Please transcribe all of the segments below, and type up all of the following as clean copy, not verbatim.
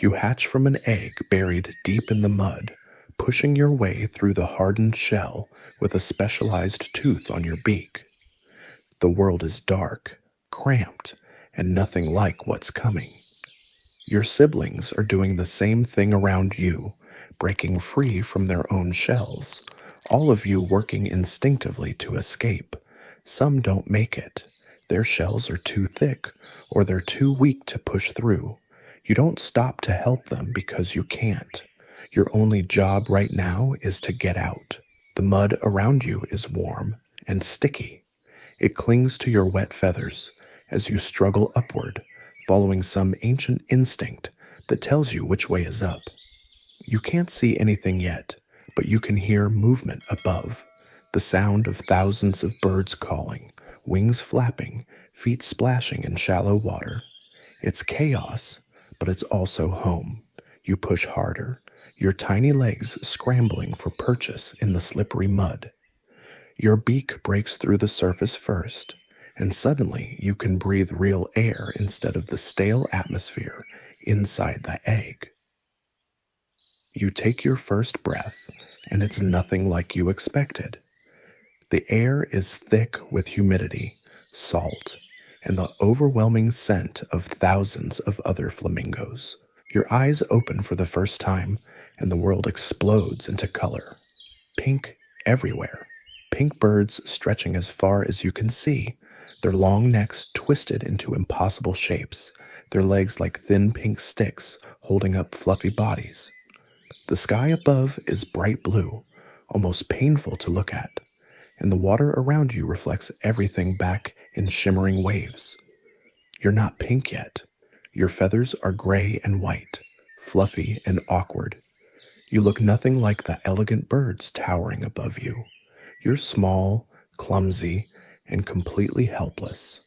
You hatch from an egg buried deep in the mud, pushing your way through the hardened shell with a specialized tooth on your beak. The world is dark, cramped, and nothing like what's coming. Your siblings are doing the same thing around you, breaking free from their own shells, all of you working instinctively to escape. Some don't make it. Their shells are too thick, or they're too weak to push through. You don't stop to help them because you can't. Your only job right now is to get out. The mud around you is warm and sticky. It clings to your wet feathers as you struggle upward, following some ancient instinct that tells you which way is up. You can't see anything yet, but you can hear movement above, the sound of thousands of birds calling, wings flapping, feet splashing in shallow water. It's chaos, but it's also home. You push harder, your tiny legs scrambling for purchase in the slippery mud. Your beak breaks through the surface first, and suddenly you can breathe real air instead of the stale atmosphere inside the egg. You take your first breath, and it's nothing like you expected. The air is thick with humidity, salt, and the overwhelming scent of thousands of other flamingos. Your eyes open for the first time, and the world explodes into color. Pink everywhere. Pink birds stretching as far as you can see, their long necks twisted into impossible shapes, their legs like thin pink sticks holding up fluffy bodies. The sky above is bright blue, almost painful to look at, and the water around you reflects everything back in shimmering waves. You're not pink yet. Your feathers are gray and white, fluffy and awkward. You look nothing like the elegant birds towering above you. You're small, clumsy, and completely helpless.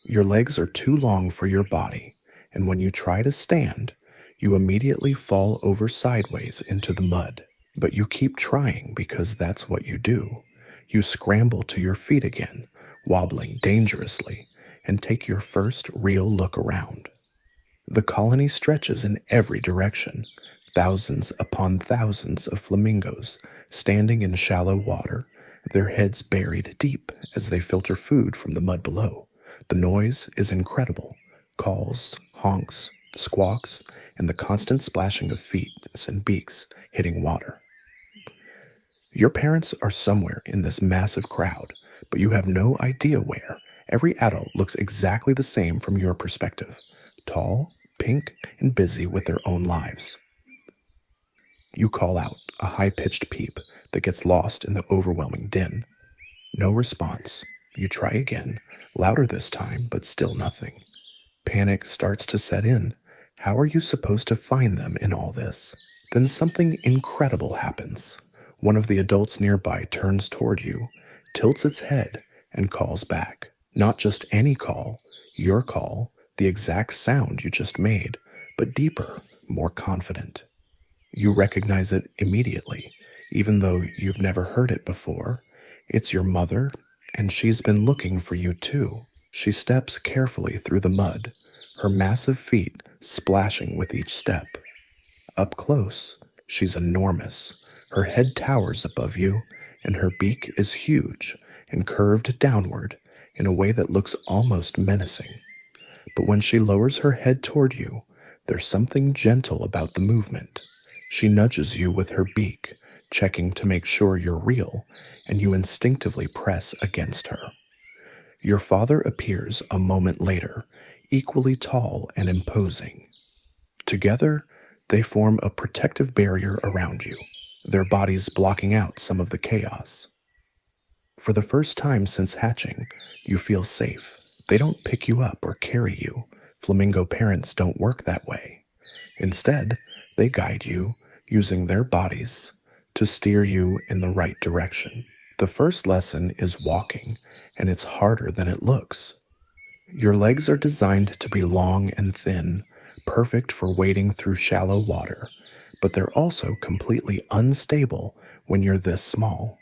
Your legs are too long for your body, and when you try to stand, you immediately fall over sideways into the mud. But you keep trying because that's what you do. You scramble to your feet again, wobbling dangerously, and take your first real look around. The colony stretches in every direction, thousands upon thousands of flamingos standing in shallow water, their heads buried deep as they filter food from the mud below. The noise is incredible. Calls, honks, squawks, and the constant splashing of feet and beaks hitting water. Your parents are somewhere in this massive crowd, but you have no idea where. Every adult looks exactly the same from your perspective. Tall, pink, and busy with their own lives. You call out, a high-pitched peep that gets lost in the overwhelming din. No response. You try again, louder this time, but still nothing. Panic starts to set in. How are you supposed to find them in all this? Then something incredible happens. One of the adults nearby turns toward you, tilts its head, and calls back. Not just any call, your call, the exact sound you just made, but deeper, more confident. You recognize it immediately, even though you've never heard it before. It's your mother, and she's been looking for you too. She steps carefully through the mud, her massive feet splashing with each step. Up close, she's enormous. Her head towers above you, and her beak is huge and curved downward in a way that looks almost menacing. But when she lowers her head toward you, there's something gentle about the movement. She nudges you with her beak, checking to make sure you're real, and you instinctively press against her. Your father appears a moment later, equally tall and imposing. Together, they form a protective barrier around you, their bodies blocking out some of the chaos. For the first time since hatching, you feel safe. They don't pick you up or carry you. Flamingo parents don't work that way. Instead, they guide you, using their bodies to steer you in the right direction. The first lesson is walking, and it's harder than it looks. Your legs are designed to be long and thin, perfect for wading through shallow water, but they're also completely unstable when you're this small.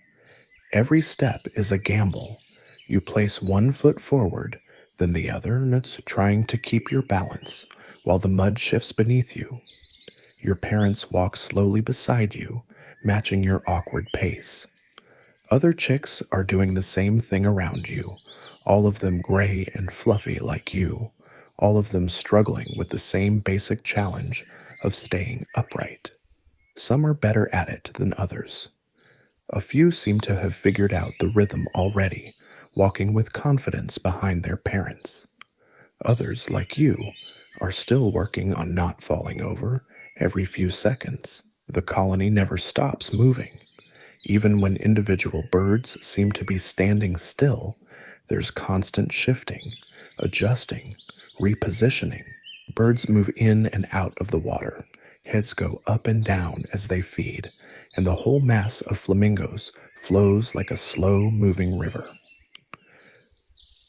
Every step is a gamble. You place one foot forward, then the other, and it's trying to keep your balance, while the mud shifts beneath you. Your parents walk slowly beside you, matching your awkward pace. Other chicks are doing the same thing around you, all of them gray and fluffy like you, all of them struggling with the same basic challenge of staying upright. Some are better at it than others. A few seem to have figured out the rhythm already, walking with confidence behind their parents. Others, like you, are still working on not falling over every few seconds. The colony never stops moving. Even when individual birds seem to be standing still, there's constant shifting, adjusting, repositioning. Birds move in and out of the water. Heads go up and down as they feed, and the whole mass of flamingos flows like a slow-moving river.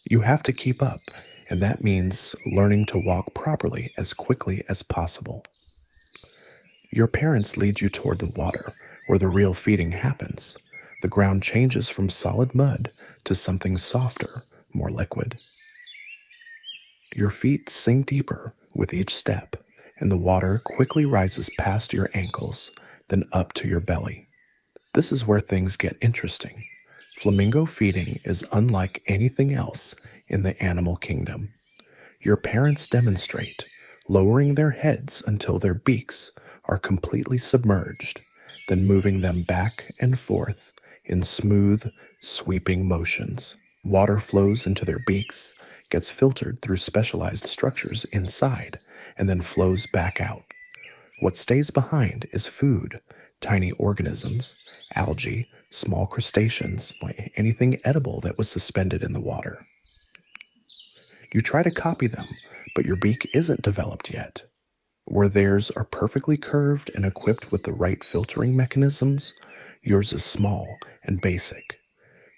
You have to keep up, and that means learning to walk properly as quickly as possible. Your parents lead you toward the water, where the real feeding happens. The ground changes from solid mud to something softer, more liquid. Your feet sink deeper with each step, and the water quickly rises past your ankles, then up to your belly. This is where things get interesting. Flamingo feeding is unlike anything else in the animal kingdom. Your parents demonstrate, lowering their heads until their beaks are completely submerged, then moving them back and forth in smooth, sweeping motions. Water flows into their beaks, gets filtered through specialized structures inside, and then flows back out. What stays behind is food, tiny organisms, algae, small crustaceans, anything edible that was suspended in the water. You try to copy them, but your beak isn't developed yet. Where theirs are perfectly curved and equipped with the right filtering mechanisms, yours is small and basic.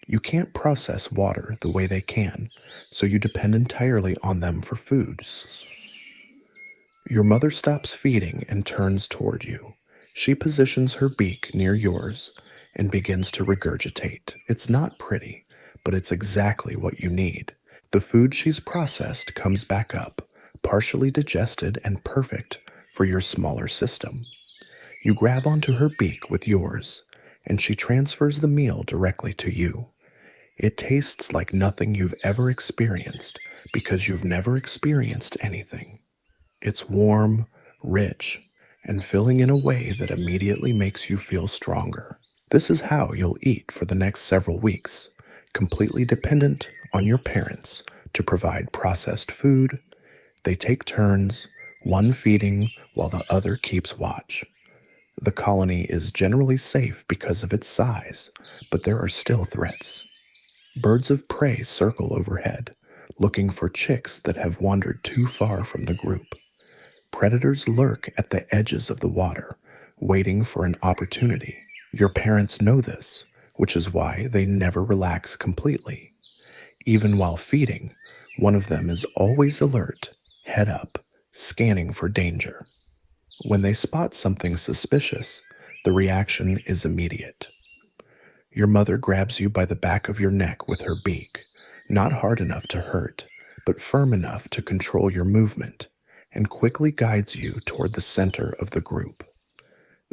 You can't process water the way they can, so you depend entirely on them for food. Your mother stops feeding and turns toward you. She positions her beak near yours and begins to regurgitate. It's not pretty, but it's exactly what you need. The food she's processed comes back up, partially digested and perfect for your smaller system. You grab onto her beak with yours, and she transfers the meal directly to you. It tastes like nothing you've ever experienced because you've never experienced anything. It's warm, rich, and filling in a way that immediately makes you feel stronger. This is how you'll eat for the next several weeks, completely dependent on your parents to provide processed food. They take turns, one feeding while the other keeps watch. The colony is generally safe because of its size, but there are still threats. Birds of prey circle overhead, looking for chicks that have wandered too far from the group. Predators lurk at the edges of the water, waiting for an opportunity. Your parents know this, which is why they never relax completely. Even while feeding, one of them is always alert, head up, scanning for danger. When they spot something suspicious, the reaction is immediate. Your mother grabs you by the back of your neck with her beak, not hard enough to hurt, but firm enough to control your movement, and quickly guides you toward the center of the group.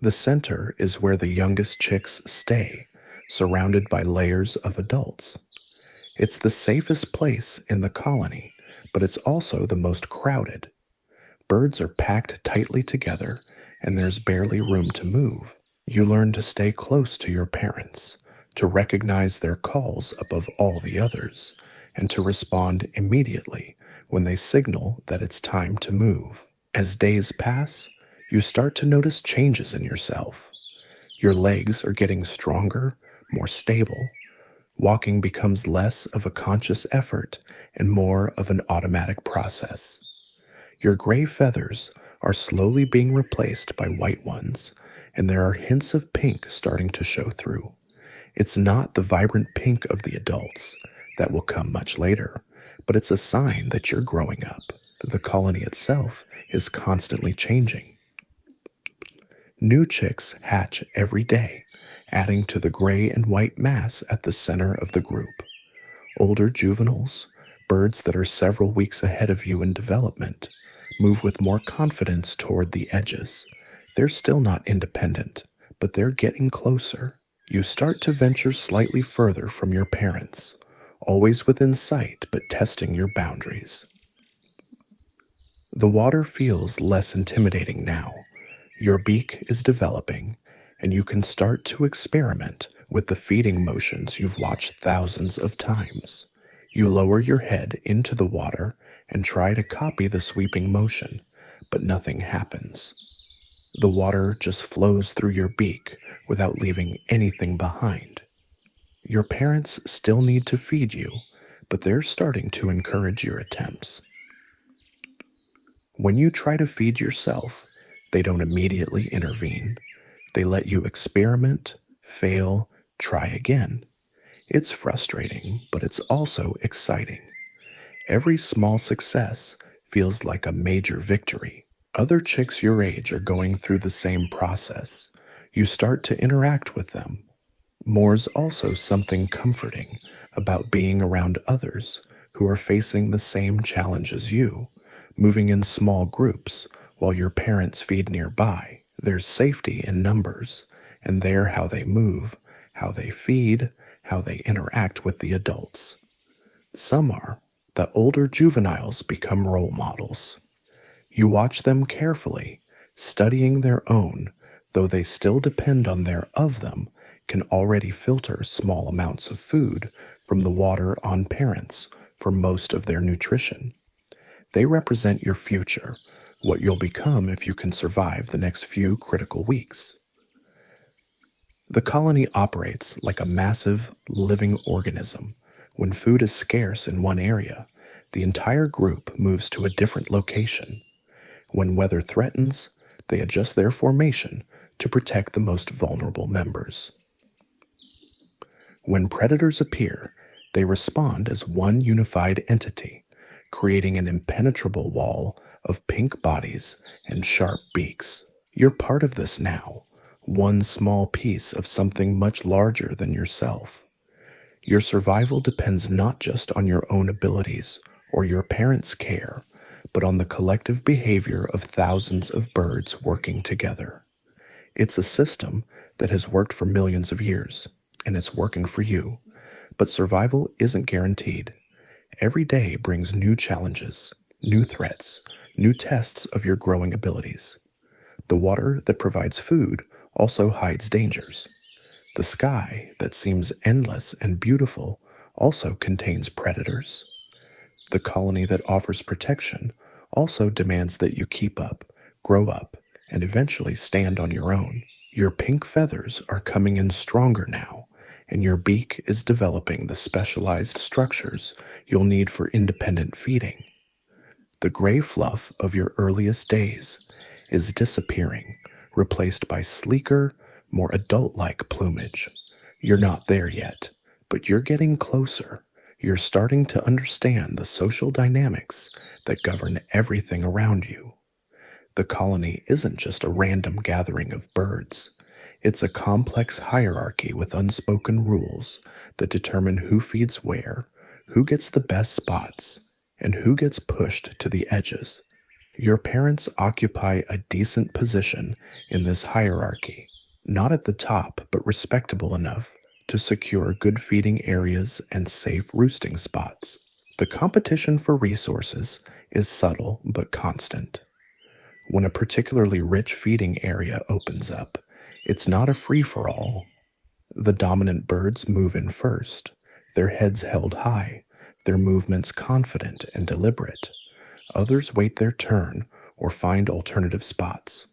The center is where the youngest chicks stay, surrounded by layers of adults. It's the safest place in the colony, but it's also the most crowded. Birds are packed tightly together, and there's barely room to move. You learn to stay close to your parents, to recognize their calls above all the others, and to respond immediately when they signal that it's time to move. As days pass, you start to notice changes in yourself. Your legs are getting stronger, more stable. Walking becomes less of a conscious effort and more of an automatic process. Your gray feathers are slowly being replaced by white ones, and there are hints of pink starting to show through. It's not the vibrant pink of the adults, that will come much later, but it's a sign that you're growing up. The colony itself is constantly changing. New chicks hatch every day, adding to the gray and white mass at the center of the group. Older juveniles, birds that are several weeks ahead of you in development, move with more confidence toward the edges. They're still not independent, but they're getting closer. You start to venture slightly further from your parents, always within sight but testing your boundaries. The water feels less intimidating now. Your beak is developing, and you can start to experiment with the feeding motions you've watched thousands of times. You lower your head into the water and try to copy the sweeping motion, but nothing happens. The water just flows through your beak without leaving anything behind. Your parents still need to feed you, but they're starting to encourage your attempts. When you try to feed yourself, they don't immediately intervene. They let you experiment, fail, try again. It's frustrating, but it's also exciting. Every small success feels like a major victory. Other chicks your age are going through the same process. You start to interact with them. More's also something comforting about being around others who are facing the same challenge as you, moving in small groups while your parents feed nearby. There's safety in numbers, and they're how they move, how they feed, how they interact with the adults. Some are. The older juveniles become role models. You watch them carefully, studying their own, though they still depend on their of them, can already filter small amounts of food from the water on parents for most of their nutrition. They represent your future, what you'll become if you can survive the next few critical weeks. The colony operates like a massive, living organism. When food is scarce in one area, the entire group moves to a different location. When weather threatens, they adjust their formation to protect the most vulnerable members. When predators appear, they respond as one unified entity, creating an impenetrable wall of pink bodies and sharp beaks. You're part of this now, one small piece of something much larger than yourself. Your survival depends not just on your own abilities or your parents' care, but on the collective behavior of thousands of birds working together. It's a system that has worked for millions of years, and it's working for you. But survival isn't guaranteed. Every day brings new challenges, new threats, new tests of your growing abilities. The water that provides food also hides dangers. The sky that seems endless and beautiful also contains predators. The colony that offers protection also demands that you keep up, grow up, and eventually stand on your own. Your pink feathers are coming in stronger now, and your beak is developing the specialized structures you'll need for independent feeding. The gray fluff of your earliest days is disappearing, replaced by sleeker, more adult-like plumage. You're not there yet, but you're getting closer. You're starting to understand the social dynamics that govern everything around you. The colony isn't just a random gathering of birds. It's a complex hierarchy with unspoken rules that determine who feeds where, who gets the best spots, and who gets pushed to the edges. Your parents occupy a decent position in this hierarchy, not at the top, but respectable enough to secure good feeding areas and safe roosting spots. The competition for resources is subtle but constant. When a particularly rich feeding area opens up, it's not a free-for-all. The dominant birds move in first, their heads held high, their movements confident and deliberate. Others wait their turn or find alternative spots.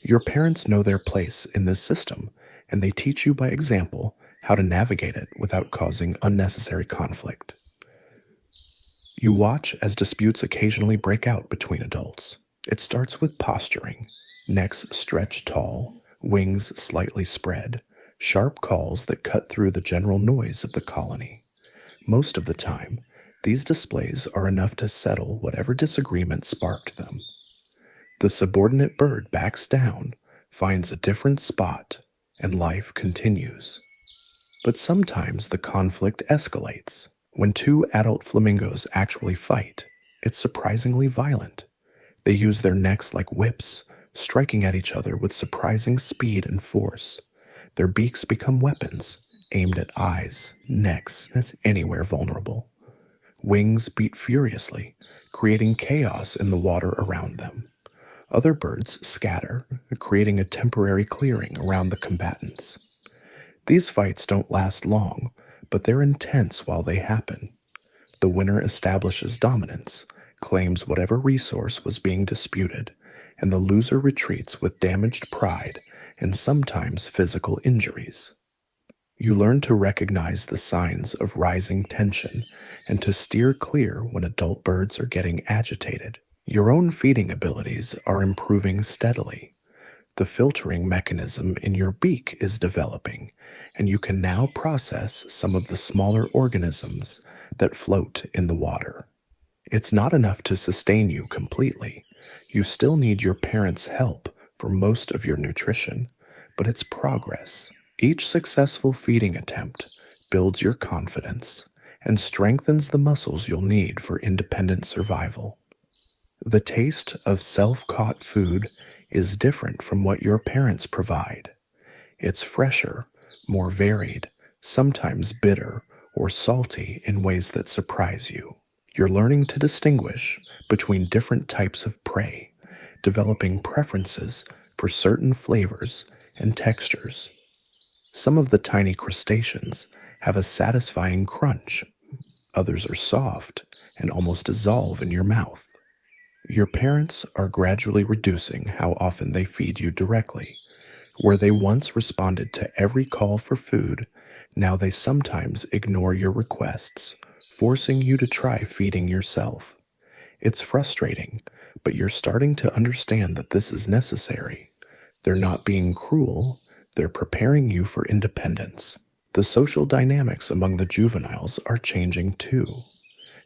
Your parents know their place in this system, and they teach you by example how to navigate it without causing unnecessary conflict. You watch as disputes occasionally break out between adults. It starts with posturing, necks stretched tall, wings slightly spread, sharp calls that cut through the general noise of the colony. Most of the time, these displays are enough to settle whatever disagreement sparked them. The subordinate bird backs down, finds a different spot, and life continues. But sometimes the conflict escalates. When two adult flamingos actually fight, It's surprisingly violent. They use their necks like whips, striking at each other with surprising speed and force. Their beaks become weapons, aimed at eyes, necks, and anywhere vulnerable. Wings beat furiously, creating chaos in the water around them. Other birds scatter, creating a temporary clearing around the combatants. These fights don't last long, but they're intense while they happen. The winner establishes dominance, claims whatever resource was being disputed, and the loser retreats with damaged pride and sometimes physical injuries. You learn to recognize the signs of rising tension and to steer clear when adult birds are getting agitated. Your own feeding abilities are improving steadily. The filtering mechanism in your beak is developing, and you can now process some of the smaller organisms that float in the water. It's not enough to sustain you completely. You still need your parents' help for most of your nutrition, but it's progress. Each successful feeding attempt builds your confidence and strengthens the muscles you'll need for independent survival. The taste of self-caught food is different from what your parents provide. It's fresher, more varied, sometimes bitter or salty in ways that surprise you. You're learning to distinguish between different types of prey, developing preferences for certain flavors and textures. Some of the tiny crustaceans have a satisfying crunch. Others are soft and almost dissolve in your mouth. Your parents are gradually reducing how often they feed you directly. Where they once responded to every call for food, now they sometimes ignore your requests, forcing you to try feeding yourself. It's frustrating, but you're starting to understand that this is necessary. They're not being cruel, they're preparing you for independence. The social dynamics among the juveniles are changing too.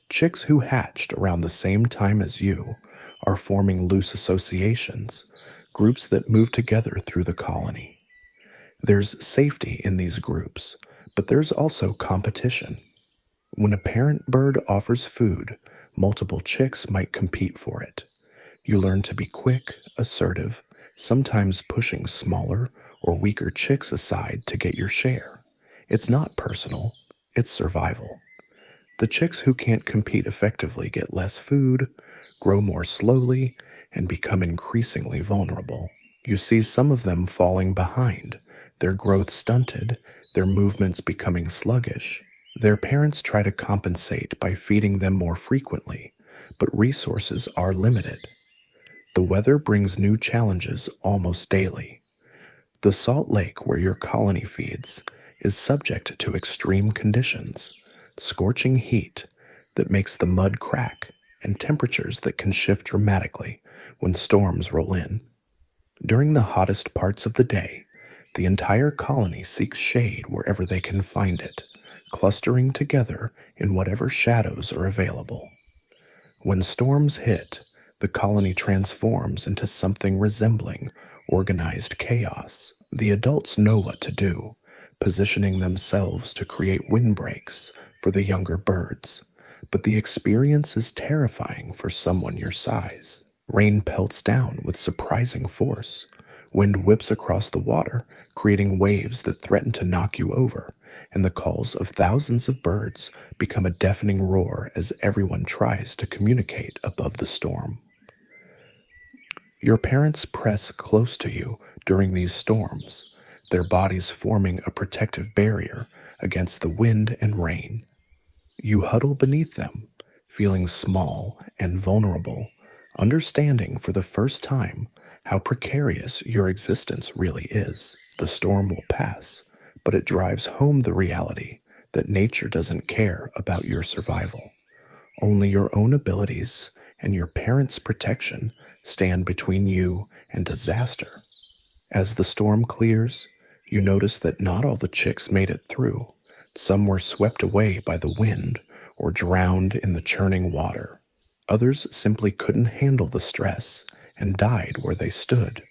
Chicks who hatched around the same time as you are forming loose associations, groups that move together through the colony. There's safety in these groups, but there's also competition. When a parent bird offers food, multiple chicks might compete for it. You learn to be quick, assertive, sometimes pushing smaller or weaker chicks aside to get your share. It's not personal, it's survival. The chicks who can't compete effectively get less food, grow more slowly, and become increasingly vulnerable. You see some of them falling behind, their growth stunted, their movements becoming sluggish. Their parents try to compensate by feeding them more frequently, but resources are limited. The weather brings new challenges almost daily. The salt lake where your colony feeds is subject to extreme conditions, scorching heat that makes the mud crack, and temperatures that can shift dramatically when storms roll in. During the hottest parts of the day, the entire colony seeks shade wherever they can find it, clustering together in whatever shadows are available. When storms hit, the colony transforms into something resembling organized chaos. The adults know what to do, positioning themselves to create windbreaks for the younger birds, but the experience is terrifying for someone your size. Rain pelts down with surprising force. Wind whips across the water, creating waves that threaten to knock you over, and the calls of thousands of birds become a deafening roar as everyone tries to communicate above the storm. Your parents press close to you during these storms, their bodies forming a protective barrier against the wind and rain. You huddle beneath them, feeling small and vulnerable, understanding for the first time how precarious your existence really is. The storm will pass, but it drives home the reality that nature doesn't care about your survival. Only your own abilities and your parents' protection stand between you and disaster. As the storm clears, you notice that not all the chicks made it through. Some were swept away by the wind or drowned in the churning water. Others simply couldn't handle the stress and died where they stood.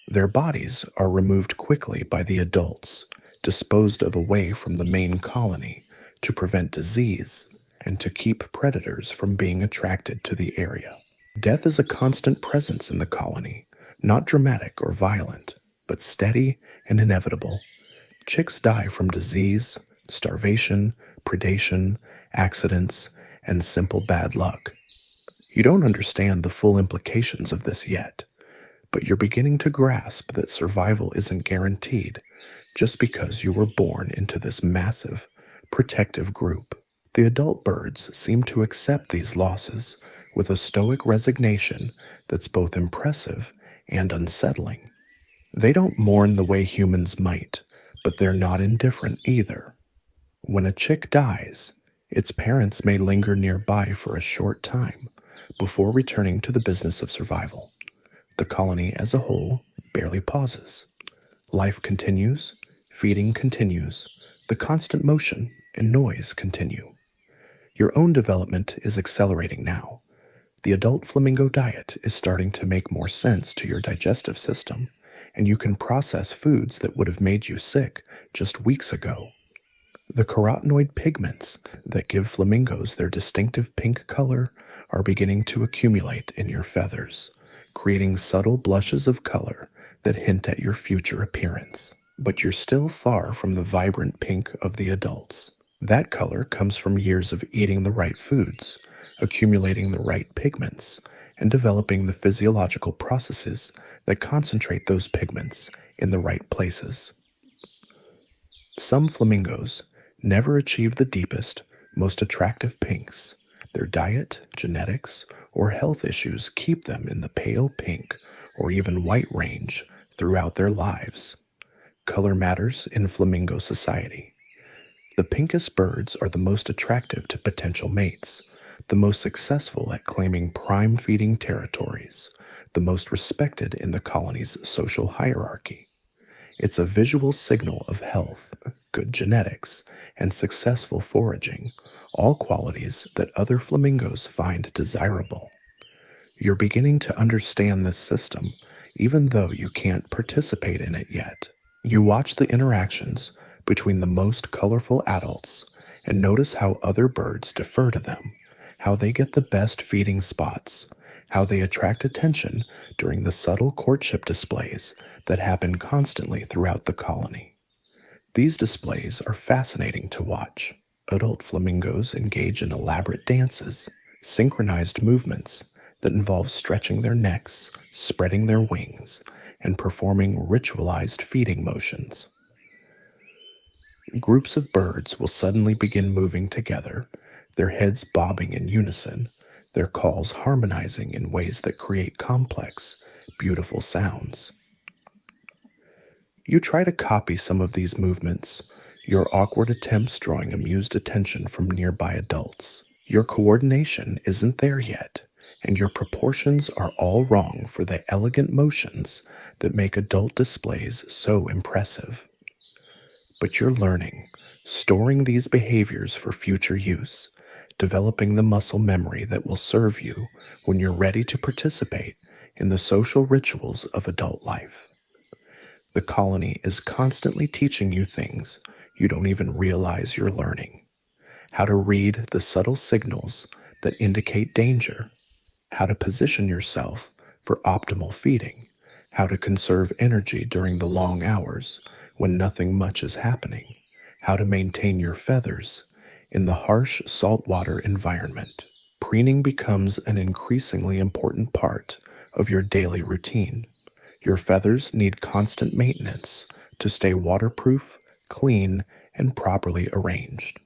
Their bodies are removed quickly by the adults, disposed of away from the main colony to prevent disease, and to keep predators from being attracted to the area. Death is a constant presence in the colony, not dramatic or violent, but steady and inevitable. Chicks die from disease, starvation, predation, accidents, and simple bad luck. You don't understand the full implications of this yet, but you're beginning to grasp that survival isn't guaranteed just because you were born into this massive, protective group. The adult birds seem to accept these losses with a stoic resignation that's both impressive and unsettling. They don't mourn the way humans might, but they're not indifferent either. When a chick dies, its parents may linger nearby for a short time before returning to the business of survival. The colony as a whole barely pauses. Life continues, feeding continues, the constant motion and noise continue. Your own development is accelerating now. The adult flamingo diet is starting to make more sense to your digestive system, and you can process foods that would have made you sick just weeks ago. The carotenoid pigments that give flamingos their distinctive pink color are beginning to accumulate in your feathers, creating subtle blushes of color that hint at your future appearance. But you're still far from the vibrant pink of the adults. That color comes from years of eating the right foods, accumulating the right pigments, and developing the physiological processes that concentrate those pigments in the right places. Some flamingos never achieve the deepest, most attractive pinks. Their diet, genetics, or health issues keep them in the pale pink or even white range throughout their lives. Color matters in flamingo society. The pinkest birds are the most attractive to potential mates, the most successful at claiming prime feeding territories, the most respected in the colony's social hierarchy. It's a visual signal of health, good genetics, and successful foraging, all qualities that other flamingos find desirable. You're beginning to understand this system, even though you can't participate in it yet. You watch the interactions between the most colorful adults and notice how other birds defer to them, how they get the best feeding spots, how they attract attention during the subtle courtship displays that happen constantly throughout the colony. These displays are fascinating to watch. Adult flamingos engage in elaborate dances, synchronized movements that involve stretching their necks, spreading their wings, and performing ritualized feeding motions. Groups of birds will suddenly begin moving together, their heads bobbing in unison, their calls harmonizing in ways that create complex, beautiful sounds. You try to copy some of these movements, your awkward attempts drawing amused attention from nearby adults. Your coordination isn't there yet, and your proportions are all wrong for the elegant motions that make adult displays so impressive. But you're learning, storing these behaviors for future use, developing the muscle memory that will serve you when you're ready to participate in the social rituals of adult life. The colony is constantly teaching you things you don't even realize you're learning. How to read the subtle signals that indicate danger, how to position yourself for optimal feeding, how to conserve energy during the long hours when nothing much is happening, how to maintain your feathers in the harsh saltwater environment. Preening becomes an increasingly important part of your daily routine. Your feathers need constant maintenance to stay waterproof, clean, and properly arranged.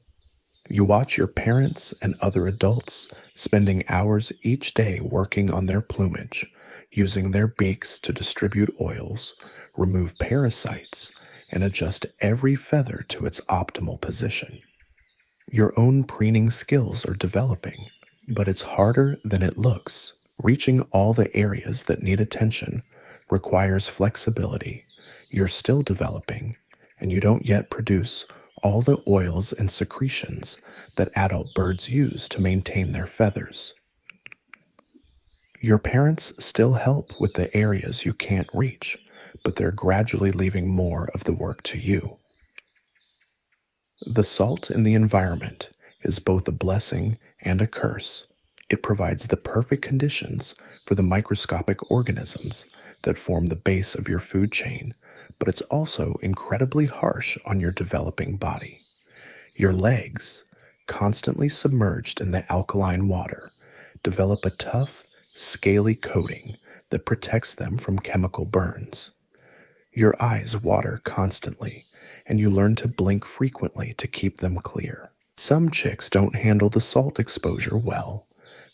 You watch your parents and other adults spending hours each day working on their plumage, using their beaks to distribute oils, remove parasites, and adjust every feather to its optimal position. Your own preening skills are developing, but it's harder than it looks. Reaching all the areas that need attention requires flexibility. You're still developing, and you don't yet produce all the oils and secretions that adult birds use to maintain their feathers. Your parents still help with the areas you can't reach, but they're gradually leaving more of the work to you. The salt in the environment is both a blessing and a curse. It provides the perfect conditions for the microscopic organisms that form the base of your food chain, but it's also incredibly harsh on your developing body. Your legs, constantly submerged in the alkaline water, develop a tough, scaly coating that protects them from chemical burns. Your eyes water constantly, and you learn to blink frequently to keep them clear. Some chicks don't handle the salt exposure well.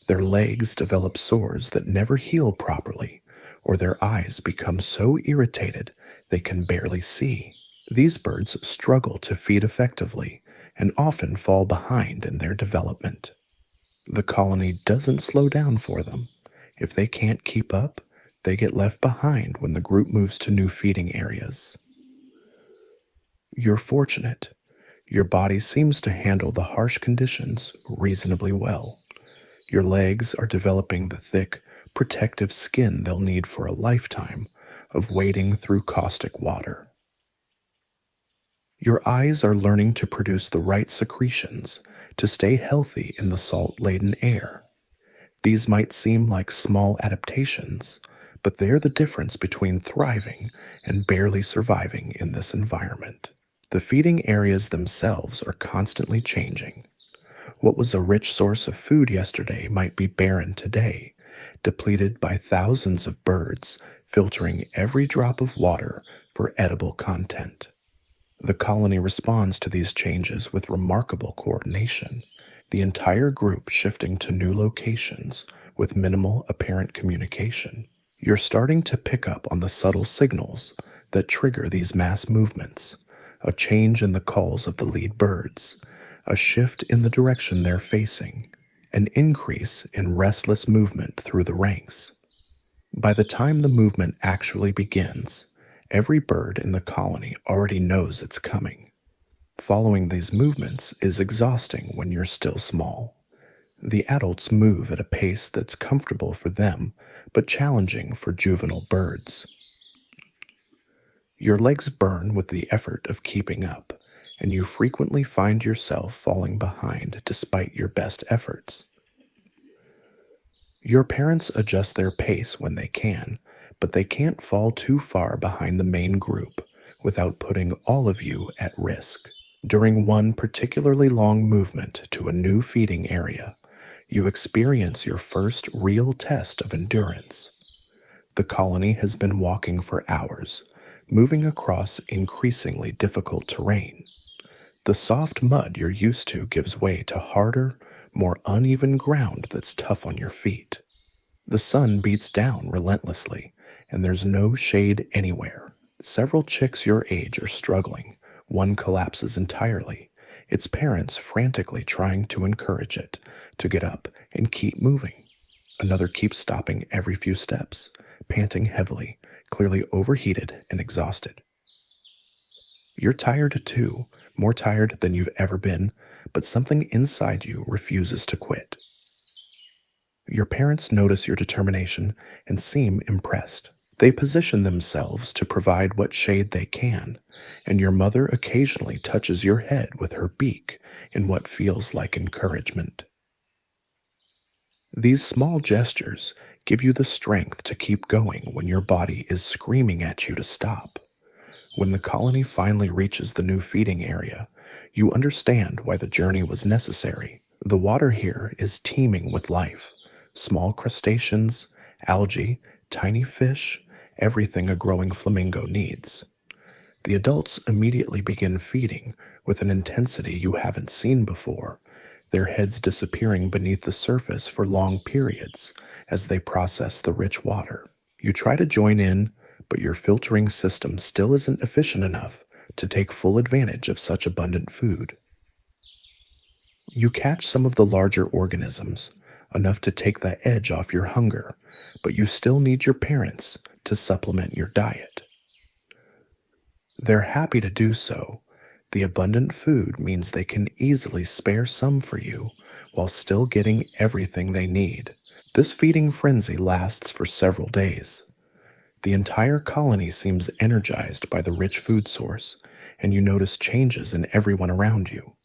Their legs develop sores that never heal properly, or their eyes become so irritated they can barely see. These birds struggle to feed effectively and often fall behind in their development. The colony doesn't slow down for them. If they can't keep up, they get left behind when the group moves to new feeding areas. You're fortunate. Your body seems to handle the harsh conditions reasonably well. Your legs are developing the thick, protective skin they'll need for a lifetime of wading through caustic water. Your eyes are learning to produce the right secretions to stay healthy in the salt-laden air. These might seem like small adaptations, but they're the difference between thriving and barely surviving in this environment. The feeding areas themselves are constantly changing. What was a rich source of food yesterday might be barren today, depleted by thousands of birds filtering every drop of water for edible content. The colony responds to these changes with remarkable coordination, the entire group shifting to new locations with minimal apparent communication. You're starting to pick up on the subtle signals that trigger these mass movements, a change in the calls of the lead birds, a shift in the direction they're facing, an increase in restless movement through the ranks. By the time the movement actually begins, every bird in the colony already knows it's coming. Following these movements is exhausting when you're still small. The adults move at a pace that's comfortable for them, but challenging for juvenile birds. Your legs burn with the effort of keeping up, and you frequently find yourself falling behind despite your best efforts. Your parents adjust their pace when they can, but they can't fall too far behind the main group without putting all of you at risk. During one particularly long movement to a new feeding area, you experience your first real test of endurance. The colony has been walking for hours, moving across increasingly difficult terrain. The soft mud you're used to gives way to harder, more uneven ground that's tough on your feet. The sun beats down relentlessly, and there's no shade anywhere. Several chicks your age are struggling. One collapses entirely, its parents frantically trying to encourage it to get up and keep moving. Another keeps stopping every few steps, panting heavily, clearly overheated and exhausted. You're tired too, more tired than you've ever been, but something inside you refuses to quit. Your parents notice your determination and seem impressed. They position themselves to provide what shade they can, and your mother occasionally touches your head with her beak in what feels like encouragement. These small gestures give you the strength to keep going when your body is screaming at you to stop. When the colony finally reaches the new feeding area, you understand why the journey was necessary. The water here is teeming with life. Small crustaceans, algae, tiny fish, everything a growing flamingo needs. The adults immediately begin feeding with an intensity you haven't seen before, their heads disappearing beneath the surface for long periods as they process the rich water. You try to join in, but your filtering system still isn't efficient enough to take full advantage of such abundant food. You catch some of the larger organisms, enough to take the edge off your hunger, but you still need your parents to supplement your diet. They're happy to do so. The abundant food means they can easily spare some for you while still getting everything they need. This feeding frenzy lasts for several days. The entire colony seems energized by the rich food source, and you notice changes in everyone around you.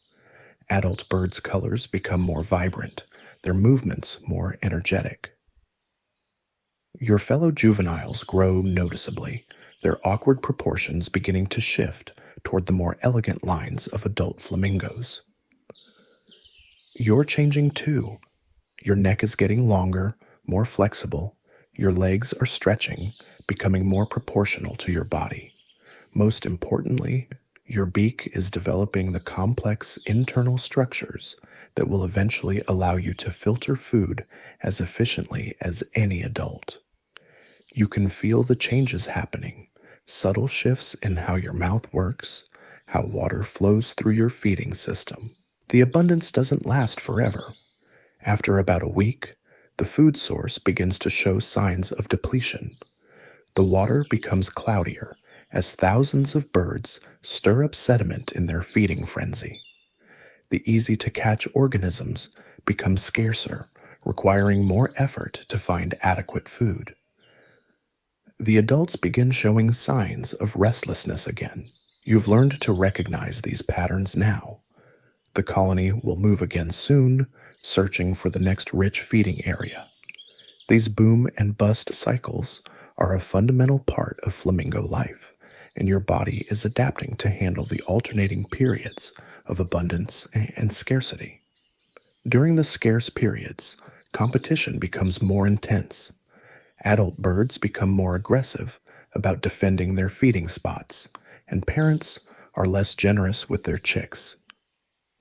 Adult birds' colors become more vibrant, their movements more energetic. Your fellow juveniles grow noticeably, their awkward proportions beginning to shift toward the more elegant lines of adult flamingos. You're changing too. Your neck is getting longer, more flexible. Your legs are stretching, becoming more proportional to your body. Most importantly, your beak is developing the complex internal structures that will eventually allow you to filter food as efficiently as any adult. You can feel the changes happening, subtle shifts in how your mouth works, how water flows through your feeding system. The abundance doesn't last forever. After about a week, the food source begins to show signs of depletion. The water becomes cloudier as thousands of birds stir up sediment in their feeding frenzy. The easy-to-catch organisms become scarcer, requiring more effort to find adequate food. The adults begin showing signs of restlessness again. You've learned to recognize these patterns now. The colony will move again soon, searching for the next rich feeding area. These boom and bust cycles are a fundamental part of flamingo life, and your body is adapting to handle the alternating periods of abundance and scarcity. During the scarce periods, competition becomes more intense. Adult birds become more aggressive about defending their feeding spots, and parents are less generous with their chicks.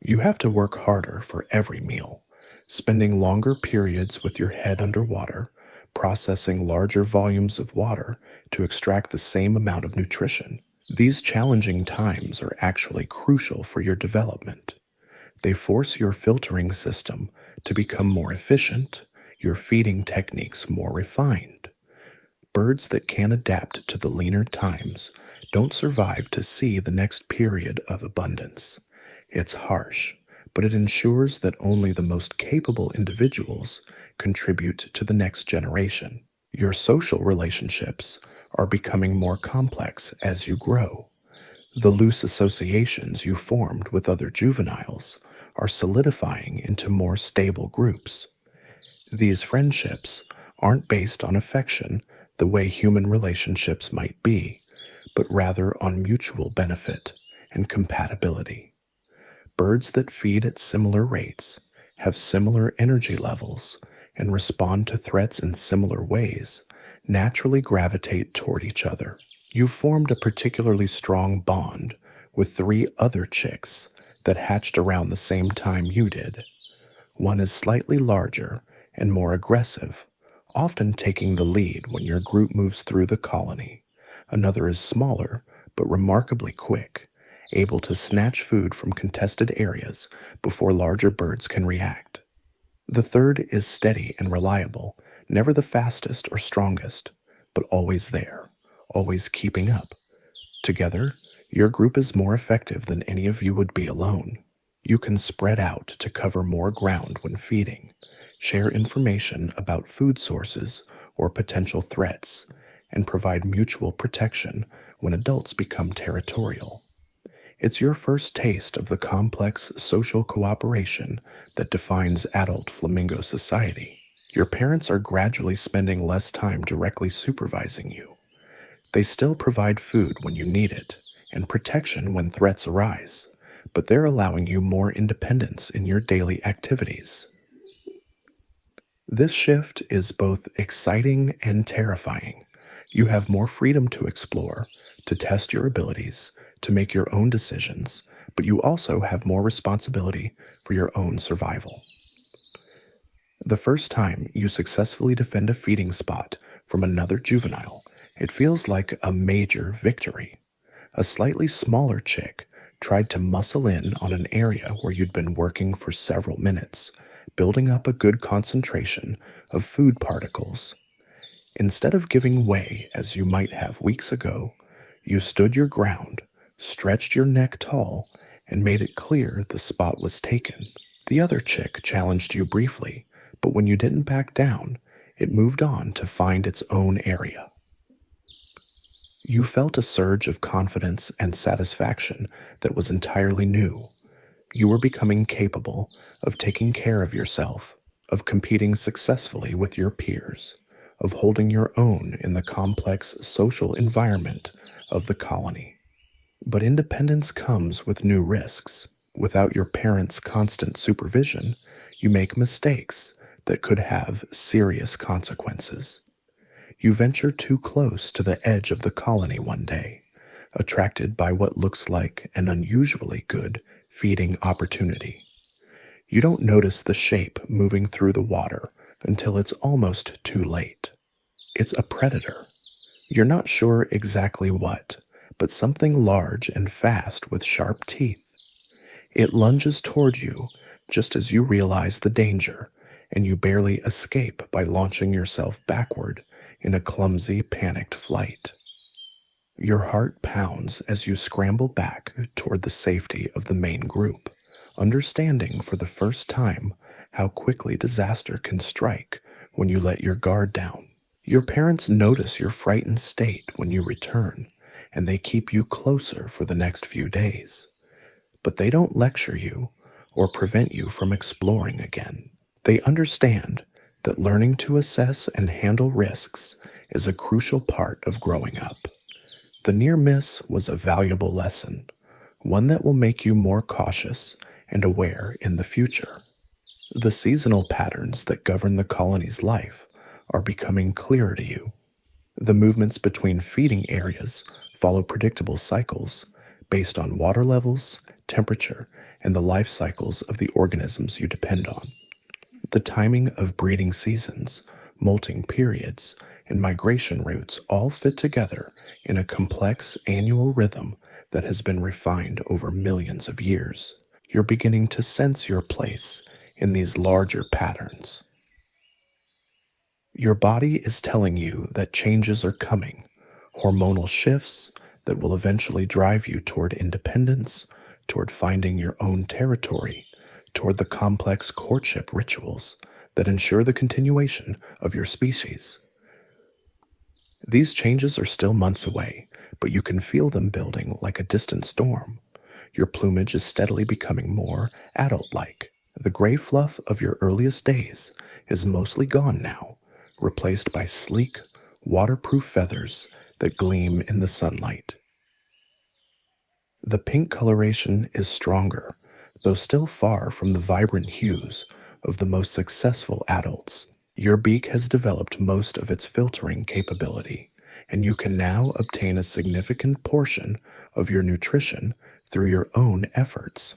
You have to work harder for every meal, spending longer periods with your head underwater, processing larger volumes of water to extract the same amount of nutrition. These challenging times are actually crucial for your development. They force your filtering system to become more efficient, your feeding techniques more refined. Birds that can adapt to the leaner times don't survive to see the next period of abundance. It's harsh, but it ensures that only the most capable individuals contribute to the next generation. Your social relationships are becoming more complex as you grow. The loose associations you formed with other juveniles are solidifying into more stable groups. These friendships aren't based on affection the way human relationships might be, but rather on mutual benefit and compatibility. Birds that feed at similar rates, have similar energy levels, and respond to threats in similar ways naturally gravitate toward each other. You've formed a particularly strong bond with 3 other chicks that hatched around the same time you did. One is slightly larger and more aggressive, often taking the lead when your group moves through the colony. Another is smaller, but remarkably quick, able to snatch food from contested areas before larger birds can react. The third is steady and reliable, never the fastest or strongest, but always there, always keeping up. Together, your group is more effective than any of you would be alone. You can spread out to cover more ground when feeding, share information about food sources or potential threats, and provide mutual protection when adults become territorial. It's your first taste of the complex social cooperation that defines adult flamingo society. Your parents are gradually spending less time directly supervising you. They still provide food when you need it and protection when threats arise, but they're allowing you more independence in your daily activities. This shift is both exciting and terrifying. You have more freedom to explore, to test your abilities, to make your own decisions, but you also have more responsibility for your own survival. The first time you successfully defend a feeding spot from another juvenile, it feels like a major victory. A slightly smaller chick tried to muscle in on an area where you'd been working for several minutes, building up a good concentration of food particles. Instead of giving way as you might have weeks ago, you stood your ground, stretched your neck tall, and made it clear the spot was taken. The other chick challenged you briefly, but when you didn't back down, it moved on to find its own area. You felt a surge of confidence and satisfaction that was entirely new. You are becoming capable of taking care of yourself, of competing successfully with your peers, of holding your own in the complex social environment of the colony. But independence comes with new risks. Without your parents' constant supervision, you make mistakes that could have serious consequences. You venture too close to the edge of the colony one day, attracted by what looks like an unusually good feeding opportunity. You don't notice the shape moving through the water until it's almost too late. It's a predator. You're not sure exactly what, but something large and fast with sharp teeth. It lunges toward you just as you realize the danger, and you barely escape by launching yourself backward in a clumsy, panicked flight. Your heart pounds as you scramble back toward the safety of the main group, understanding for the first time how quickly disaster can strike when you let your guard down. Your parents notice your frightened state when you return, and they keep you closer for the next few days. But they don't lecture you or prevent you from exploring again. They understand that learning to assess and handle risks is a crucial part of growing up. The near miss was a valuable lesson, one that will make you more cautious and aware in the future. The seasonal patterns that govern the colony's life are becoming clearer to you. The movements between feeding areas follow predictable cycles based on water levels, temperature, and the life cycles of the organisms you depend on. The timing of breeding seasons, molting periods, and migration routes all fit together in a complex annual rhythm that has been refined over millions of years. You're beginning to sense your place in these larger patterns. Your body is telling you that changes are coming, hormonal shifts that will eventually drive you toward independence, toward finding your own territory, toward the complex courtship rituals that ensure the continuation of your species. These changes are still months away, but you can feel them building like a distant storm. Your plumage is steadily becoming more adult-like. The gray fluff of your earliest days is mostly gone now, replaced by sleek, waterproof feathers that gleam in the sunlight. The pink coloration is stronger, though still far from the vibrant hues of the most successful adults. Your beak has developed most of its filtering capability, and you can now obtain a significant portion of your nutrition through your own efforts.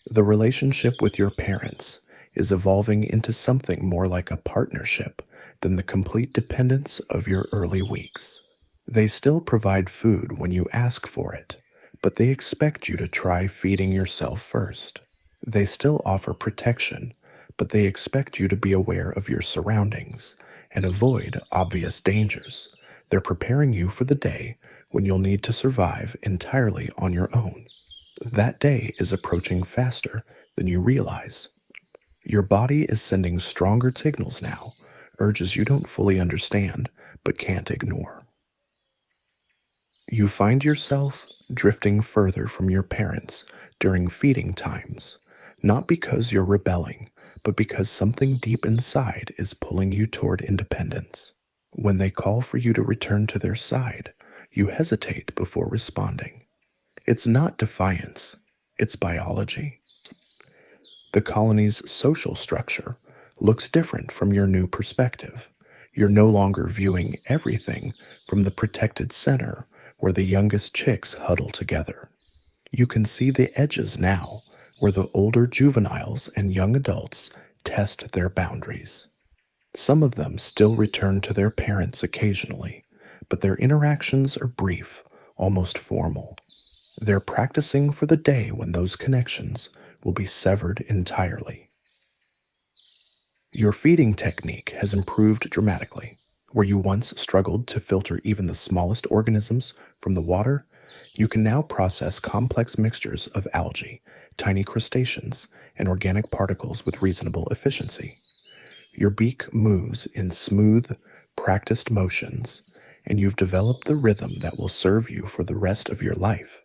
The relationship with your parents is evolving into something more like a partnership than the complete dependence of your early weeks. They still provide food when you ask for it, but they expect you to try feeding yourself first. They still offer protection, but they expect you to be aware of your surroundings and avoid obvious dangers. They're preparing you for the day when you'll need to survive entirely on your own. That day is approaching faster than you realize. Your body is sending stronger signals now, urges you don't fully understand but can't ignore. You find yourself drifting further from your parents during feeding times, not because you're rebelling, but because something deep inside is pulling you toward independence. When they call for you to return to their side, you hesitate before responding. It's not defiance, it's biology. The colony's social structure looks different from your new perspective. You're no longer viewing everything from the protected center where the youngest chicks huddle together. You can see the edges now, where the older juveniles and young adults test their boundaries. Some of them still return to their parents occasionally, but their interactions are brief, almost formal. They're practicing for the day when those connections will be severed entirely. Your feeding technique has improved dramatically. Where you once struggled to filter even the smallest organisms from the water, you can now process complex mixtures of algae, tiny crustaceans, and organic particles with reasonable efficiency. Your beak moves in smooth, practiced motions, and you've developed the rhythm that will serve you for the rest of your life.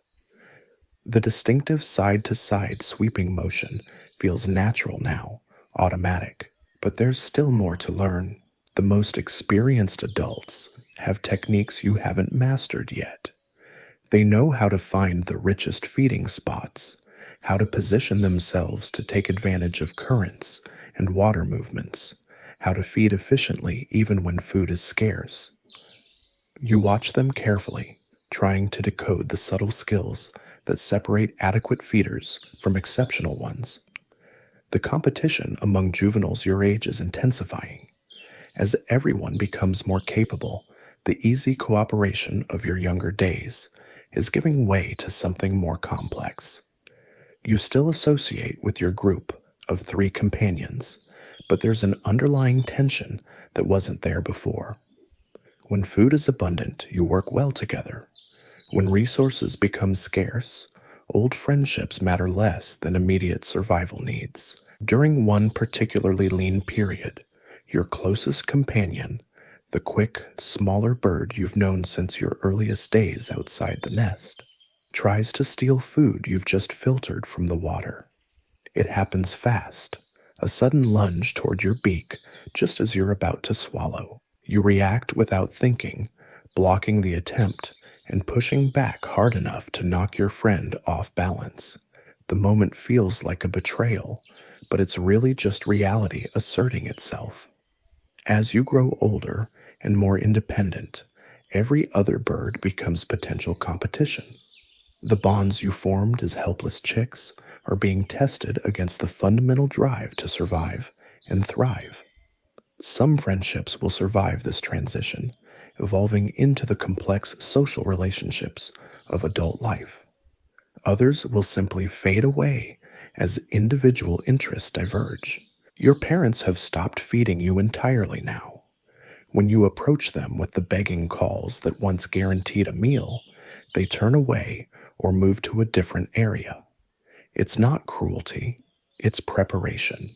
The distinctive side-to-side sweeping motion feels natural now, automatic. But there's still more to learn. The most experienced adults have techniques you haven't mastered yet. They know how to find the richest feeding spots, how to position themselves to take advantage of currents and water movements, how to feed efficiently even when food is scarce. You watch them carefully, trying to decode the subtle skills that separate adequate feeders from exceptional ones. The competition among juveniles your age is intensifying. As everyone becomes more capable, the easy cooperation of your younger days is giving way to something more complex. You still associate with your group of 3 companions, but there's an underlying tension that wasn't there before. When food is abundant, you work well together. When resources become scarce, old friendships matter less than immediate survival needs. During one particularly lean period, your closest companion, the quick, smaller bird you've known since your earliest days outside the nest, tries to steal food you've just filtered from the water. It happens fast, a sudden lunge toward your beak just as you're about to swallow. You react without thinking, blocking the attempt and pushing back hard enough to knock your friend off balance. The moment feels like a betrayal, but it's really just reality asserting itself. As you grow older and more independent, every other bird becomes potential competition. The bonds you formed as helpless chicks are being tested against the fundamental drive to survive and thrive. Some friendships will survive this transition, evolving into the complex social relationships of adult life. Others will simply fade away as individual interests diverge. Your parents have stopped feeding you entirely now. When you approach them with the begging calls that once guaranteed a meal, they turn away or move to a different area. It's not cruelty, it's preparation.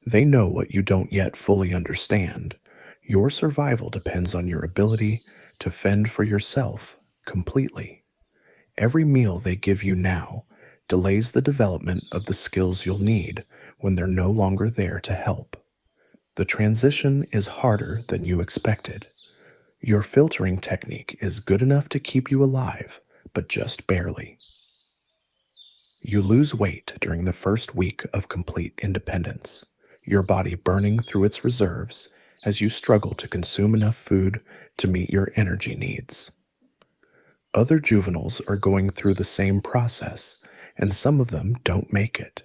They know what you don't yet fully understand. Your survival depends on your ability to fend for yourself completely. Every meal they give you now delays the development of the skills you'll need when they're no longer there to help. The transition is harder than you expected. Your filtering technique is good enough to keep you alive, but just barely. You lose weight during the first week of complete independence, your body burning through its reserves as you struggle to consume enough food to meet your energy needs. Other juveniles are going through the same process, and some of them don't make it.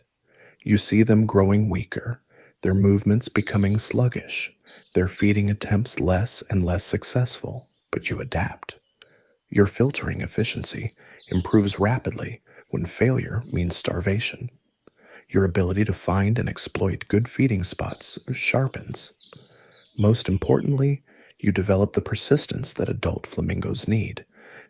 You see them growing weaker, their movements becoming sluggish, their feeding attempts less and less successful, but you adapt. Your filtering efficiency improves rapidly when failure means starvation. Your ability to find and exploit good feeding spots sharpens. Most importantly, you develop the persistence that adult flamingos need,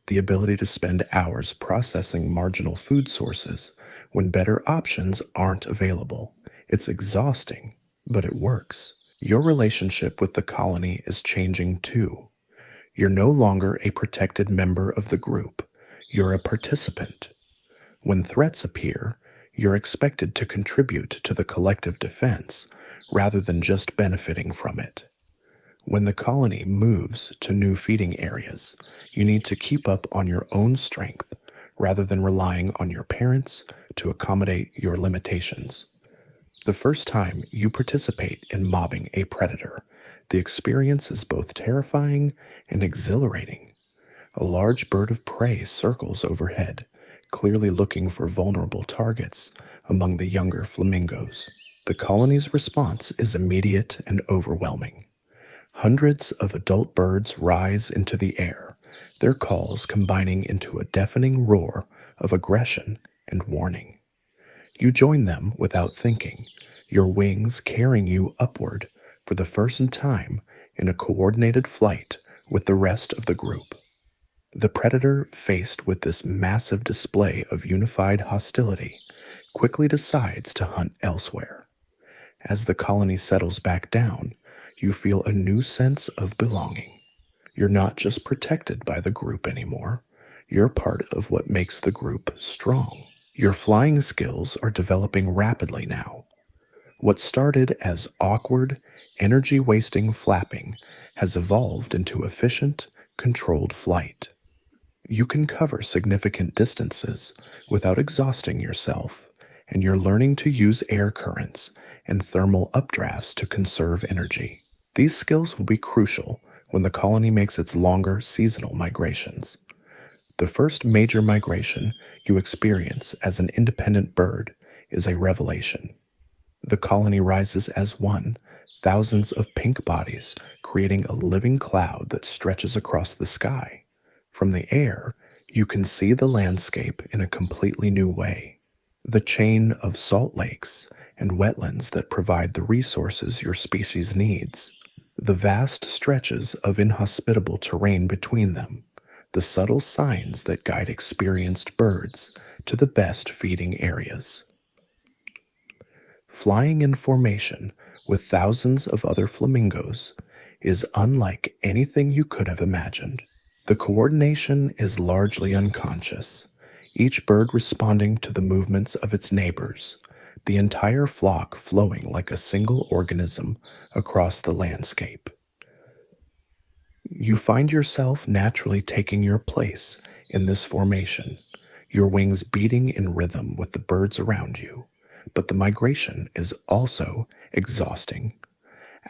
the ability to spend hours processing marginal food sources when better options aren't available. It's exhausting, but it works. Your relationship with the colony is changing too. You're no longer a protected member of the group. You're a participant. When threats appear, you're expected to contribute to the collective defense rather than just benefiting from it. When the colony moves to new feeding areas, you need to keep up on your own strength rather than relying on your parents to accommodate your limitations. The first time you participate in mobbing a predator, the experience is both terrifying and exhilarating. A large bird of prey circles overhead, clearly looking for vulnerable targets among the younger flamingos. The colony's response is immediate and overwhelming. Hundreds of adult birds rise into the air, their calls combining into a deafening roar of aggression and warning. You join them without thinking, your wings carrying you upward for the first time in a coordinated flight with the rest of the group. The predator, faced with this massive display of unified hostility, quickly decides to hunt elsewhere. As the colony settles back down, you feel a new sense of belonging. You're not just protected by the group anymore. You're part of what makes the group strong. Your flying skills are developing rapidly now. What started as awkward, energy wasting flapping has evolved into efficient, controlled flight. You can cover significant distances without exhausting yourself, and you're learning to use air currents and thermal updrafts to conserve energy. These skills will be crucial when the colony makes its longer seasonal migrations. The first major migration you experience as an independent bird is a revelation. The colony rises as one, thousands of pink bodies creating a living cloud that stretches across the sky. From the air, you can see the landscape in a completely new way. The chain of salt lakes and wetlands that provide the resources your species needs, the vast stretches of inhospitable terrain between them, the subtle signs that guide experienced birds to the best feeding areas. Flying in formation with thousands of other flamingos is unlike anything you could have imagined. The coordination is largely unconscious, each bird responding to the movements of its neighbors, the entire flock flowing like a single organism across the landscape. You find yourself naturally taking your place in this formation, your wings beating in rhythm with the birds around you. But the migration is also exhausting.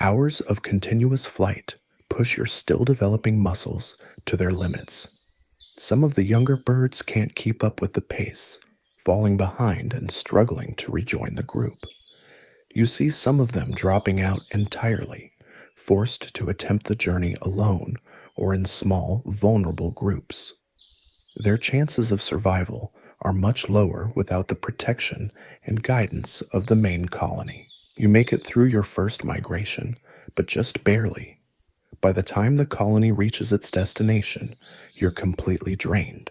Hours of continuous flight push your still developing muscles to their limits. Some of the younger birds can't keep up with the pace, falling behind and struggling to rejoin the group. You see some of them dropping out entirely, forced to attempt the journey alone or in small, vulnerable groups. Their chances of survival are much lower without the protection and guidance of the main colony. You make it through your first migration, but just barely. By the time the colony reaches its destination, you're completely drained.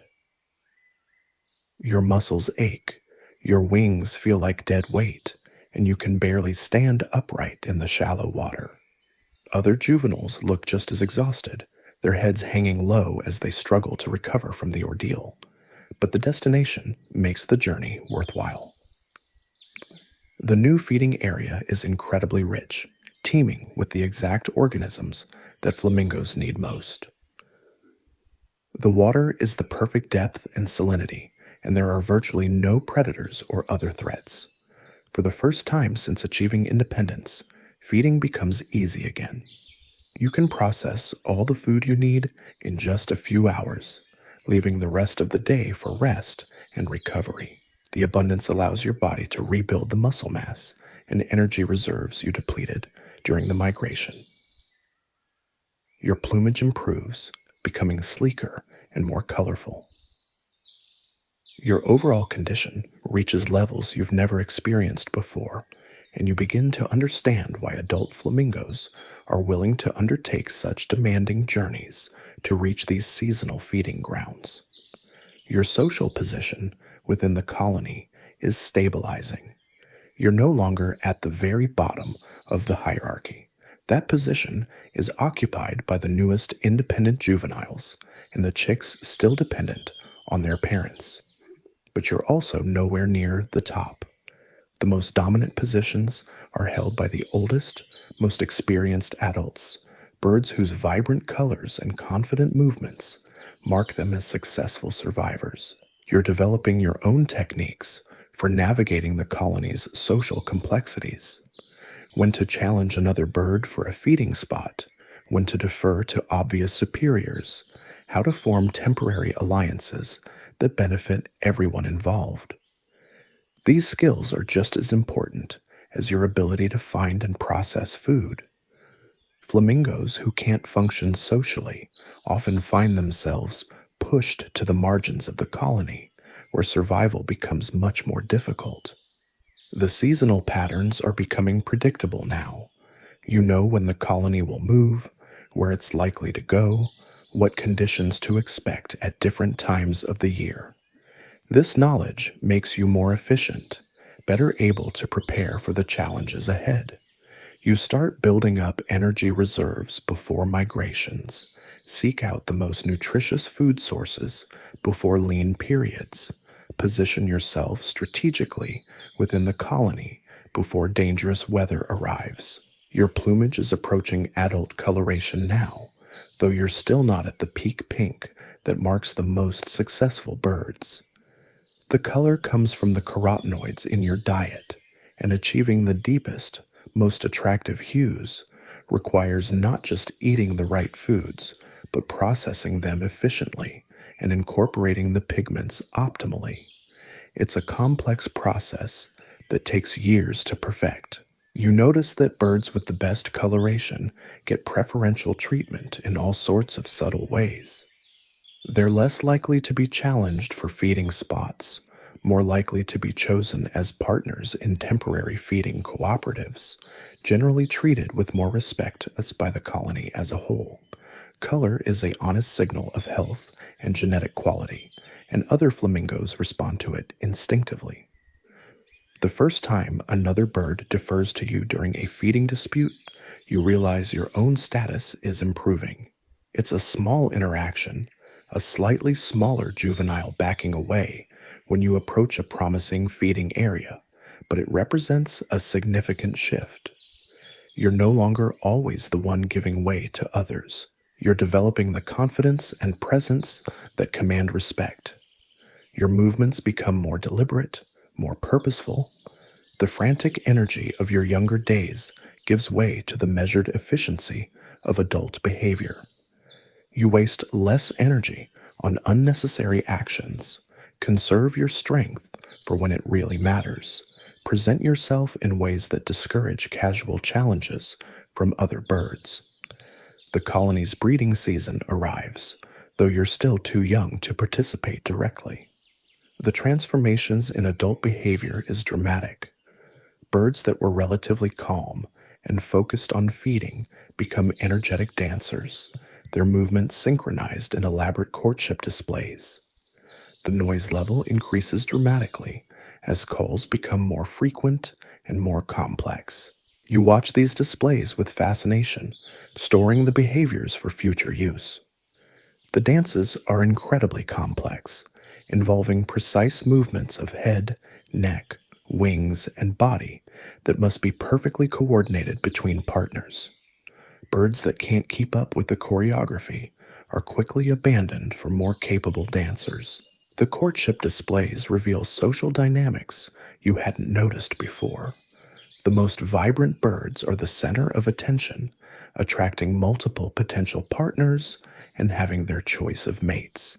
Your muscles ache, your wings feel like dead weight, and you can barely stand upright in the shallow water. Other juveniles look just as exhausted, their heads hanging low as they struggle to recover from the ordeal. But the destination makes the journey worthwhile. The new feeding area is incredibly rich, teeming with the exact organisms that flamingos need most. The water is the perfect depth and salinity, and there are virtually no predators or other threats. For the first time since achieving independence, feeding becomes easy again. You can process all the food you need in just a few hours, leaving the rest of the day for rest and recovery. The abundance allows your body to rebuild the muscle mass and energy reserves you depleted during the migration. Your plumage improves, becoming sleeker and more colorful. Your overall condition reaches levels you've never experienced before, and you begin to understand why adult flamingos are willing to undertake such demanding journeys to reach these seasonal feeding grounds. Your social position within the colony is stabilizing. You're no longer at the very bottom of the hierarchy. That position is occupied by the newest independent juveniles and the chicks still dependent on their parents. But you're also nowhere near the top. The most dominant positions are held by the oldest, most experienced adults, birds whose vibrant colors and confident movements mark them as successful survivors. You're developing your own techniques for navigating the colony's social complexities. When to challenge another bird for a feeding spot, when to defer to obvious superiors, how to form temporary alliances that benefit everyone involved. These skills are just as important as your ability to find and process food. Flamingos who can't function socially often find themselves pushed to the margins of the colony, where survival becomes much more difficult. The seasonal patterns are becoming predictable now. You know when the colony will move, where it's likely to go, what conditions to expect at different times of the year. This knowledge makes you more efficient, better able to prepare for the challenges ahead. You start building up energy reserves before migrations, Seek out the most nutritious food sources before lean periods. Position yourself strategically within the colony before dangerous weather arrives. Your plumage is approaching adult coloration now, though you're still not at the peak pink that marks the most successful birds. The color comes from the carotenoids in your diet, and achieving the deepest, most attractive hues requires not just eating the right foods, but processing them efficiently and incorporating the pigments optimally. It's a complex process that takes years to perfect. You notice that birds with the best coloration get preferential treatment in all sorts of subtle ways. They're less likely to be challenged for feeding spots, more likely to be chosen as partners in temporary feeding cooperatives, generally treated with more respect as by the colony as a whole. Color is an honest signal of health and genetic quality, and other flamingos respond to it instinctively. The first time another bird defers to you during a feeding dispute, you realize your own status is improving. It's a small interaction, a slightly smaller juvenile backing away when you approach a promising feeding area, but it represents a significant shift. You're no longer always the one giving way to others. You're developing the confidence and presence that command respect. Your movements become more deliberate, more purposeful. The frantic energy of your younger days gives way to the measured efficiency of adult behavior. You waste less energy on unnecessary actions. Conserve your strength for when it really matters. Present yourself in ways that discourage casual challenges from other birds. The colony's breeding season arrives, though you're still too young to participate directly. The transformations in adult behavior is dramatic. Birds that were relatively calm and focused on feeding become energetic dancers, their movements synchronized in elaborate courtship displays. The noise level increases dramatically as calls become more frequent and more complex. You watch these displays with fascination, storing the behaviors for future use. The dances are incredibly complex, involving precise movements of head, neck, wings, and body that must be perfectly coordinated between partners. Birds that can't keep up with the choreography are quickly abandoned for more capable dancers. The courtship displays reveal social dynamics you hadn't noticed before. The most vibrant birds are the center of attention, attracting multiple potential partners and having their choice of mates.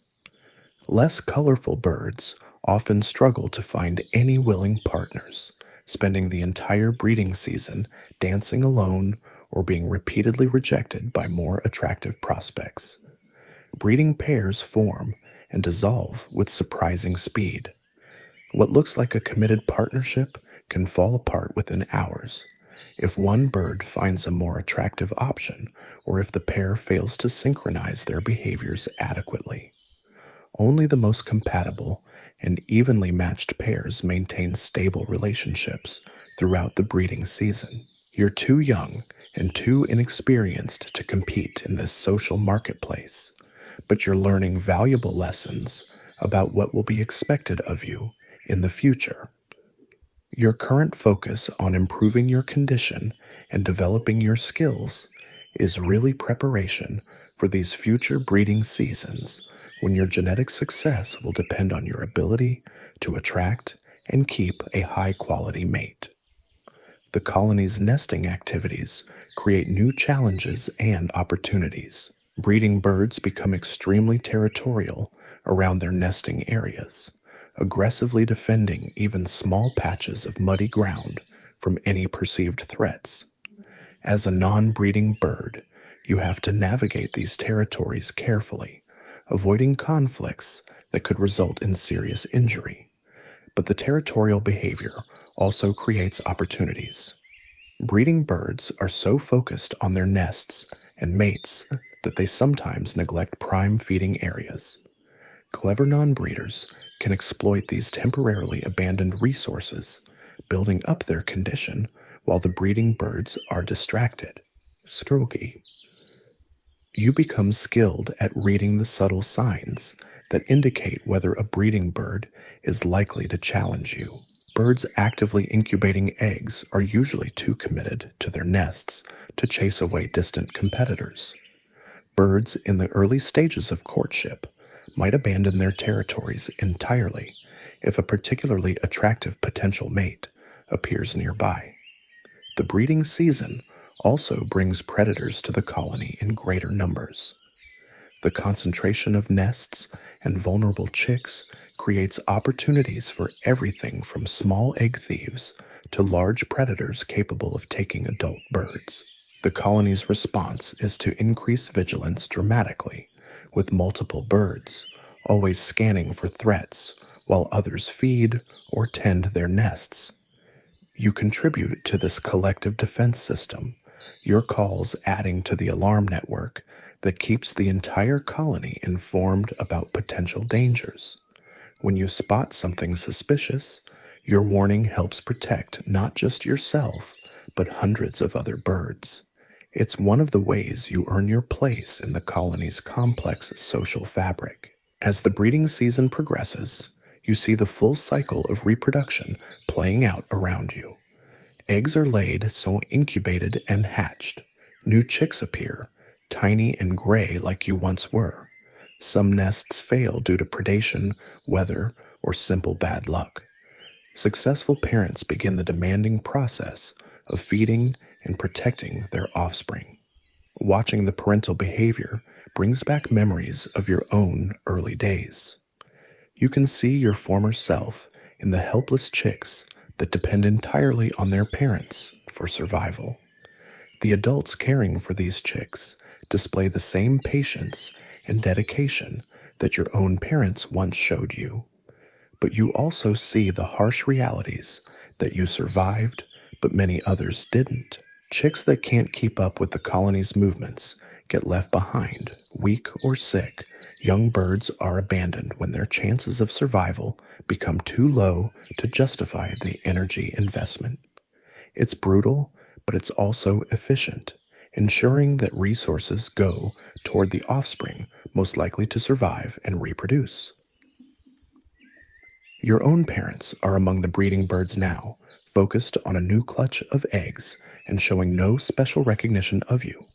Less colorful birds often struggle to find any willing partners, spending the entire breeding season dancing alone or being repeatedly rejected by more attractive prospects. Breeding pairs form and dissolve with surprising speed. What looks like a committed partnership can fall apart within hours if one bird finds a more attractive option or if the pair fails to synchronize their behaviors adequately. Only the most compatible and evenly matched pairs maintain stable relationships throughout the breeding season. You're too young and too inexperienced to compete in this social marketplace, but you're learning valuable lessons about what will be expected of you in the future. Your current focus on improving your condition and developing your skills is really preparation for these future breeding seasons when your genetic success will depend on your ability to attract and keep a high-quality mate. The colony's nesting activities create new challenges and opportunities. Breeding birds become extremely territorial around their nesting areas, aggressively defending even small patches of muddy ground from any perceived threats. As a non-breeding bird, you have to navigate these territories carefully, avoiding conflicts that could result in serious injury. But the territorial behavior also creates opportunities. Breeding birds are so focused on their nests and mates that they sometimes neglect prime feeding areas. Clever non-breeders can exploit these temporarily abandoned resources, building up their condition while the breeding birds are distracted. Scrogi. You become skilled at reading the subtle signs that indicate whether a breeding bird is likely to challenge you. Birds actively incubating eggs are usually too committed to their nests to chase away distant competitors. Birds in the early stages of courtship might abandon their territories entirely if a particularly attractive potential mate appears nearby. The breeding season also brings predators to the colony in greater numbers. The concentration of nests and vulnerable chicks creates opportunities for everything from small egg thieves to large predators capable of taking adult birds. The colony's response is to increase vigilance dramatically, with multiple birds always scanning for threats while others feed or tend their nests. You contribute to this collective defense system, your calls adding to the alarm network that keeps the entire colony informed about potential dangers. When you spot something suspicious, your warning helps protect not just yourself, but hundreds of other birds. It's one of the ways you earn your place in the colony's complex social fabric. As the breeding season progresses, you see the full cycle of reproduction playing out around you. Eggs are laid, so incubated and hatched. New chicks appear, tiny and gray like you once were. Some nests fail due to predation, weather, or simple bad luck. Successful parents begin the demanding process of feeding and protecting their offspring. Watching the parental behavior brings back memories of your own early days. You can see your former self in the helpless chicks that depend entirely on their parents for survival. The adults caring for these chicks display the same patience and dedication that your own parents once showed you. But you also see the harsh realities that you survived, but many others didn't. Chicks that can't keep up with the colony's movements get left behind, weak or sick. Young birds are abandoned when their chances of survival become too low to justify the energy investment. It's brutal, but it's also efficient, ensuring that resources go toward the offspring most likely to survive and reproduce. Your own parents are among the breeding birds now, focused on a new clutch of eggs and showing no special recognition of you.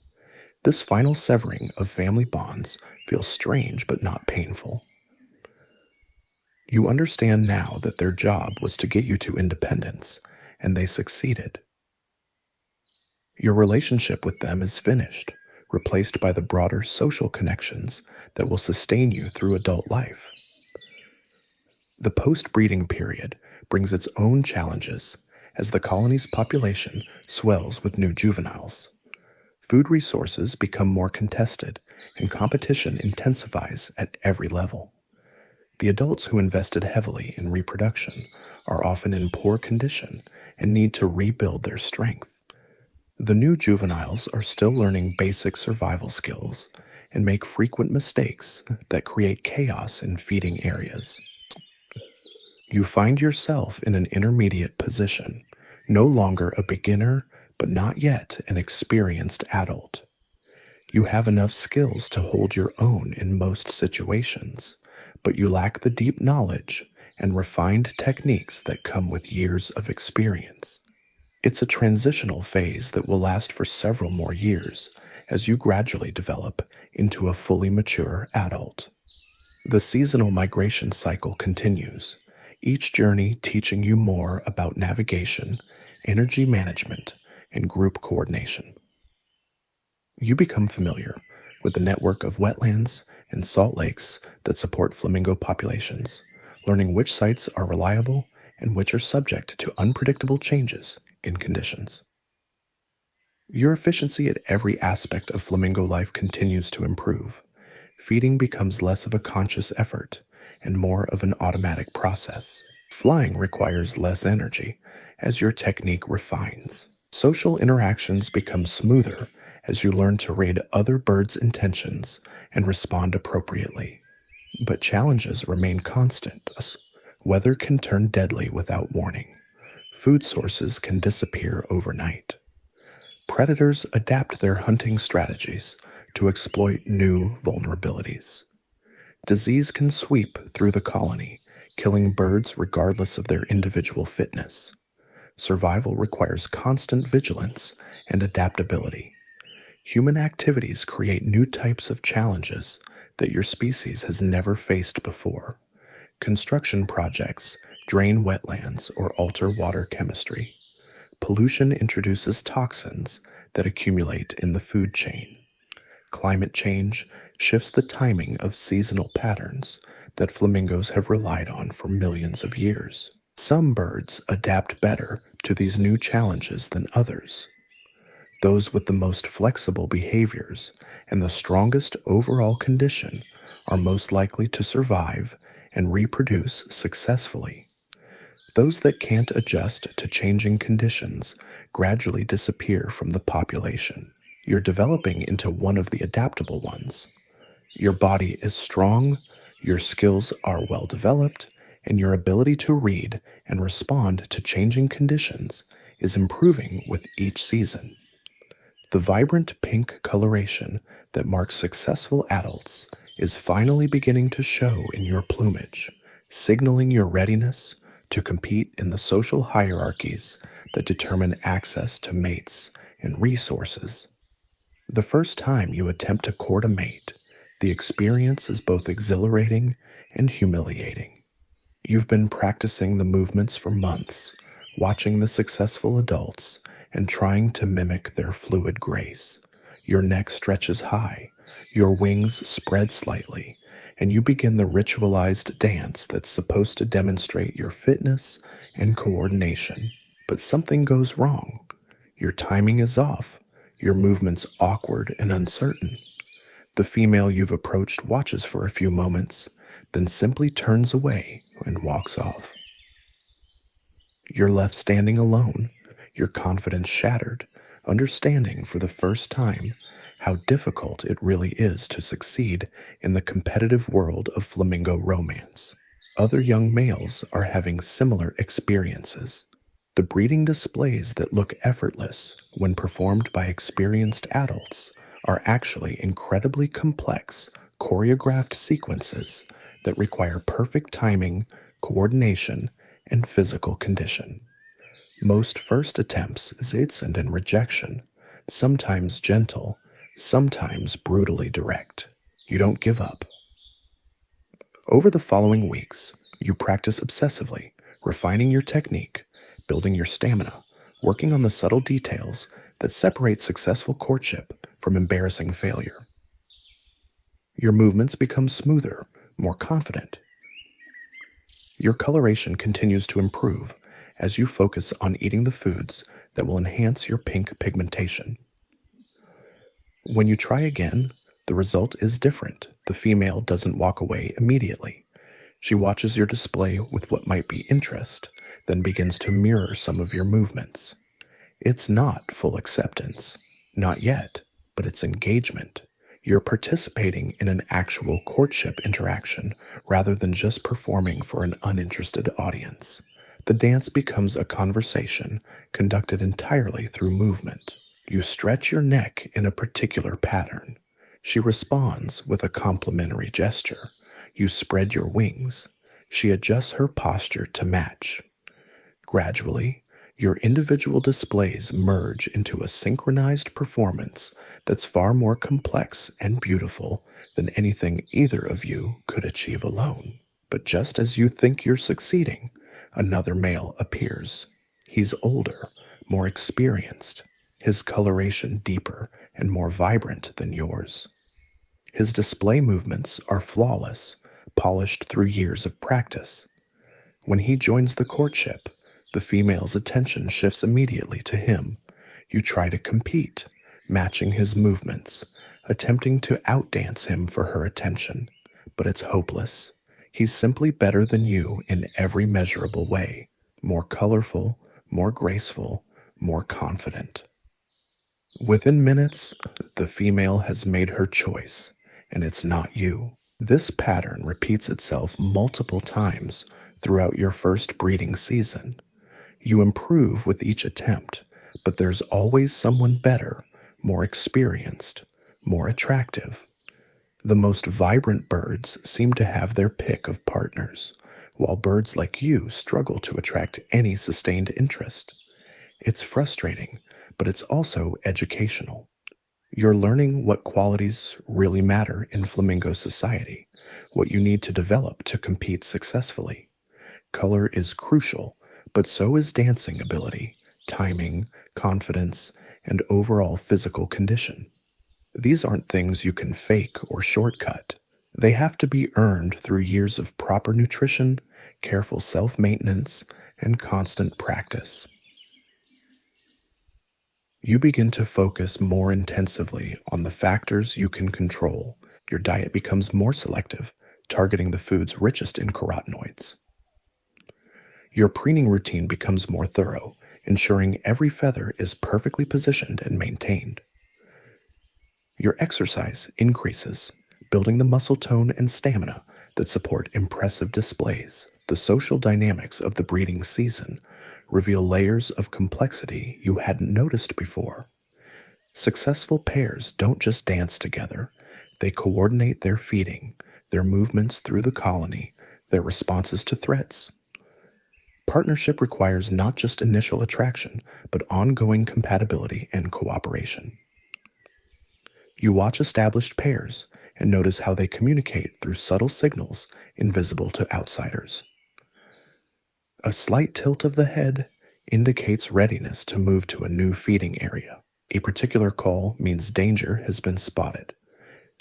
This final severing of family bonds feels strange but not painful. You understand now that their job was to get you to independence, and they succeeded. Your relationship with them is finished, replaced by the broader social connections that will sustain you through adult life. The post-breeding period brings its own challenges as the colony's population swells with new juveniles. Food resources become more contested, and competition intensifies at every level. The adults who invested heavily in reproduction are often in poor condition and need to rebuild their strength. The new juveniles are still learning basic survival skills and make frequent mistakes that create chaos in feeding areas. You find yourself in an intermediate position, no longer a beginner, but not yet an experienced adult. You have enough skills to hold your own in most situations, but you lack the deep knowledge and refined techniques that come with years of experience. It's a transitional phase that will last for several more years as you gradually develop into a fully mature adult. The seasonal migration cycle continues, each journey teaching you more about navigation, energy management, and group coordination. You become familiar with the network of wetlands and salt lakes that support flamingo populations, learning which sites are reliable and which are subject to unpredictable changes in conditions. Your efficiency at every aspect of flamingo life continues to improve. Feeding becomes less of a conscious effort and more of an automatic process. Flying requires less energy as your technique refines. Social interactions become smoother as you learn to read other birds' intentions and respond appropriately. But challenges remain constant. Weather can turn deadly without warning. Food sources can disappear overnight. Predators adapt their hunting strategies to exploit new vulnerabilities. Disease can sweep through the colony, killing birds regardless of their individual fitness. Survival requires constant vigilance and adaptability. Human activities create new types of challenges that your species has never faced before. Construction projects drain wetlands or alter water chemistry. Pollution introduces toxins that accumulate in the food chain. Climate change shifts the timing of seasonal patterns that flamingos have relied on for millions of years. Some birds adapt better to these new challenges than others. Those with the most flexible behaviors and the strongest overall condition are most likely to survive and reproduce successfully. Those that can't adjust to changing conditions gradually disappear from the population. You're developing into one of the adaptable ones. Your body is strong, your skills are well developed, and your ability to read and respond to changing conditions is improving with each season. The vibrant pink coloration that marks successful adults is finally beginning to show in your plumage, signaling your readiness to compete in the social hierarchies that determine access to mates and resources. The first time you attempt to court a mate, the experience is both exhilarating and humiliating. You've been practicing the movements for months, watching the successful adults and trying to mimic their fluid grace. Your neck stretches high, your wings spread slightly, and you begin the ritualized dance that's supposed to demonstrate your fitness and coordination. But something goes wrong. Your timing is off, your movements awkward and uncertain. The female you've approached watches for a few moments, then simply turns away and walks off. You're left standing alone, your confidence shattered, understanding for the first time how difficult it really is to succeed in the competitive world of flamingo romance. Other young males are having similar experiences. The breeding displays that look effortless when performed by experienced adults are actually incredibly complex, choreographed sequences that require perfect timing, coordination, and physical condition. Most first attempts end in rejection, sometimes gentle, sometimes brutally direct. You don't give up. Over the following weeks, you practice obsessively, refining your technique, building your stamina, working on the subtle details that separate successful courtship from embarrassing failure. Your movements become smoother, more confident. Your coloration continues to improve as you focus on eating the foods that will enhance your pink pigmentation. When you try again, the result is different. The female doesn't walk away immediately. She watches your display with what might be interest, then begins to mirror some of your movements. It's not full acceptance, not yet, but it's engagement. You're participating in an actual courtship interaction rather than just performing for an uninterested audience. The dance becomes a conversation conducted entirely through movement. You stretch your neck in a particular pattern. She responds with a complimentary gesture. You spread your wings. She adjusts her posture to match. Gradually, your individual displays merge into a synchronized performance that's far more complex and beautiful than anything either of you could achieve alone. But just as you think you're succeeding, another male appears. He's older, more experienced, his coloration deeper and more vibrant than yours. His display movements are flawless, polished through years of practice. When he joins the courtship, the female's attention shifts immediately to him. You try to compete, matching his movements, attempting to outdance him for her attention. But it's hopeless. He's simply better than you in every measurable way. More colorful, more graceful, more confident. Within minutes, the female has made her choice, and it's not you. This pattern repeats itself multiple times throughout your first breeding season. You improve with each attempt, but there's always someone better, more experienced, more attractive. The most vibrant birds seem to have their pick of partners, while birds like you struggle to attract any sustained interest. It's frustrating, but it's also educational. You're learning what qualities really matter in flamingo society, what you need to develop to compete successfully. Color is crucial, but so is dancing ability, timing, confidence, and overall physical condition. These aren't things you can fake or shortcut. They have to be earned through years of proper nutrition, careful self maintenance, and constant practice. You begin to focus more intensively on the factors you can control. Your diet becomes more selective, targeting the foods richest in carotenoids. Your preening routine becomes more thorough, ensuring every feather is perfectly positioned and maintained. Your exercise increases, building the muscle tone and stamina that support impressive displays. The social dynamics of the breeding season reveal layers of complexity you hadn't noticed before. Successful pairs don't just dance together, they coordinate their feeding, their movements through the colony, their responses to threats. Partnership requires not just initial attraction, but ongoing compatibility and cooperation. You watch established pairs and notice how they communicate through subtle signals invisible to outsiders. A slight tilt of the head indicates readiness to move to a new feeding area. A particular call means danger has been spotted.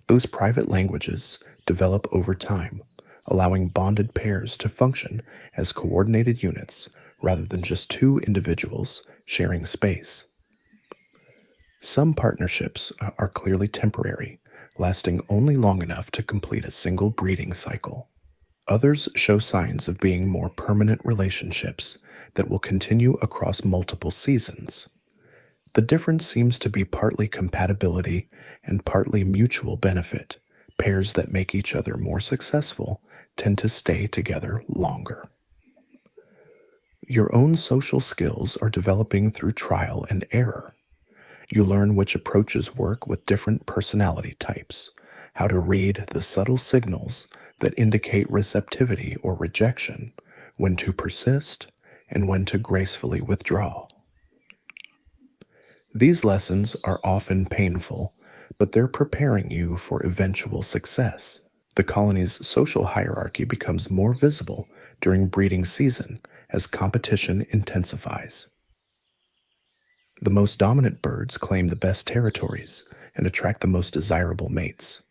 Those private languages develop over time, allowing bonded pairs to function as coordinated units rather than just two individuals sharing space. Some partnerships are clearly temporary, lasting only long enough to complete a single breeding cycle. Others show signs of being more permanent relationships that will continue across multiple seasons. The difference seems to be partly compatibility and partly mutual benefit. Pairs that make each other more successful tend to stay together longer. Your own social skills are developing through trial and error. You learn which approaches work with different personality types, how to read the subtle signals that indicate receptivity or rejection, when to persist, and when to gracefully withdraw. These lessons are often painful, but they're preparing you for eventual success. The colony's social hierarchy becomes more visible during breeding season as competition intensifies. The most dominant birds claim the best territories and attract the most desirable mates.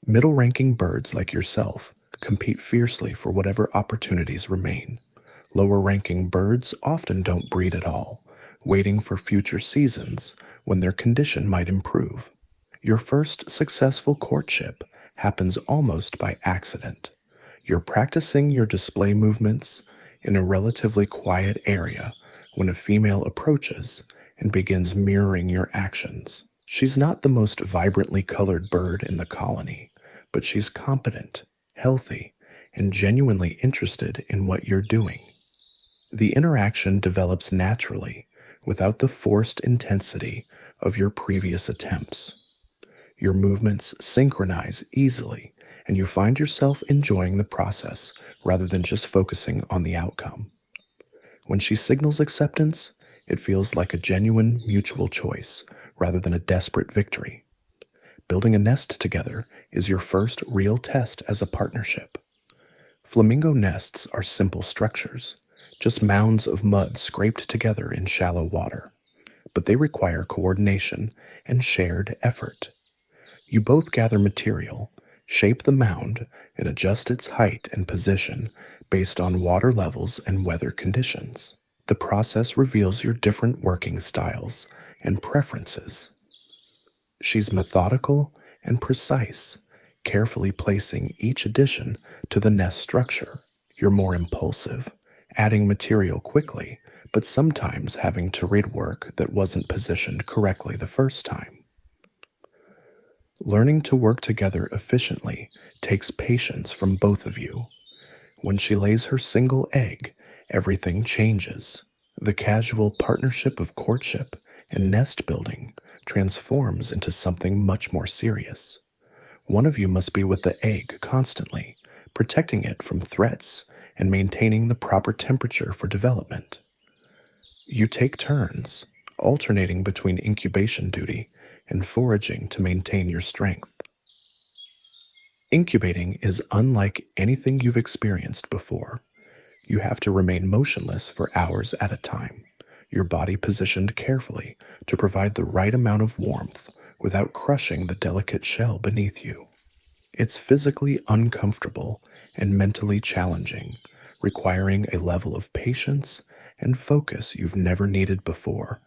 Middle-ranking birds like yourself compete fiercely for whatever opportunities remain. Lower-ranking birds often don't breed at all, waiting for future seasons when their condition might improve. Your first successful courtship happens almost by accident. You're practicing your display movements in a relatively quiet area when a female approaches and begins mirroring your actions. She's not the most vibrantly colored bird in the colony, but she's competent, healthy, and genuinely interested in what you're doing. The interaction develops naturally, without the forced intensity of your previous attempts. Your movements synchronize easily, and you find yourself enjoying the process rather than just focusing on the outcome. When she signals acceptance, it feels like a genuine mutual choice rather than a desperate victory. Building a nest together is your first real test as a partnership. Flamingo nests are simple structures, just mounds of mud scraped together in shallow water, but they require coordination and shared effort. You both gather material, shape the mound, and adjust its height and position based on water levels and weather conditions. The process reveals your different working styles and preferences. She's methodical and precise, carefully placing each addition to the nest structure. You're more impulsive, adding material quickly, but sometimes having to read work that wasn't positioned correctly the first time. Learning to work together efficiently takes patience from both of you. When she lays her single egg, everything changes. The casual partnership of courtship and nest building transforms into something much more serious. One of you must be with the egg constantly, protecting it from threats and maintaining the proper temperature for development. You take turns, alternating between incubation duty and foraging to maintain your strength. Incubating is unlike anything you've experienced before. You have to remain motionless for hours at a time, your body positioned carefully to provide the right amount of warmth without crushing the delicate shell beneath you. It's physically uncomfortable and mentally challenging, requiring a level of patience and focus you've never needed before.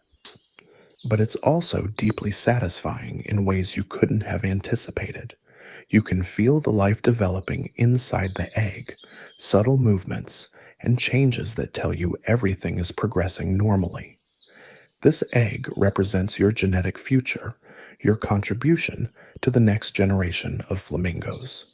But it's also deeply satisfying in ways you couldn't have anticipated. You can feel the life developing inside the egg, subtle movements, and changes that tell you everything is progressing normally. This egg represents your genetic future, your contribution to the next generation of flamingos.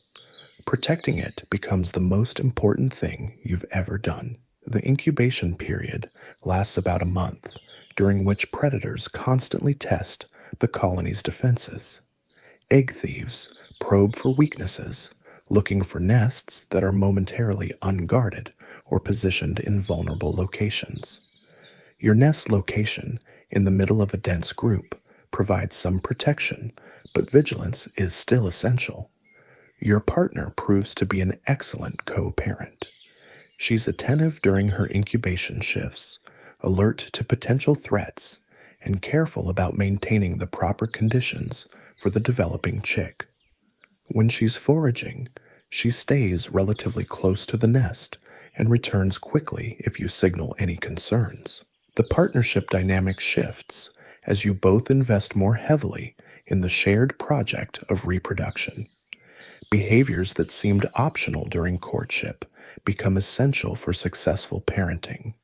Protecting it becomes the most important thing you've ever done. The incubation period lasts about a month, during which predators constantly test the colony's defenses. Egg thieves probe for weaknesses, looking for nests that are momentarily unguarded or positioned in vulnerable locations. Your nest location, in the middle of a dense group, provides some protection, but vigilance is still essential. Your partner proves to be an excellent co-parent. She's attentive during her incubation shifts, alert to potential threats, and careful about maintaining the proper conditions for the developing chick. When she's foraging, she stays relatively close to the nest and returns quickly if you signal any concerns. The partnership dynamic shifts as you both invest more heavily in the shared project of reproduction. Behaviors that seemed optional during courtship become essential for successful parenting.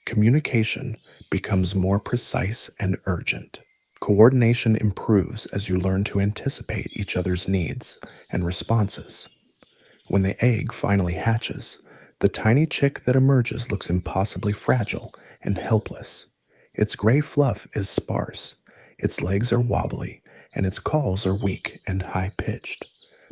Communication becomes more precise and urgent. Coordination improves as you learn to anticipate each other's needs and responses. When the egg finally hatches, the tiny chick that emerges looks impossibly fragile and helpless. Its gray fluff is sparse, its legs are wobbly, and its calls are weak and high-pitched.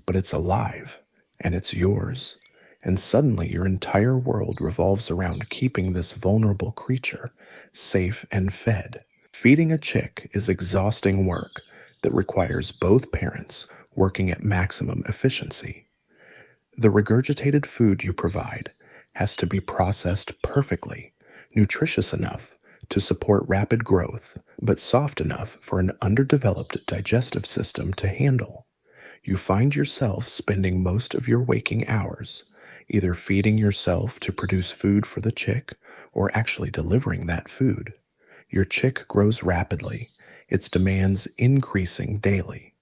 But it's alive, and it's yours. And suddenly your entire world revolves around keeping this vulnerable creature safe and fed. Feeding a chick is exhausting work that requires both parents working at maximum efficiency. The regurgitated food you provide has to be processed perfectly, nutritious enough to support rapid growth, but soft enough for an underdeveloped digestive system to handle. You find yourself spending most of your waking hours either feeding yourself to produce food for the chick or actually delivering that food. Your chick grows rapidly, its demands increasing daily.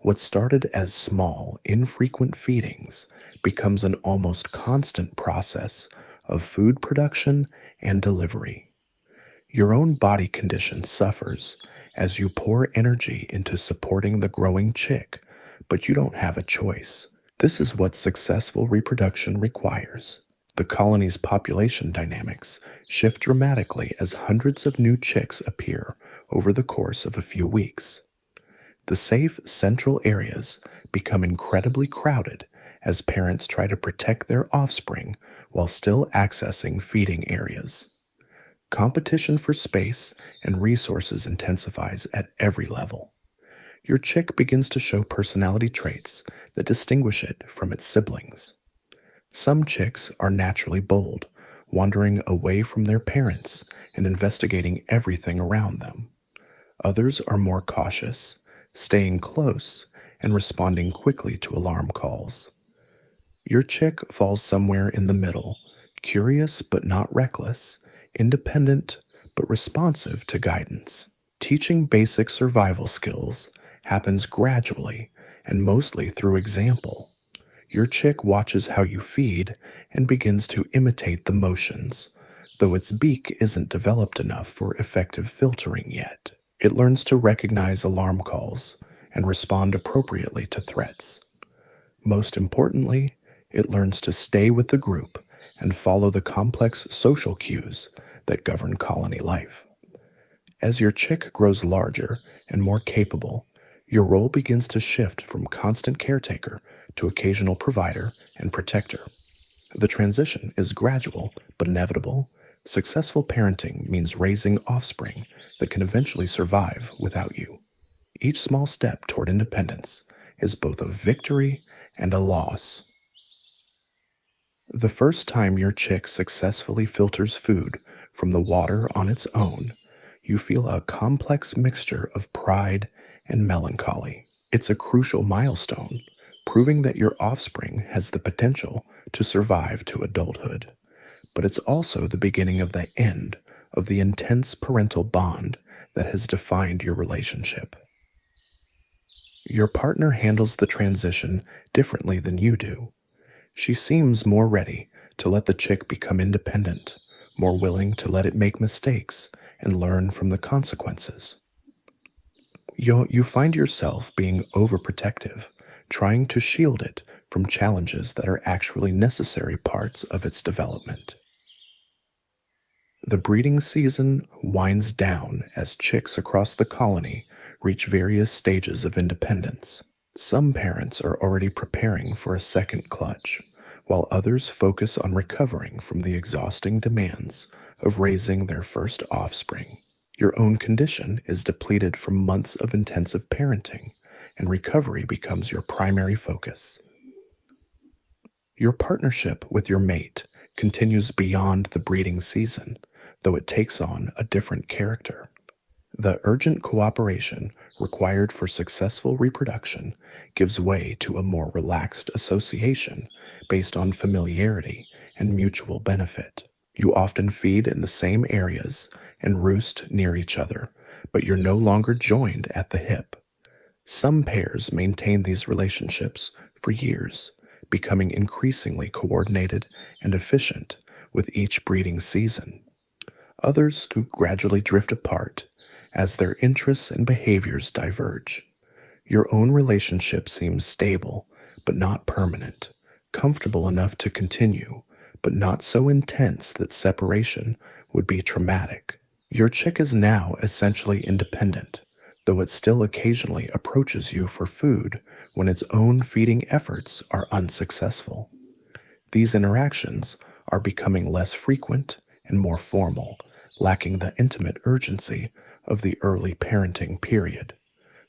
What started as small, infrequent feedings becomes an almost constant process of food production and delivery. Your own body condition suffers as you pour energy into supporting the growing chick, but you don't have a choice. This is what successful reproduction requires. The colony's population dynamics shift dramatically as hundreds of new chicks appear over the course of a few weeks. The safe central areas become incredibly crowded as parents try to protect their offspring while still accessing feeding areas. Competition for space and resources intensifies at every level. Your chick begins to show personality traits that distinguish it from its siblings. Some chicks are naturally bold, wandering away from their parents and investigating everything around them. Others are more cautious, staying close and responding quickly to alarm calls. Your chick falls somewhere in the middle, curious but not reckless, independent but responsive to guidance. Teaching basic survival skills happens gradually and mostly through example. Your chick watches how you feed and begins to imitate the motions, though its beak isn't developed enough for effective filtering yet. It learns to recognize alarm calls and respond appropriately to threats. Most importantly, it learns to stay with the group and follow the complex social cues that govern colony life. As your chick grows larger and more capable, your role begins to shift from constant caretaker to occasional provider and protector. The transition is gradual but inevitable. Successful parenting means raising offspring that can eventually survive without you. Each small step toward independence is both a victory and a loss. The first time your chick successfully filters food from the water on its own, you feel a complex mixture of pride and melancholy. It's a crucial milestone, proving that your offspring has the potential to survive to adulthood. But it's also the beginning of the end of the intense parental bond that has defined your relationship. Your partner handles the transition differently than you do. She seems more ready to let the chick become independent, more willing to let it make mistakes and learn from the consequences. You find yourself being overprotective, trying to shield it from challenges that are actually necessary parts of its development. The breeding season winds down as chicks across the colony reach various stages of independence. Some parents are already preparing for a second clutch, while others focus on recovering from the exhausting demands of raising their first offspring. Your own condition is depleted from months of intensive parenting, and recovery becomes your primary focus. Your partnership with your mate continues beyond the breeding season, though it takes on a different character. The urgent cooperation required for successful reproduction gives way to a more relaxed association based on familiarity and mutual benefit. You often feed in the same areas and roost near each other, but you're no longer joined at the hip. Some pairs maintain these relationships for years, becoming increasingly coordinated and efficient with each breeding season. Others who gradually drift apart as their interests and behaviors diverge. Your own relationship seems stable, but not permanent, comfortable enough to continue, but not so intense that separation would be traumatic. Your chick is now essentially independent, though it still occasionally approaches you for food when its own feeding efforts are unsuccessful. These interactions are becoming less frequent and more formal, lacking the intimate urgency of the early parenting period.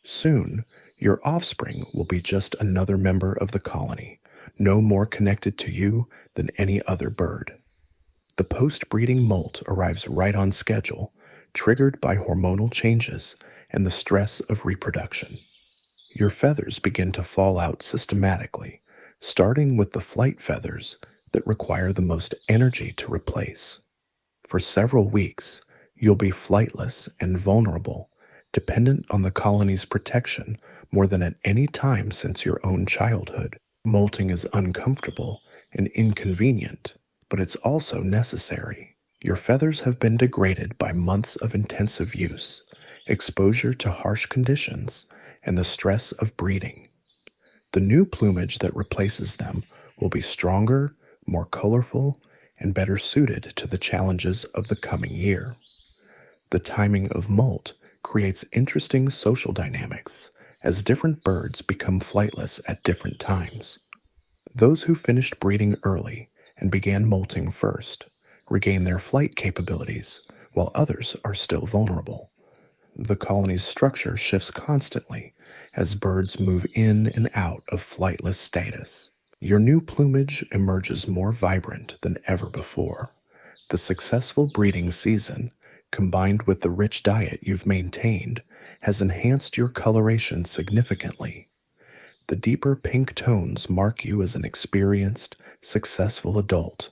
Soon, your offspring will be just another member of the colony, no more connected to you than any other bird. The post-breeding molt arrives right on schedule, triggered by hormonal changes and the stress of reproduction. Your feathers begin to fall out systematically, starting with the flight feathers that require the most energy to replace. For several weeks, you'll be flightless and vulnerable, dependent on the colony's protection more than at any time since your own childhood. Molting is uncomfortable and inconvenient, but it's also necessary. Your feathers have been degraded by months of intensive use, exposure to harsh conditions, and the stress of breeding. The new plumage that replaces them will be stronger, more colorful, and better suited to the challenges of the coming year. The timing of molt creates interesting social dynamics as different birds become flightless at different times. Those who finished breeding early and began molting first regain their flight capabilities, while others are still vulnerable. The colony's structure shifts constantly as birds move in and out of flightless status. Your new plumage emerges more vibrant than ever before. The successful breeding season, combined with the rich diet you've maintained, has enhanced your coloration significantly. The deeper pink tones mark you as an experienced, successful adult,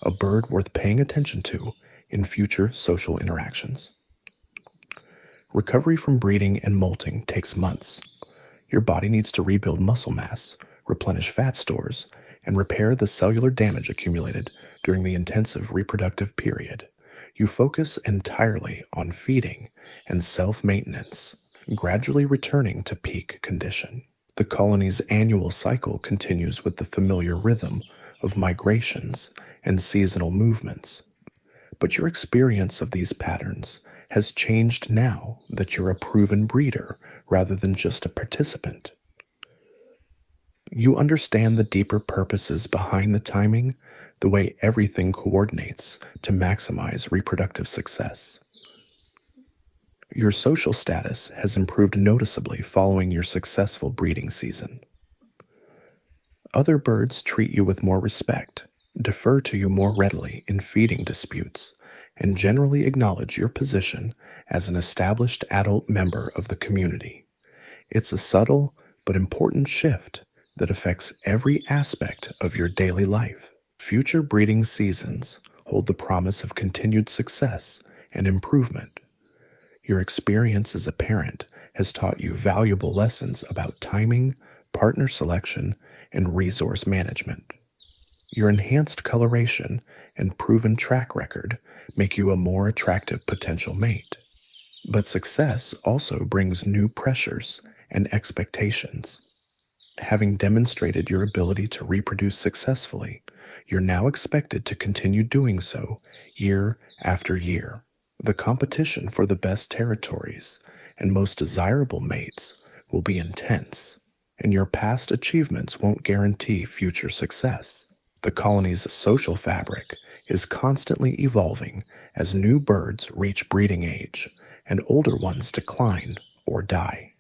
a bird worth paying attention to in future social interactions. Recovery from breeding and molting takes months. Your body needs to rebuild muscle mass, replenish fat stores, and repair the cellular damage accumulated during the intensive reproductive period. You focus entirely on feeding and self-maintenance, gradually returning to peak condition. The colony's annual cycle continues with the familiar rhythm of migrations and seasonal movements. But your experience of these patterns has changed now that you're a proven breeder rather than just a participant. You understand the deeper purposes behind the timing, the way everything coordinates to maximize reproductive success. Your social status has improved noticeably following your successful breeding season. Other birds treat you with more respect, defer to you more readily in feeding disputes, and generally acknowledge your position as an established adult member of the community. It's a subtle but important shift that affects every aspect of your daily life. Future breeding seasons hold the promise of continued success and improvement. Your experience as a parent has taught you valuable lessons about timing, partner selection, and resource management. Your enhanced coloration and proven track record make you a more attractive potential mate. But success also brings new pressures and expectations. Having demonstrated your ability to reproduce successfully, you're now expected to continue doing so year after year. The competition for the best territories and most desirable mates will be intense, and your past achievements won't guarantee future success. The colony's social fabric is constantly evolving as new birds reach breeding age and older ones decline or die.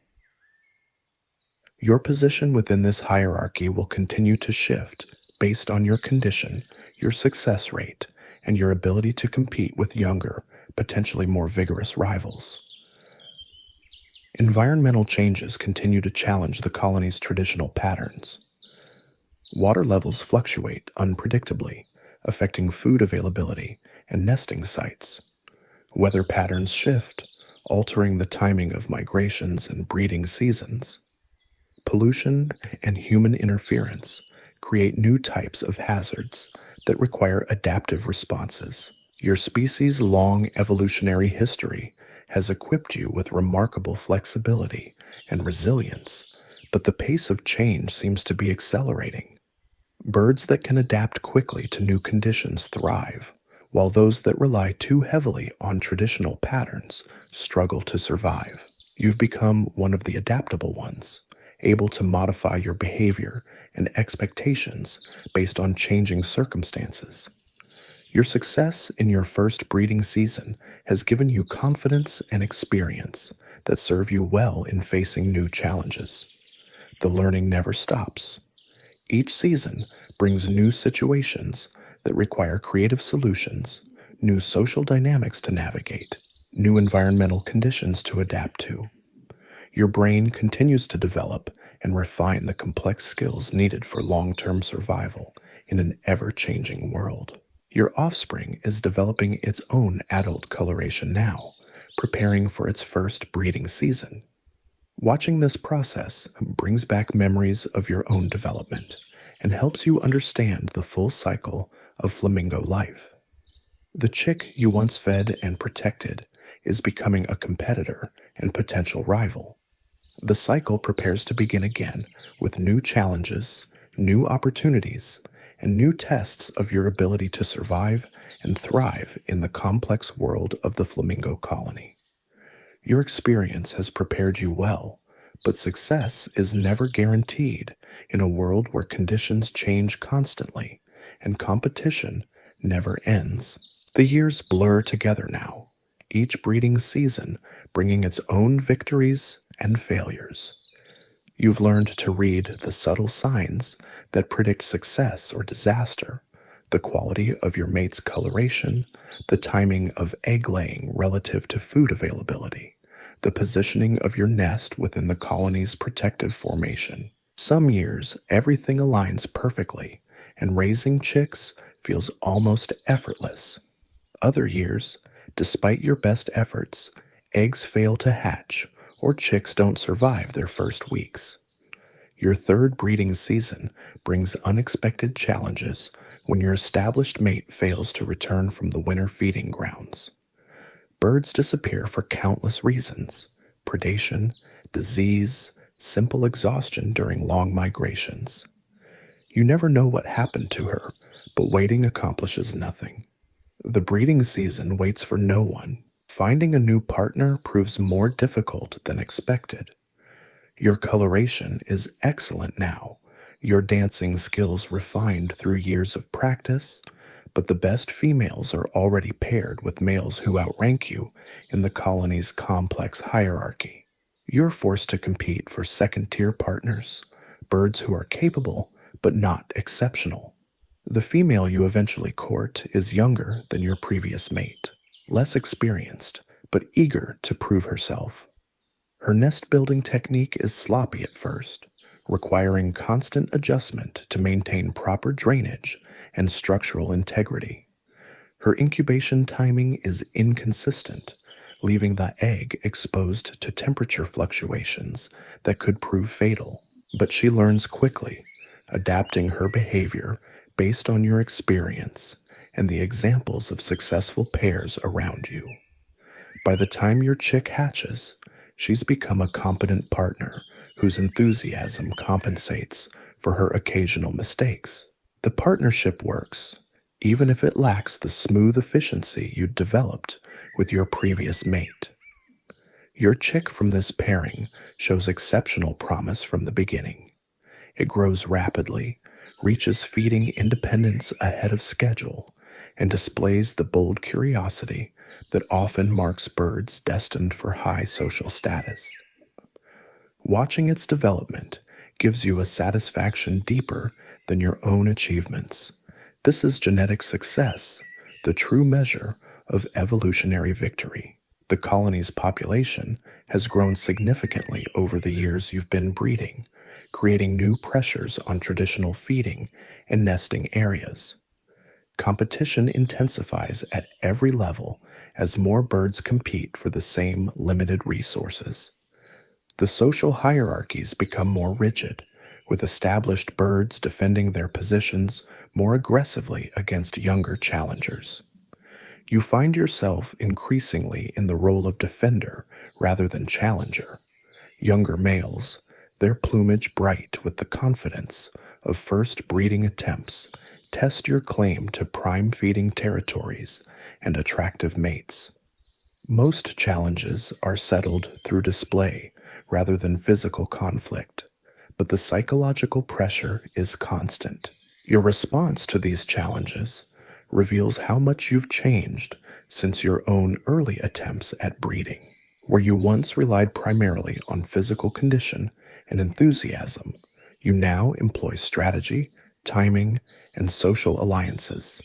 Your position within this hierarchy will continue to shift based on your condition, your success rate, and your ability to compete with younger, potentially more vigorous rivals. Environmental changes continue to challenge the colony's traditional patterns. Water levels fluctuate unpredictably, affecting food availability and nesting sites. Weather patterns shift, altering the timing of migrations and breeding seasons. Pollution and human interference create new types of hazards that require adaptive responses. Your species' long evolutionary history has equipped you with remarkable flexibility and resilience, but the pace of change seems to be accelerating. Birds that can adapt quickly to new conditions thrive, while those that rely too heavily on traditional patterns struggle to survive. You've become one of the adaptable ones, able to modify your behavior and expectations based on changing circumstances. Your success in your first breeding season has given you confidence and experience that serve you well in facing new challenges. The learning never stops. Each season brings new situations that require creative solutions, new social dynamics to navigate, new environmental conditions to adapt to. Your brain continues to develop and refine the complex skills needed for long-term survival in an ever-changing world. Your offspring is developing its own adult coloration now, preparing for its first breeding season. Watching this process brings back memories of your own development and helps you understand the full cycle of flamingo life. The chick you once fed and protected is becoming a competitor and potential rival. The cycle prepares to begin again with new challenges, new opportunities, and new tests of your ability to survive and thrive in the complex world of the flamingo colony. Your experience has prepared you well, but success is never guaranteed in a world where conditions change constantly and competition never ends. The years blur together now, each breeding season bringing its own victories and failures. You've learned to read the subtle signs that predict success or disaster, the quality of your mate's coloration, the timing of egg laying relative to food availability, the positioning of your nest within the colony's protective formation. Some years, everything aligns perfectly, and raising chicks feels almost effortless. Other years, despite your best efforts, eggs fail to hatch or chicks don't survive their first weeks. Your third breeding season brings unexpected challenges when your established mate fails to return from the winter feeding grounds. Birds disappear for countless reasons: predation, disease, simple exhaustion during long migrations. You never know what happened to her, but waiting accomplishes nothing. The breeding season waits for no one. Finding a new partner proves more difficult than expected. Your coloration is excellent now, your dancing skills refined through years of practice, but the best females are already paired with males who outrank you in the colony's complex hierarchy. You're forced to compete for second-tier partners, birds who are capable but not exceptional. The female you eventually court is younger than your previous mate, less experienced, but eager to prove herself. Her nest building technique is sloppy at first, requiring constant adjustment to maintain proper drainage and structural integrity. Her incubation timing is inconsistent, leaving the egg exposed to temperature fluctuations that could prove fatal. But she learns quickly, adapting her behavior based on your experience and the examples of successful pairs around you. By the time your chick hatches, she's become a competent partner whose enthusiasm compensates for her occasional mistakes. The partnership works, even if it lacks the smooth efficiency you developed with your previous mate. Your chick from this pairing shows exceptional promise from the beginning. It grows rapidly, reaches feeding independence ahead of schedule, and displays the bold curiosity that often marks birds destined for high social status. Watching its development gives you a satisfaction deeper than your own achievements. This is genetic success, the true measure of evolutionary victory. The colony's population has grown significantly over the years you've been breeding, creating new pressures on traditional feeding and nesting areas. Competition intensifies at every level as more birds compete for the same limited resources. The social hierarchies become more rigid, with established birds defending their positions more aggressively against younger challengers. You find yourself increasingly in the role of defender rather than challenger. Younger males, their plumage bright with the confidence of first breeding attempts, test your claim to prime feeding territories and attractive mates. Most challenges are settled through display rather than physical conflict, but the psychological pressure is constant. Your response to these challenges reveals how much you've changed since your own early attempts at breeding. Where you once relied primarily on physical condition and enthusiasm, you now employ strategy, timing, and social alliances.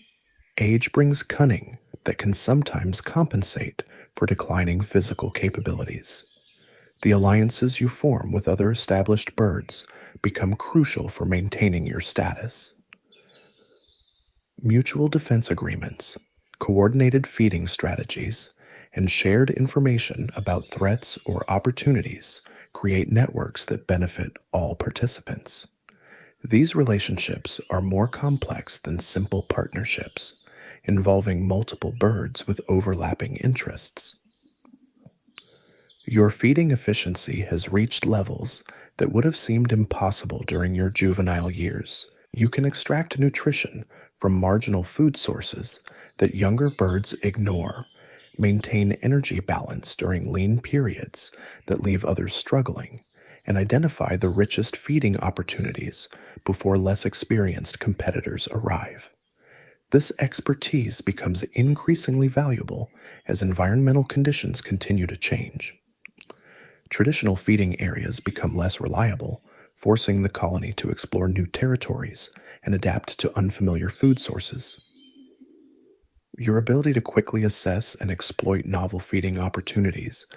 Age brings cunning that can sometimes compensate for declining physical capabilities. The alliances you form with other established birds become crucial for maintaining your status. Mutual defense agreements, coordinated feeding strategies, and shared information about threats or opportunities create networks that benefit all participants. These relationships are more complex than simple partnerships, involving multiple birds with overlapping interests. Your feeding efficiency has reached levels that would have seemed impossible during your juvenile years. You can extract nutrition from marginal food sources that younger birds ignore, maintain energy balance during lean periods that leave others struggling, and identify the richest feeding opportunities before less experienced competitors arrive. This expertise becomes increasingly valuable as environmental conditions continue to change. Traditional feeding areas become less reliable, forcing the colony to explore new territories and adapt to unfamiliar food sources. Your ability to quickly assess and exploit novel feeding opportunities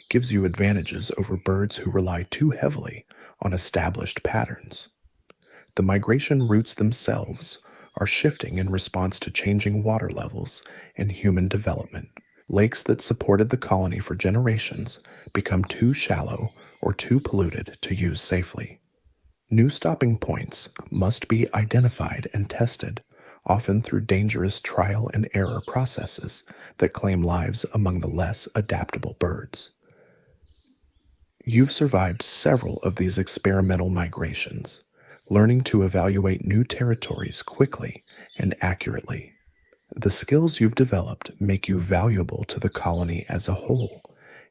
gives you advantages over birds who rely too heavily on established patterns. The migration routes themselves are shifting in response to changing water levels and human development. Lakes that supported the colony for generations become too shallow or too polluted to use safely. New stopping points must be identified and tested, often through dangerous trial and error processes that claim lives among the less adaptable birds. You've survived several of these experimental migrations, learning to evaluate new territories quickly and accurately. The skills you've developed make you valuable to the colony as a whole.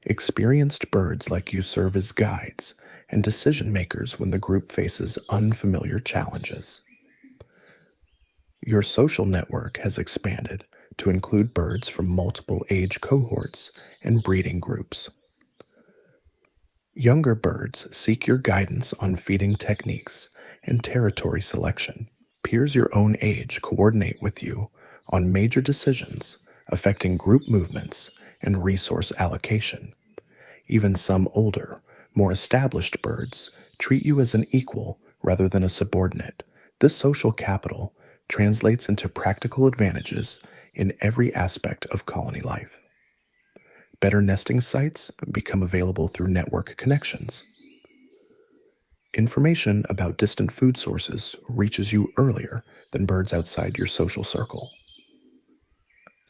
Experienced birds like you serve as guides and decision makers when the group faces unfamiliar challenges. Your social network has expanded to include birds from multiple age cohorts and breeding groups. Younger birds seek your guidance on feeding techniques and territory selection. Peers your own age coordinate with you on major decisions affecting group movements and resource allocation. Even some older, more established birds treat you as an equal rather than a subordinate. This social capital translates into practical advantages in every aspect of colony life. Better nesting sites become available through network connections. Information about distant food sources reaches you earlier than birds outside your social circle.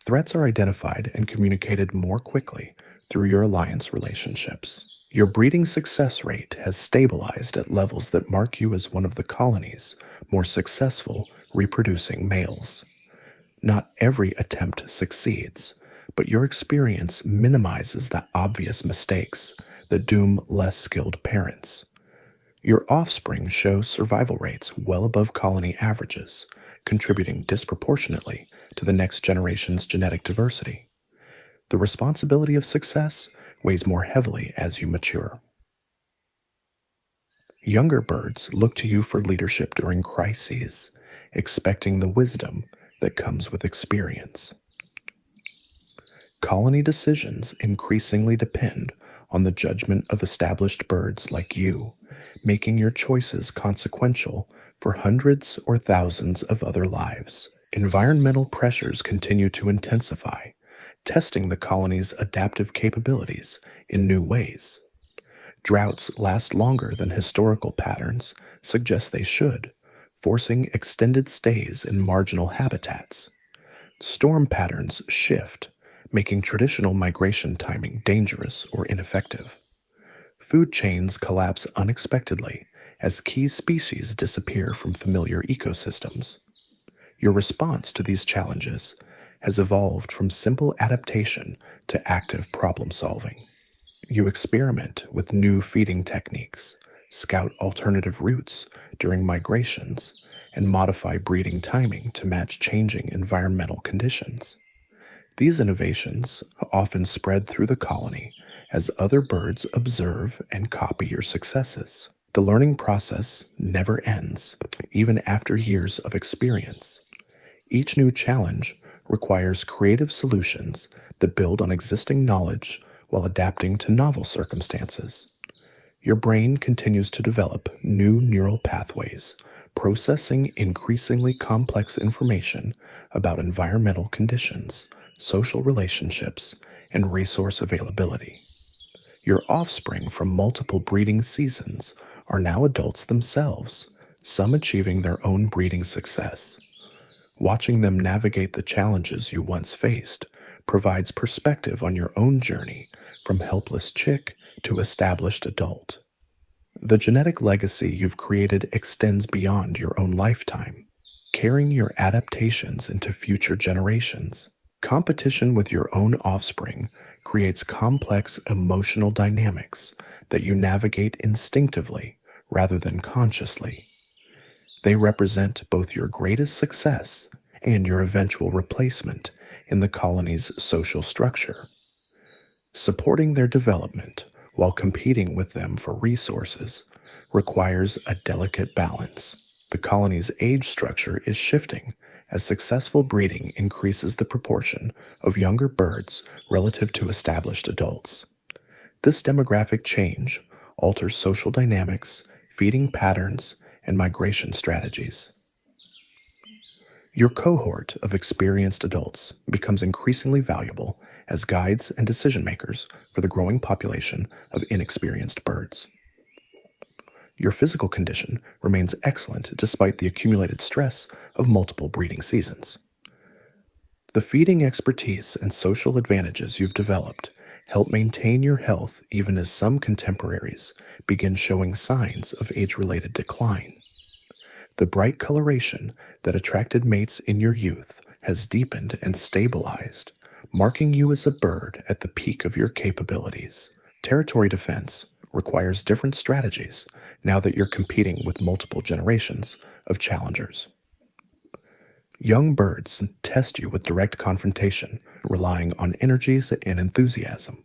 Threats are identified and communicated more quickly through your alliance relationships. Your breeding success rate has stabilized at levels that mark you as one of the colony's more successful reproducing males. Not every attempt succeeds, but your experience minimizes the obvious mistakes that doom less skilled parents. Your offspring show survival rates well above colony averages, contributing disproportionately to the next generation's genetic diversity. The responsibility of success weighs more heavily as you mature. Younger birds look to you for leadership during crises, expecting the wisdom that comes with experience. Colony decisions increasingly depend on the judgment of established birds like you, making your choices consequential for hundreds or thousands of other lives. Environmental pressures continue to intensify, testing the colony's adaptive capabilities in new ways. Droughts last longer than historical patterns suggest they should, forcing extended stays in marginal habitats. Storm patterns shift, making traditional migration timing dangerous or ineffective. Food chains collapse unexpectedly as key species disappear from familiar ecosystems. Your response to these challenges has evolved from simple adaptation to active problem solving. You experiment with new feeding techniques, scout alternative routes during migrations, and modify breeding timing to match changing environmental conditions. These innovations often spread through the colony as other birds observe and copy your successes. The learning process never ends, even after years of experience. Each new challenge requires creative solutions that build on existing knowledge while adapting to novel circumstances. Your brain continues to develop new neural pathways, processing increasingly complex information about environmental conditions, social relationships, and resource availability. Your offspring from multiple breeding seasons are now adults themselves, some achieving their own breeding success. Watching them navigate the challenges you once faced provides perspective on your own journey from helpless chick to established adult. The genetic legacy you've created extends beyond your own lifetime, carrying your adaptations into future generations. Competition with your own offspring creates complex emotional dynamics that you navigate instinctively rather than consciously. They represent both your greatest success and your eventual replacement in the colony's social structure. Supporting their development while competing with them for resources requires a delicate balance. The colony's age structure is shifting as successful breeding increases the proportion of younger birds relative to established adults. This demographic change alters social dynamics, feeding patterns, and migration strategies. Your cohort of experienced adults becomes increasingly valuable as guides and decision makers for the growing population of inexperienced birds. Your physical condition remains excellent despite the accumulated stress of multiple breeding seasons. The feeding expertise and social advantages you've developed help maintain your health even as some contemporaries begin showing signs of age-related decline. The bright coloration that attracted mates in your youth has deepened and stabilized, marking you as a bird at the peak of your capabilities. Territory defense requires different strategies now that you're competing with multiple generations of challengers. Young birds test you with direct confrontation, relying on energies and enthusiasm.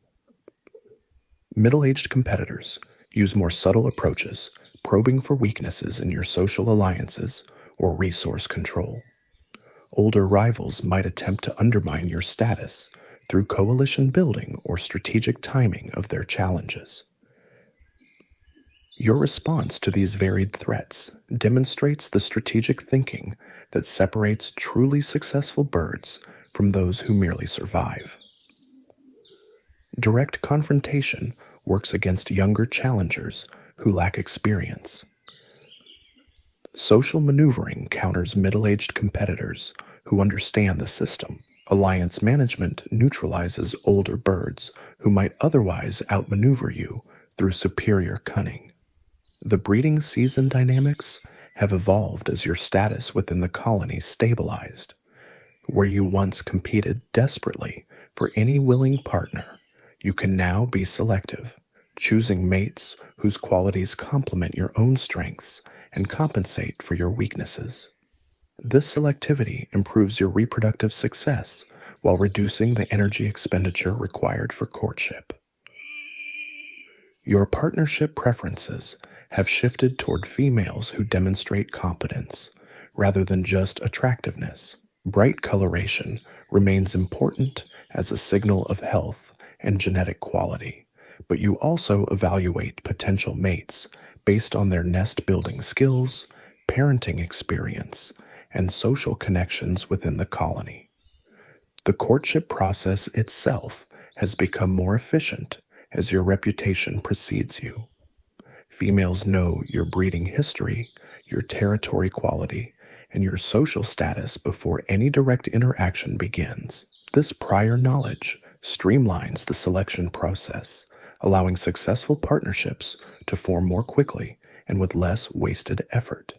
Middle aged competitors use more subtle approaches, probing for weaknesses in your social alliances or resource control. Older rivals might attempt to undermine your status through coalition building or strategic timing of their challenges. Your response to these varied threats demonstrates the strategic thinking that separates truly successful birds from those who merely survive. Direct confrontation works against younger challengers who lack experience. Social maneuvering counters middle-aged competitors who understand the system. Alliance management neutralizes older birds who might otherwise outmaneuver you through superior cunning. The breeding season dynamics have evolved as your status within the colony stabilized. Where you once competed desperately for any willing partner, you can now be selective, choosing mates whose qualities complement your own strengths and compensate for your weaknesses. This selectivity improves your reproductive success while reducing the energy expenditure required for courtship. Your partnership preferences have shifted toward females who demonstrate competence rather than just attractiveness. Bright coloration remains important as a signal of health and genetic quality, but you also evaluate potential mates based on their nest building skills, parenting experience, and social connections within the colony. The courtship process itself has become more efficient as your reputation precedes you. Females know your breeding history, your territory quality, and your social status before any direct interaction begins. This prior knowledge streamlines the selection process, allowing successful partnerships to form more quickly and with less wasted effort.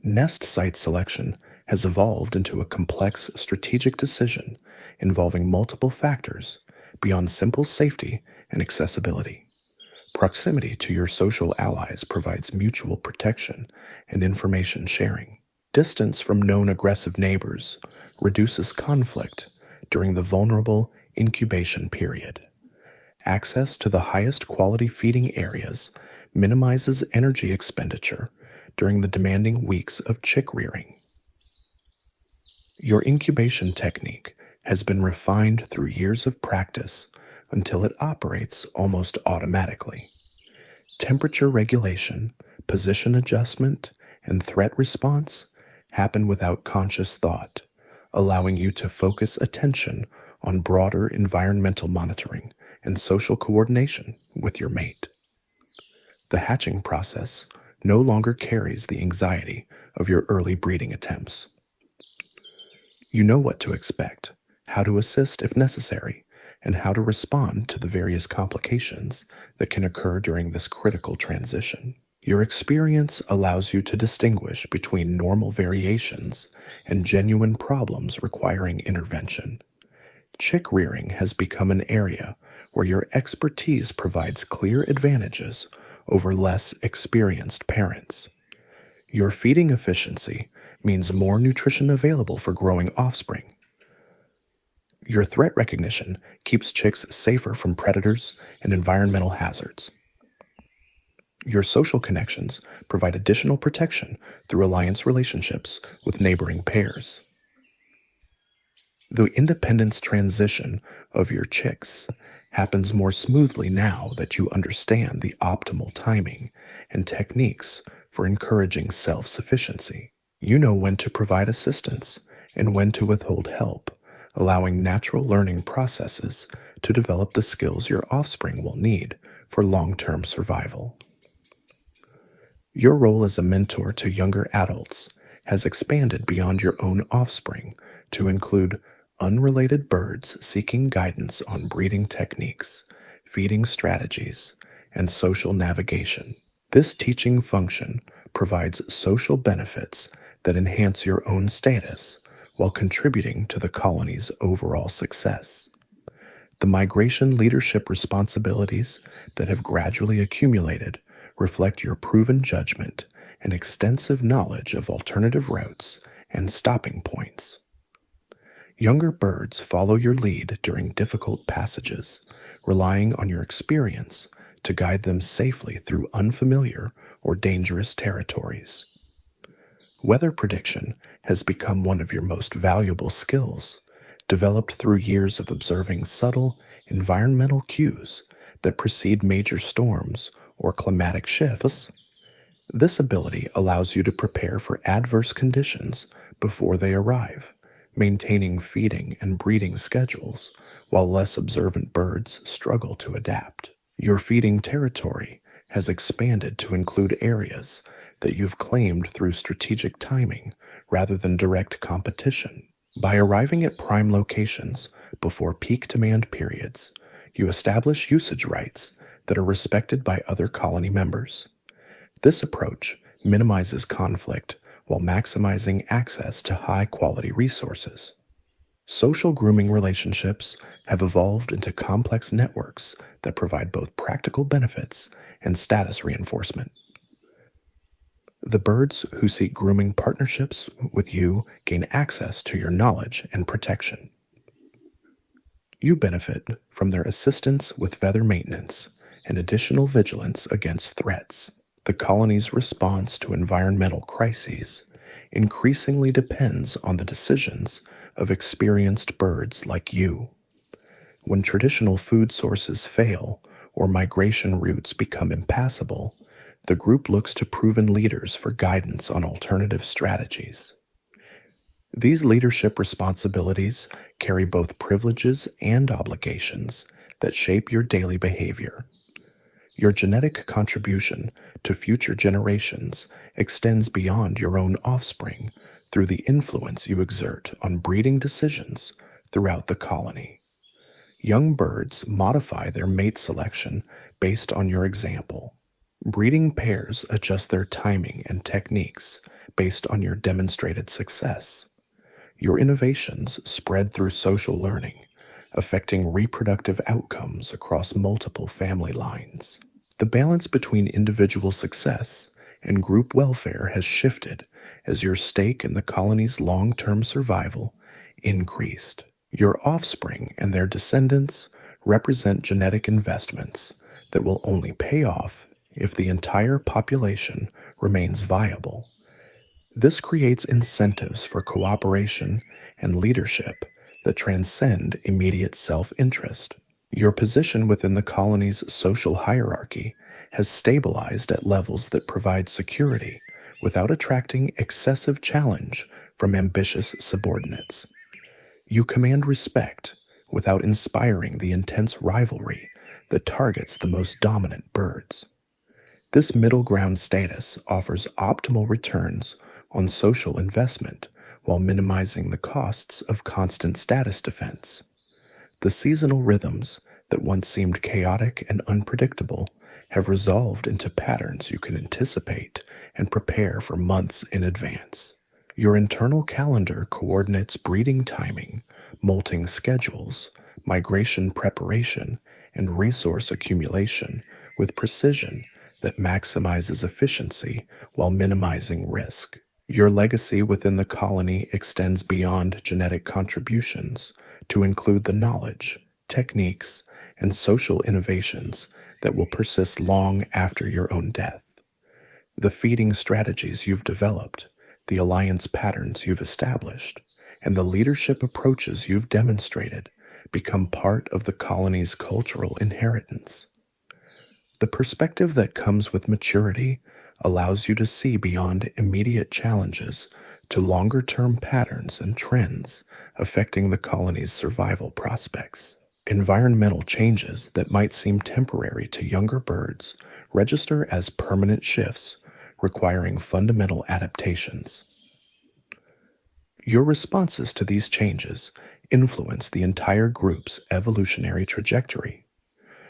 Nest site selection has evolved into a complex strategic decision involving multiple factors beyond simple safety and accessibility. Proximity to your social allies provides mutual protection and information sharing. Distance from known aggressive neighbors reduces conflict during the vulnerable incubation period. Access to the highest quality feeding areas minimizes energy expenditure during the demanding weeks of chick rearing. Your incubation technique has been refined through years of practice until it operates almost automatically. Temperature regulation, position adjustment, and threat response happen without conscious thought, allowing you to focus attention on broader environmental monitoring and social coordination with your mate. The hatching process no longer carries the anxiety of your early breeding attempts. You know what to expect, how to assist if necessary, and how to respond to the various complications that can occur during this critical transition. Your experience allows you to distinguish between normal variations and genuine problems requiring intervention. Chick rearing has become an area where your expertise provides clear advantages over less experienced parents. Your feeding efficiency means more nutrition available for growing offspring. Your threat recognition keeps chicks safer from predators and environmental hazards. Your social connections provide additional protection through alliance relationships with neighboring pairs. The independence transition of your chicks happens more smoothly now that you understand the optimal timing and techniques for encouraging self-sufficiency. You know when to provide assistance and when to withhold help, allowing natural learning processes to develop the skills your offspring will need for long-term survival. Your role as a mentor to younger adults has expanded beyond your own offspring to include unrelated birds seeking guidance on breeding techniques, feeding strategies, and social navigation. This teaching function provides social benefits that enhance your own status while contributing to the colony's overall success. The migration leadership responsibilities that have gradually accumulated reflect your proven judgment and extensive knowledge of alternative routes and stopping points. Younger birds follow your lead during difficult passages, relying on your experience to guide them safely through unfamiliar or dangerous territories. Weather prediction has become one of your most valuable skills, developed through years of observing subtle environmental cues that precede major storms or climatic shifts. This ability allows you to prepare for adverse conditions before they arrive, maintaining feeding and breeding schedules while less observant birds struggle to adapt. Your feeding territory has expanded to include areas that you've claimed through strategic timing rather than direct competition. By arriving at prime locations before peak demand periods, you establish usage rights that are respected by other colony members. This approach minimizes conflict while maximizing access to high-quality resources. Social grooming relationships have evolved into complex networks that provide both practical benefits and status reinforcement. The birds who seek grooming partnerships with you gain access to your knowledge and protection. You benefit from their assistance with feather maintenance and additional vigilance against threats. The colony's response to environmental crises increasingly depends on the decisions of experienced birds like you. When traditional food sources fail or migration routes become impassable, the group looks to proven leaders for guidance on alternative strategies. These leadership responsibilities carry both privileges and obligations that shape your daily behavior. Your genetic contribution to future generations extends beyond your own offspring through the influence you exert on breeding decisions throughout the colony. Young birds modify their mate selection based on your example. Breeding pairs adjust their timing and techniques based on your demonstrated success. Your innovations spread through social learning, affecting reproductive outcomes across multiple family lines. The balance between individual success and group welfare has shifted as your stake in the colony's long-term survival increased. Your offspring and their descendants represent genetic investments that will only pay off if the entire population remains viable. This creates incentives for cooperation and leadership that transcend immediate self-interest. Your position within the colony's social hierarchy has stabilized at levels that provide security without attracting excessive challenge from ambitious subordinates. You command respect without inspiring the intense rivalry that targets the most dominant birds. This middle ground status offers optimal returns on social investment while minimizing the costs of constant status defense. The seasonal rhythms that once seemed chaotic and unpredictable have resolved into patterns you can anticipate and prepare for months in advance. Your internal calendar coordinates breeding timing, molting schedules, migration preparation, and resource accumulation with precision that maximizes efficiency while minimizing risk. Your legacy within the colony extends beyond genetic contributions to include the knowledge, techniques, and social innovations that will persist long after your own death. The feeding strategies you've developed, the alliance patterns you've established, and the leadership approaches you've demonstrated become part of the colony's cultural inheritance. The perspective that comes with maturity allows you to see beyond immediate challenges to longer-term patterns and trends affecting the colony's survival prospects. Environmental changes that might seem temporary to younger birds register as permanent shifts requiring fundamental adaptations. Your responses to these changes influence the entire group's evolutionary trajectory.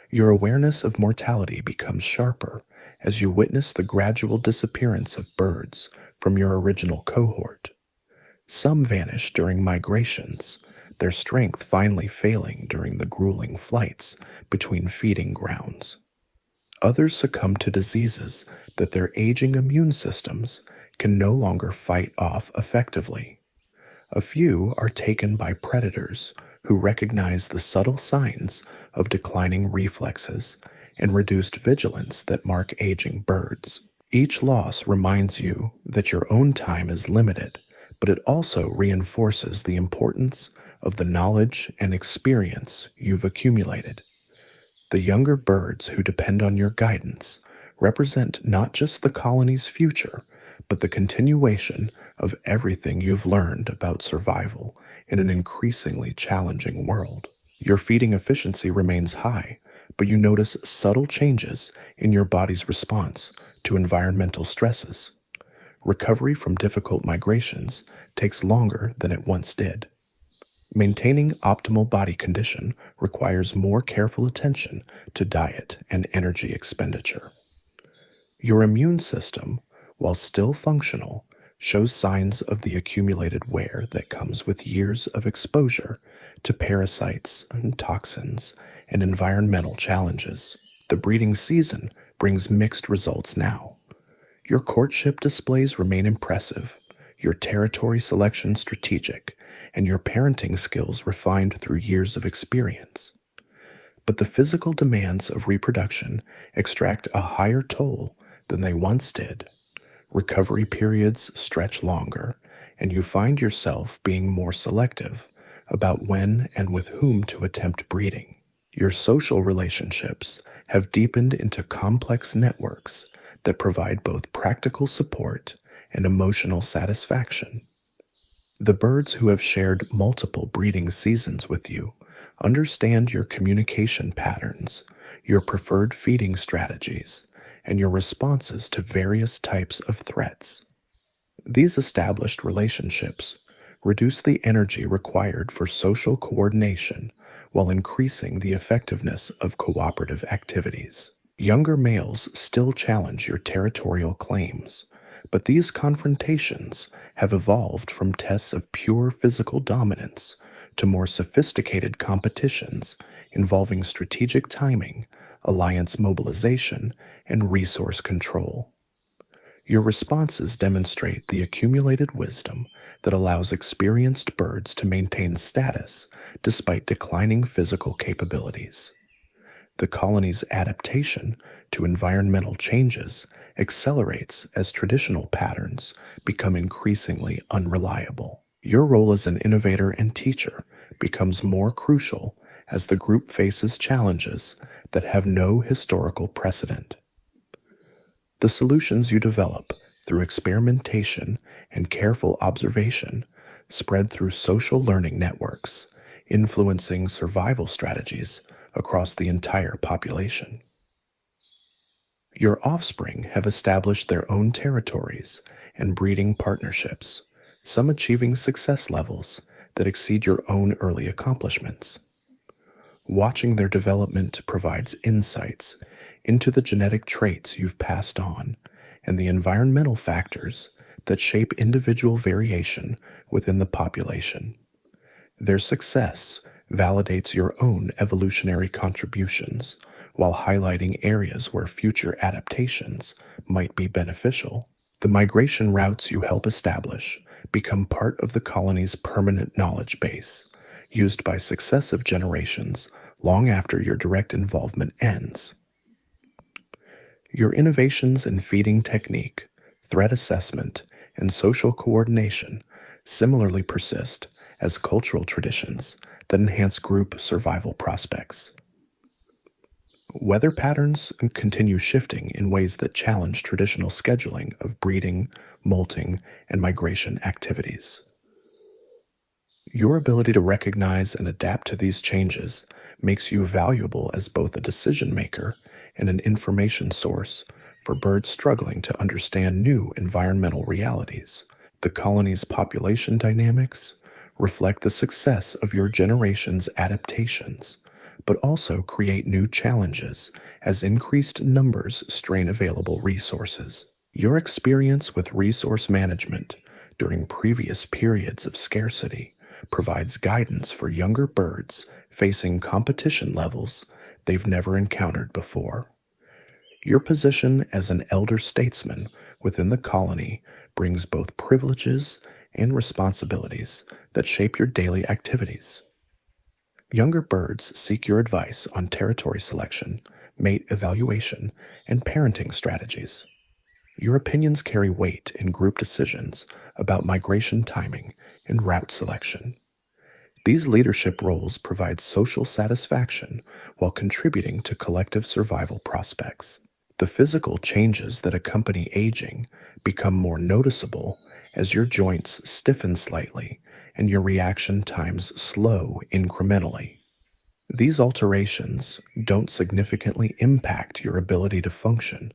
Your awareness of mortality becomes sharper as you witness the gradual disappearance of birds from your original cohort. Some vanish during migrations, their strength finally failing during the grueling flights between feeding grounds. Others succumb to diseases that their aging immune systems can no longer fight off effectively. A few are taken by predators who recognize the subtle signs of declining reflexes and reduced vigilance that mark aging birds. Each loss reminds you that your own time is limited, but it also reinforces the importance of the knowledge and experience you've accumulated. The younger birds who depend on your guidance represent not just the colony's future, but the continuation of everything you've learned about survival in an increasingly challenging world. Your feeding efficiency remains high, but you notice subtle changes in your body's response to environmental stresses. Recovery from difficult migrations takes longer than it once did. Maintaining optimal body condition requires more careful attention to diet and energy expenditure. Your immune system, while still functional, shows signs of the accumulated wear that comes with years of exposure to parasites, toxins, and environmental challenges. The breeding season brings mixed results now. Your courtship displays remain impressive, your territory selection strategic, and your parenting skills refined through years of experience. But the physical demands of reproduction extract a higher toll than they once did. Recovery periods stretch longer, and you find yourself being more selective about when and with whom to attempt breeding. Your social relationships have deepened into complex networks that provide both practical support and emotional satisfaction. The birds who have shared multiple breeding seasons with you understand your communication patterns, your preferred feeding strategies, and your responses to various types of threats. These established relationships reduce the energy required for social coordination while increasing the effectiveness of cooperative activities. Younger males still challenge your territorial claims, but these confrontations have evolved from tests of pure physical dominance to more sophisticated competitions involving strategic timing, alliance mobilization, and resource control. Your responses demonstrate the accumulated wisdom that allows experienced birds to maintain status despite declining physical capabilities. The colony's adaptation to environmental changes accelerates as traditional patterns become increasingly unreliable. Your role as an innovator and teacher becomes more crucial as the group faces challenges that have no historical precedent. The solutions you develop through experimentation and careful observation spread through social learning networks, influencing survival strategies across the entire population. Your offspring have established their own territories and breeding partnerships, some achieving success levels that exceed your own early accomplishments. Watching their development provides insights into the genetic traits you've passed on and the environmental factors that shape individual variation within the population. Their success validates your own evolutionary contributions while highlighting areas where future adaptations might be beneficial. The migration routes you help establish become part of the colony's permanent knowledge base, used by successive generations long after your direct involvement ends. Your innovations in feeding technique, threat assessment, and social coordination similarly persist as cultural traditions that enhance group survival prospects. Weather patterns continue shifting in ways that challenge traditional scheduling of breeding, molting, and migration activities. Your ability to recognize and adapt to these changes makes you valuable as both a decision maker and an information source for birds struggling to understand new environmental realities. The colony's population dynamics reflect the success of your generation's adaptations, but also create new challenges as increased numbers strain available resources. Your experience with resource management during previous periods of scarcity provides guidance for younger birds facing competition levels they've never encountered before. Your position as an elder statesman within the colony brings both privileges and responsibilities that shape your daily activities. Younger birds seek your advice on territory selection, mate evaluation, and parenting strategies. Your opinions carry weight in group decisions about migration timing and route selection. These leadership roles provide social satisfaction while contributing to collective survival prospects. The physical changes that accompany aging become more noticeable as your joints stiffen slightly and your reaction times slow incrementally. These alterations don't significantly impact your ability to function,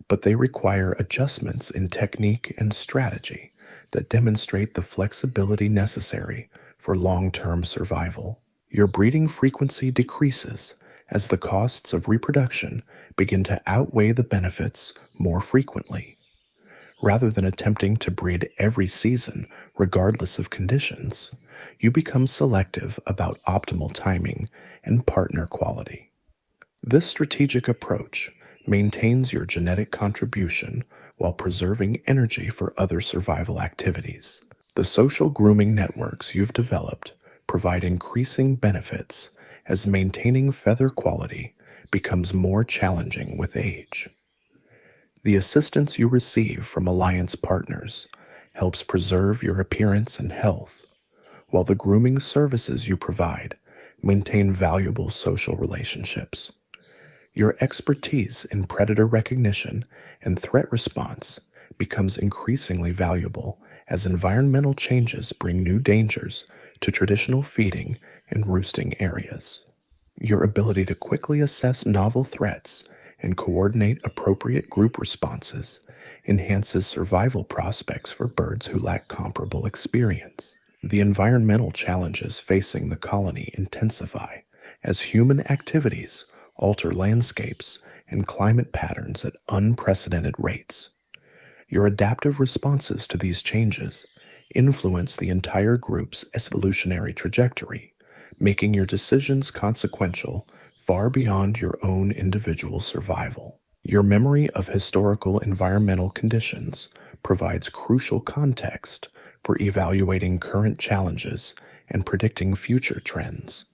but they require adjustments in technique and strategy that demonstrate the flexibility necessary for long-term survival. Your breeding frequency decreases as the costs of reproduction begin to outweigh the benefits more frequently. Rather than attempting to breed every season regardless of conditions, you become selective about optimal timing and partner quality. This strategic approach maintains your genetic contribution while preserving energy for other survival activities. The social grooming networks you've developed provide increasing benefits as maintaining feather quality becomes more challenging with age. The assistance you receive from alliance partners helps preserve your appearance and health, while the grooming services you provide maintain valuable social relationships. Your expertise in predator recognition and threat response becomes increasingly valuable as environmental changes bring new dangers to traditional feeding and roosting areas. Your ability to quickly assess novel threats and coordinate appropriate group responses enhances survival prospects for birds who lack comparable experience. The environmental challenges facing the colony intensify as human activities alter landscapes and climate patterns at unprecedented rates. Your adaptive responses to these changes influence the entire group's evolutionary trajectory, making your decisions consequential far beyond your own individual survival. Your memory of historical environmental conditions provides crucial context for evaluating current challenges and predicting future trends.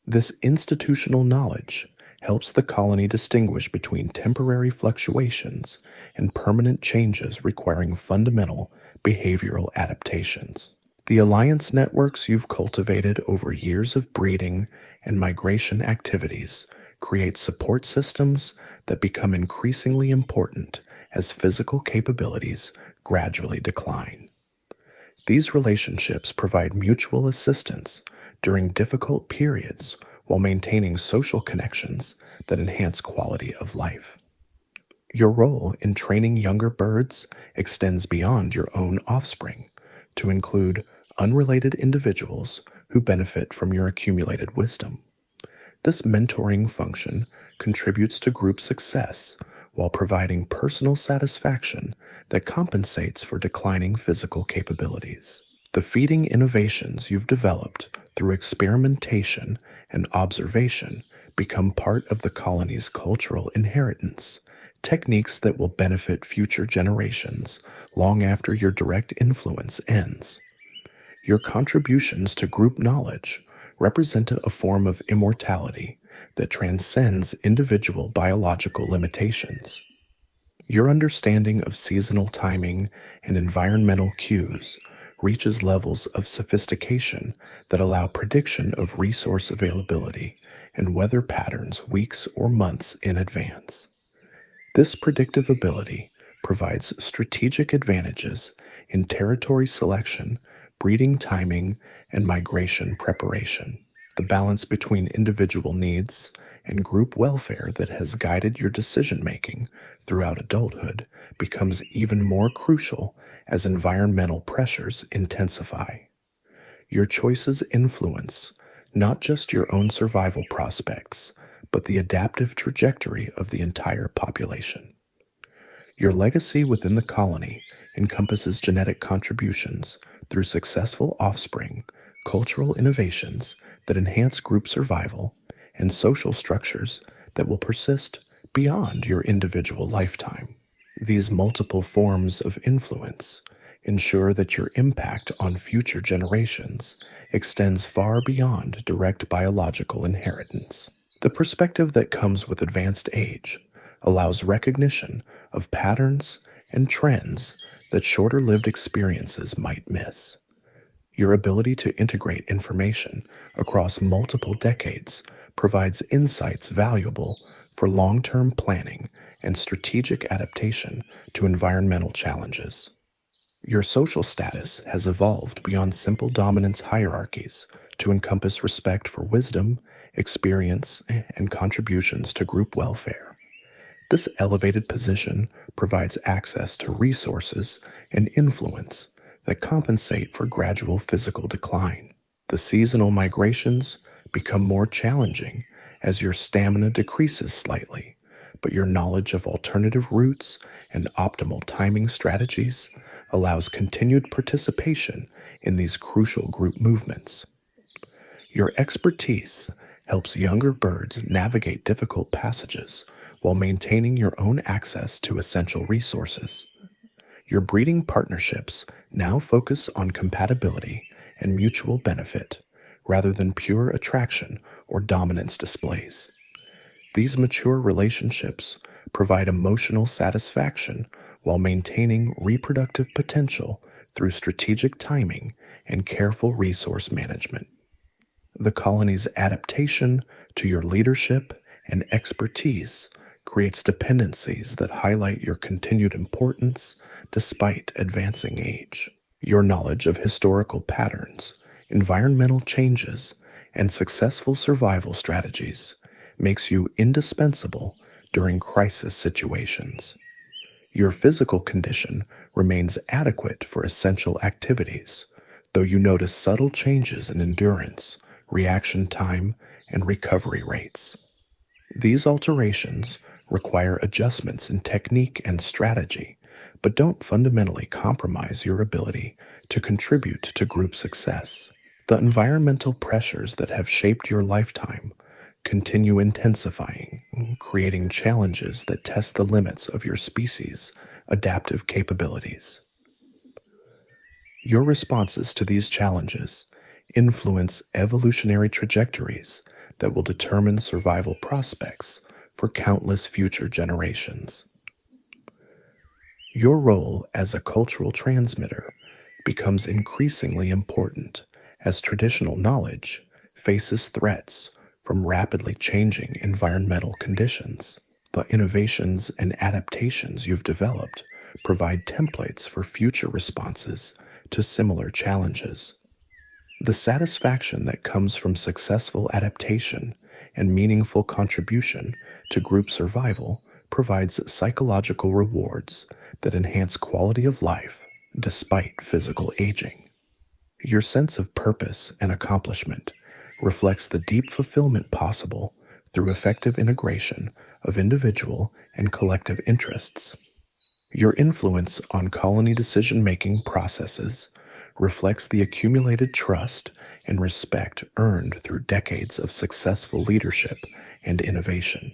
This institutional knowledge helps the colony distinguish between temporary fluctuations and permanent changes requiring fundamental behavioral adaptations. The alliance networks you've cultivated over years of breeding and migration activities create support systems that become increasingly important as physical capabilities gradually decline. These relationships provide mutual assistance during difficult periods while maintaining social connections that enhance quality of life. Your role in training younger birds extends beyond your own offspring to include unrelated individuals who benefit from your accumulated wisdom. This mentoring function contributes to group success while providing personal satisfaction that compensates for declining physical capabilities. The feeding innovations you've developed through experimentation and observation become part of the colony's cultural inheritance, techniques that will benefit future generations long after your direct influence ends. Your contributions to group knowledge represent a form of immortality that transcends individual biological limitations. Your understanding of seasonal timing and environmental cues reaches levels of sophistication that allow prediction of resource availability and weather patterns weeks or months in advance. This predictive ability provides strategic advantages in territory selection, breeding timing, and migration preparation. The balance between individual needs and group welfare that has guided your decision-making throughout adulthood becomes even more crucial as environmental pressures intensify. Your choices influence not just your own survival prospects, but the adaptive trajectory of the entire population. Your legacy within the colony encompasses genetic contributions through successful offspring, cultural innovations that enhance group survival, and social structures that will persist beyond your individual lifetime. These multiple forms of influence ensure that your impact on future generations extends far beyond direct biological inheritance. The perspective that comes with advanced age allows recognition of patterns and trends that shorter lived experiences might miss. Your ability to integrate information across multiple decades provides insights valuable for long term planning and strategic adaptation to environmental challenges. Your social status has evolved beyond simple dominance hierarchies to encompass respect for wisdom, experience, and contributions to group welfare. This elevated position provides access to resources and influence that compensate for gradual physical decline. The seasonal migrations become more challenging as your stamina decreases slightly, but your knowledge of alternative routes and optimal timing strategies allows continued participation in these crucial group movements. Your expertise helps younger birds navigate difficult passages while maintaining your own access to essential resources. Your breeding partnerships now focus on compatibility and mutual benefit rather than pure attraction or dominance displays. These mature relationships provide emotional satisfaction while maintaining reproductive potential through strategic timing and careful resource management. The colony's adaptation to your leadership and expertise creates dependencies that highlight your continued importance despite advancing age. Your knowledge of historical patterns, environmental changes, and successful survival strategies makes you indispensable during crisis situations. Your physical condition remains adequate for essential activities, though you notice subtle changes in endurance, reaction time, and recovery rates. These alterations require adjustments in technique and strategy, but don't fundamentally compromise your ability to contribute to group success. The environmental pressures that have shaped your lifetime continue intensifying, creating challenges that test the limits of your species' adaptive capabilities. Your responses to these challenges influence evolutionary trajectories that will determine survival prospects for countless future generations. Your role as a cultural transmitter becomes increasingly important as traditional knowledge faces threats from rapidly changing environmental conditions. The innovations and adaptations you've developed provide templates for future responses to similar challenges. The satisfaction that comes from successful adaptation and meaningful contribution to group survival provides psychological rewards that enhance quality of life despite physical aging. Your sense of purpose and accomplishment reflects the deep fulfillment possible through effective integration of individual and collective interests. Your influence on colony decision-making processes reflects the accumulated trust and respect earned through decades of successful leadership and innovation.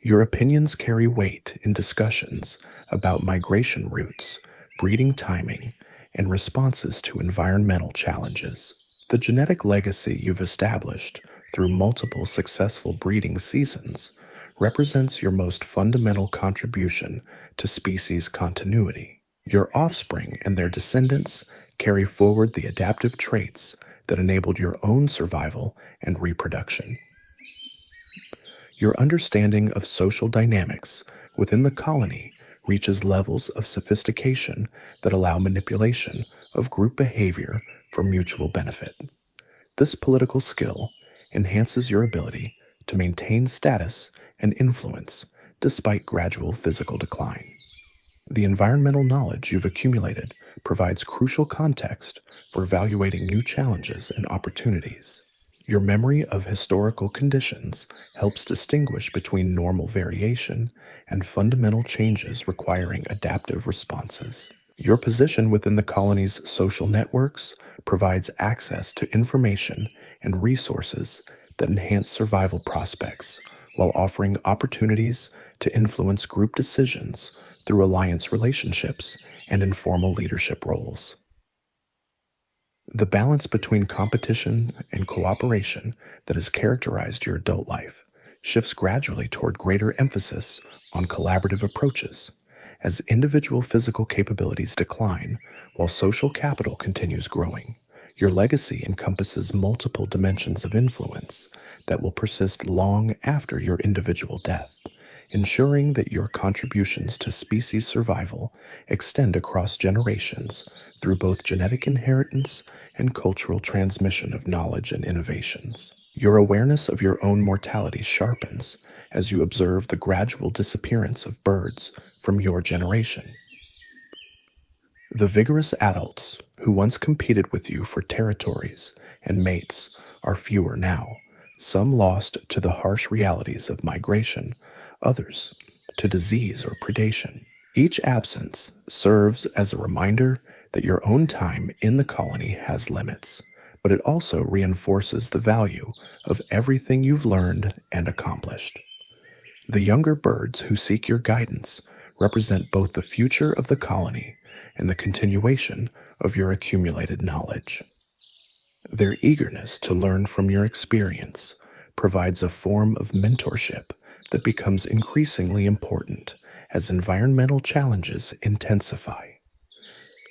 Your opinions carry weight in discussions about migration routes, breeding timing, and responses to environmental challenges. The genetic legacy you've established through multiple successful breeding seasons represents your most fundamental contribution to species continuity. Your offspring and their descendants carry forward the adaptive traits that enabled your own survival and reproduction. Your understanding of social dynamics within the colony reaches levels of sophistication that allow manipulation of group behavior for mutual benefit. This political skill enhances your ability to maintain status and influence despite gradual physical decline. The environmental knowledge you've accumulated provides crucial context for evaluating new challenges and opportunities. Your memory of historical conditions helps distinguish between normal variation and fundamental changes requiring adaptive responses. Your position within the colony's social networks provides access to information and resources that enhance survival prospects while offering opportunities to influence group decisions through alliance relationships and informal leadership roles. The balance between competition and cooperation that has characterized your adult life shifts gradually toward greater emphasis on collaborative approaches as individual physical capabilities decline while social capital continues growing. Your legacy encompasses multiple dimensions of influence that will persist long after your individual death, ensuring that your contributions to species survival extend across generations through both genetic inheritance and cultural transmission of knowledge and innovations. Your awareness of your own mortality sharpens as you observe the gradual disappearance of birds from your generation. The vigorous adults who once competed with you for territories and mates are fewer now, some lost to the harsh realities of migration, others to disease or predation. Each absence serves as a reminder that your own time in the colony has limits, but it also reinforces the value of everything you've learned and accomplished. The younger birds who seek your guidance represent both the future of the colony and the continuation of your accumulated knowledge. Their eagerness to learn from your experience provides a form of mentorship that becomes increasingly important as environmental challenges intensify.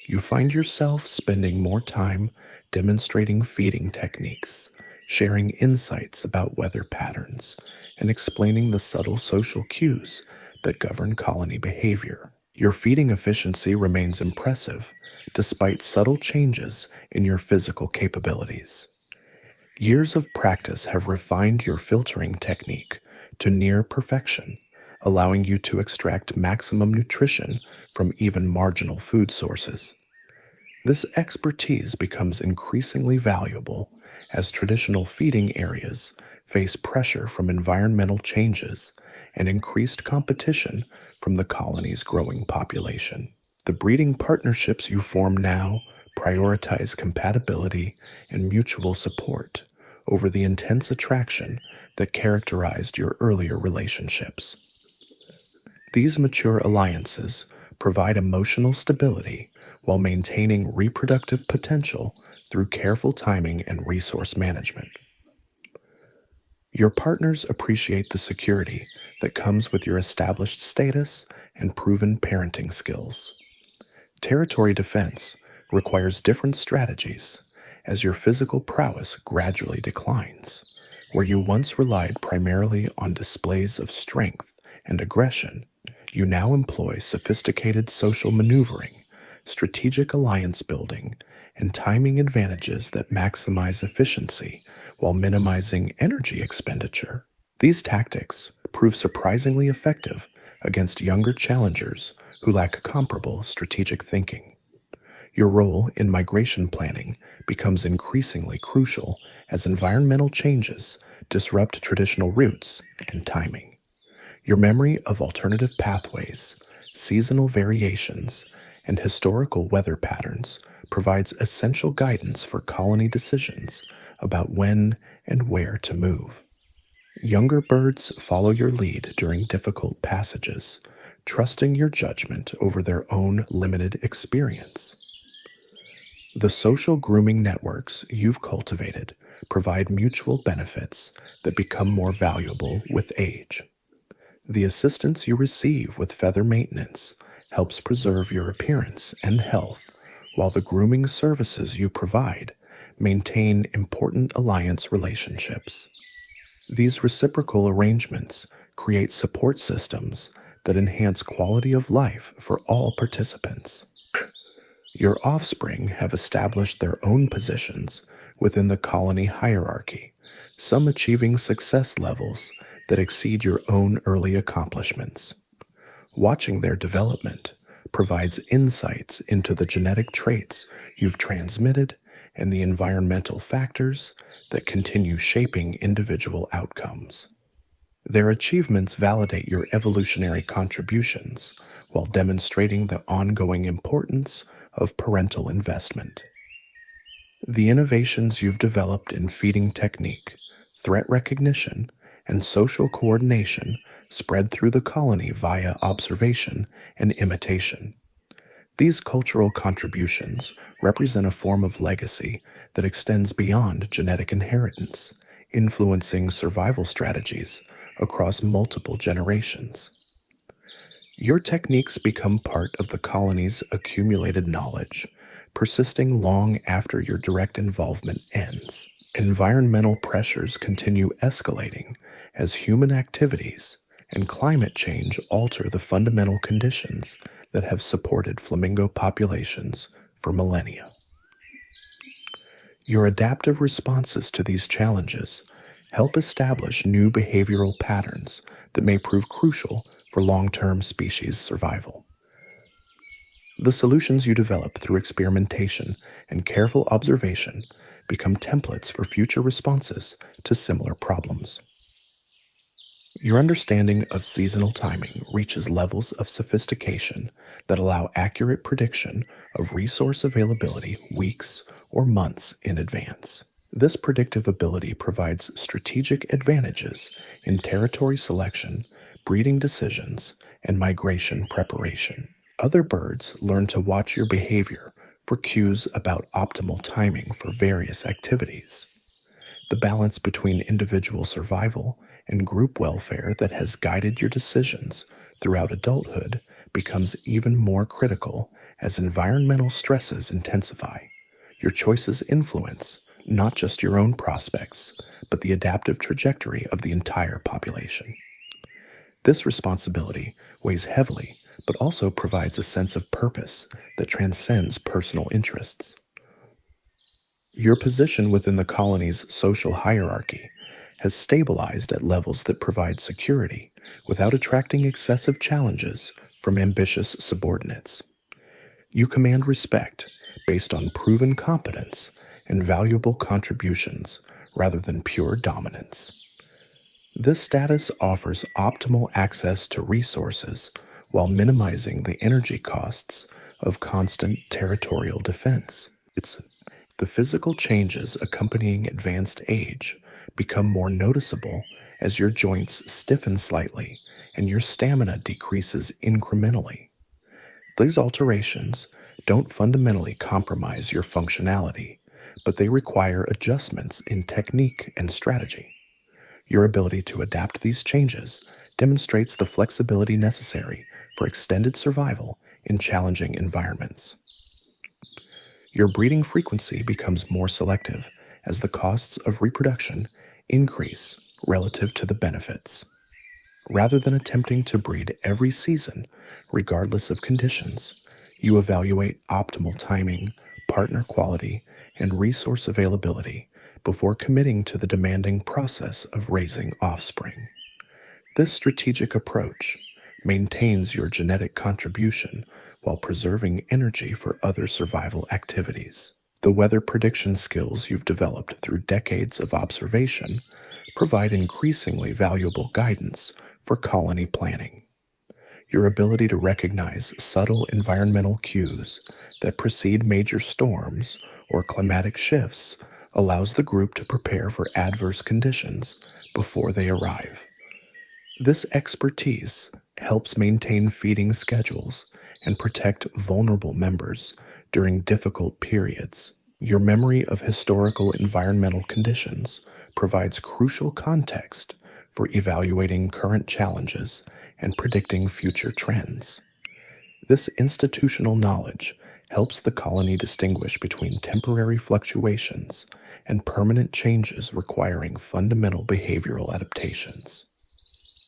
You find yourself spending more time demonstrating feeding techniques, sharing insights about weather patterns, and explaining the subtle social cues that govern colony behavior. Your feeding efficiency remains impressive despite subtle changes in your physical capabilities. Years of practice have refined your filtering technique to near perfection, allowing you to extract maximum nutrition from even marginal food sources. This expertise becomes increasingly valuable as traditional feeding areas face pressure from environmental changes and increased competition from the colony's growing population. The breeding partnerships you form now prioritize compatibility and mutual support over the intense attraction that characterized your earlier relationships. These mature alliances provide emotional stability while maintaining reproductive potential through careful timing and resource management. Your partners appreciate the security that comes with your established status and proven parenting skills. Territory defense requires different strategies as your physical prowess gradually declines. Where you once relied primarily on displays of strength and aggression, you now employ sophisticated social maneuvering, strategic alliance building, and timing advantages that maximize efficiency while minimizing energy expenditure. These tactics prove surprisingly effective against younger challengers who lack comparable strategic thinking. Your role in migration planning becomes increasingly crucial as environmental changes disrupt traditional routes and timing. Your memory of alternative pathways, seasonal variations, and historical weather patterns provides essential guidance for colony decisions about when and where to move. Younger birds follow your lead during difficult passages, trusting your judgment over their own limited experience. The social grooming networks you've cultivated provide mutual benefits that become more valuable with age. The assistance you receive with feather maintenance helps preserve your appearance and health, while the grooming services you provide maintain important alliance relationships. These reciprocal arrangements create support systems that enhance quality of life for all participants. Your offspring have established their own positions within the colony hierarchy, some achieving success levels that exceed your own early accomplishments. Watching their development provides insights into the genetic traits you've transmitted and the environmental factors that continue shaping individual outcomes. Their achievements validate your evolutionary contributions, while demonstrating the ongoing importance of parental investment. The innovations you've developed in feeding technique, threat recognition, and social coordination spread through the colony via observation and imitation. These cultural contributions represent a form of legacy that extends beyond genetic inheritance, influencing survival strategies across multiple generations. Your techniques become part of the colony's accumulated knowledge, persisting long after your direct involvement ends. Environmental pressures continue escalating as human activities and climate change alter the fundamental conditions that have supported flamingo populations for millennia. Your adaptive responses to these challenges help establish new behavioral patterns that may prove crucial for long-term species survival. The solutions you develop through experimentation and careful observation become templates for future responses to similar problems. Your understanding of seasonal timing reaches levels of sophistication that allow accurate prediction of resource availability weeks or months in advance. This predictive ability provides strategic advantages in territory selection, breeding decisions, and migration preparation. Other birds learn to watch your behavior for cues about optimal timing for various activities. The balance between individual survival and group welfare that has guided your decisions throughout adulthood becomes even more critical as environmental stresses intensify. Your choices influence not just your own prospects, but the adaptive trajectory of the entire population. This responsibility weighs heavily, but also provides a sense of purpose that transcends personal interests. Your position within the colony's social hierarchy has stabilized at levels that provide security without attracting excessive challenges from ambitious subordinates. You command respect based on proven competence and valuable contributions rather than pure dominance. This status offers optimal access to resources while minimizing the energy costs of constant territorial defense. The physical changes accompanying advanced age become more noticeable as your joints stiffen slightly and your stamina decreases incrementally. These alterations don't fundamentally compromise your functionality, but they require adjustments in technique and strategy. Your ability to adapt these changes demonstrates the flexibility necessary for extended survival in challenging environments. Your breeding frequency becomes more selective as the costs of reproduction increase relative to the benefits. Rather than attempting to breed every season, regardless of conditions, you evaluate optimal timing, partner quality, and resource availability before committing to the demanding process of raising offspring. This strategic approach maintains your genetic contribution while preserving energy for other survival activities. The weather prediction skills you've developed through decades of observation provide increasingly valuable guidance for colony planning. Your ability to recognize subtle environmental cues that precede major storms or climatic shifts allows the group to prepare for adverse conditions before they arrive. This expertise helps maintain feeding schedules and protect vulnerable members during difficult periods. Your memory of historical environmental conditions provides crucial context for evaluating current challenges and predicting future trends. This institutional knowledge helps the colony distinguish between temporary fluctuations and permanent changes requiring fundamental behavioral adaptations.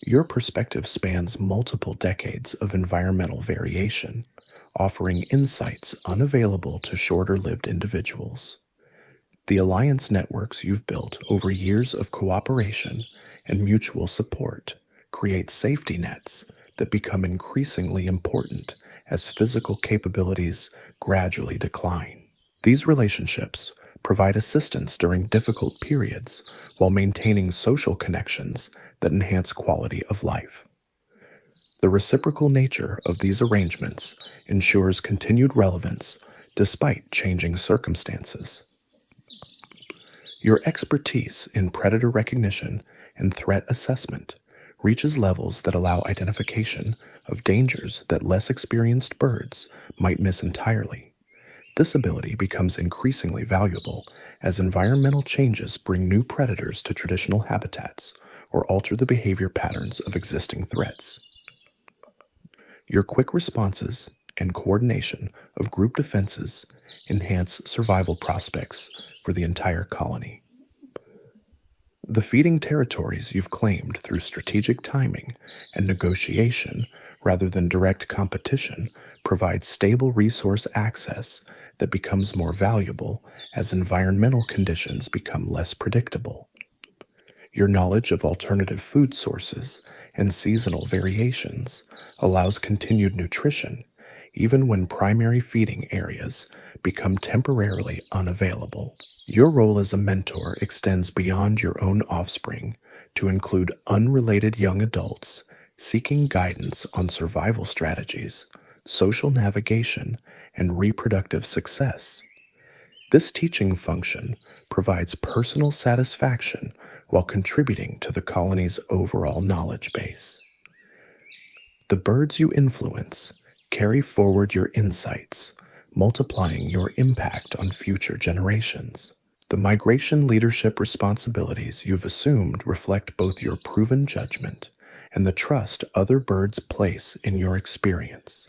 Your perspective spans multiple decades of environmental variation, offering insights unavailable to shorter-lived individuals. The alliance networks you've built over years of cooperation and mutual support create safety nets that become increasingly important as physical capabilities gradually decline. These relationships provide assistance during difficult periods while maintaining social connections that enhance quality of life. The reciprocal nature of these arrangements ensures continued relevance despite changing circumstances. Your expertise in predator recognition and threat assessment reaches levels that allow identification of dangers that less experienced birds might miss entirely. This ability becomes increasingly valuable as environmental changes bring new predators to traditional habitats or alter the behavior patterns of existing threats. Your quick responses and coordination of group defenses enhance survival prospects for the entire colony. The feeding territories you've claimed through strategic timing and negotiation rather than direct competition provide stable resource access that becomes more valuable as environmental conditions become less predictable. Your knowledge of alternative food sources and seasonal variations allows continued nutrition even when primary feeding areas become temporarily unavailable. Your role as a mentor extends beyond your own offspring to include unrelated young adults seeking guidance on survival strategies, social navigation, and reproductive success. This teaching function provides personal satisfaction while contributing to the colony's overall knowledge base. The birds you influence carry forward your insights, multiplying your impact on future generations. The migration leadership responsibilities you've assumed reflect both your proven judgment and the trust other birds place in your experience.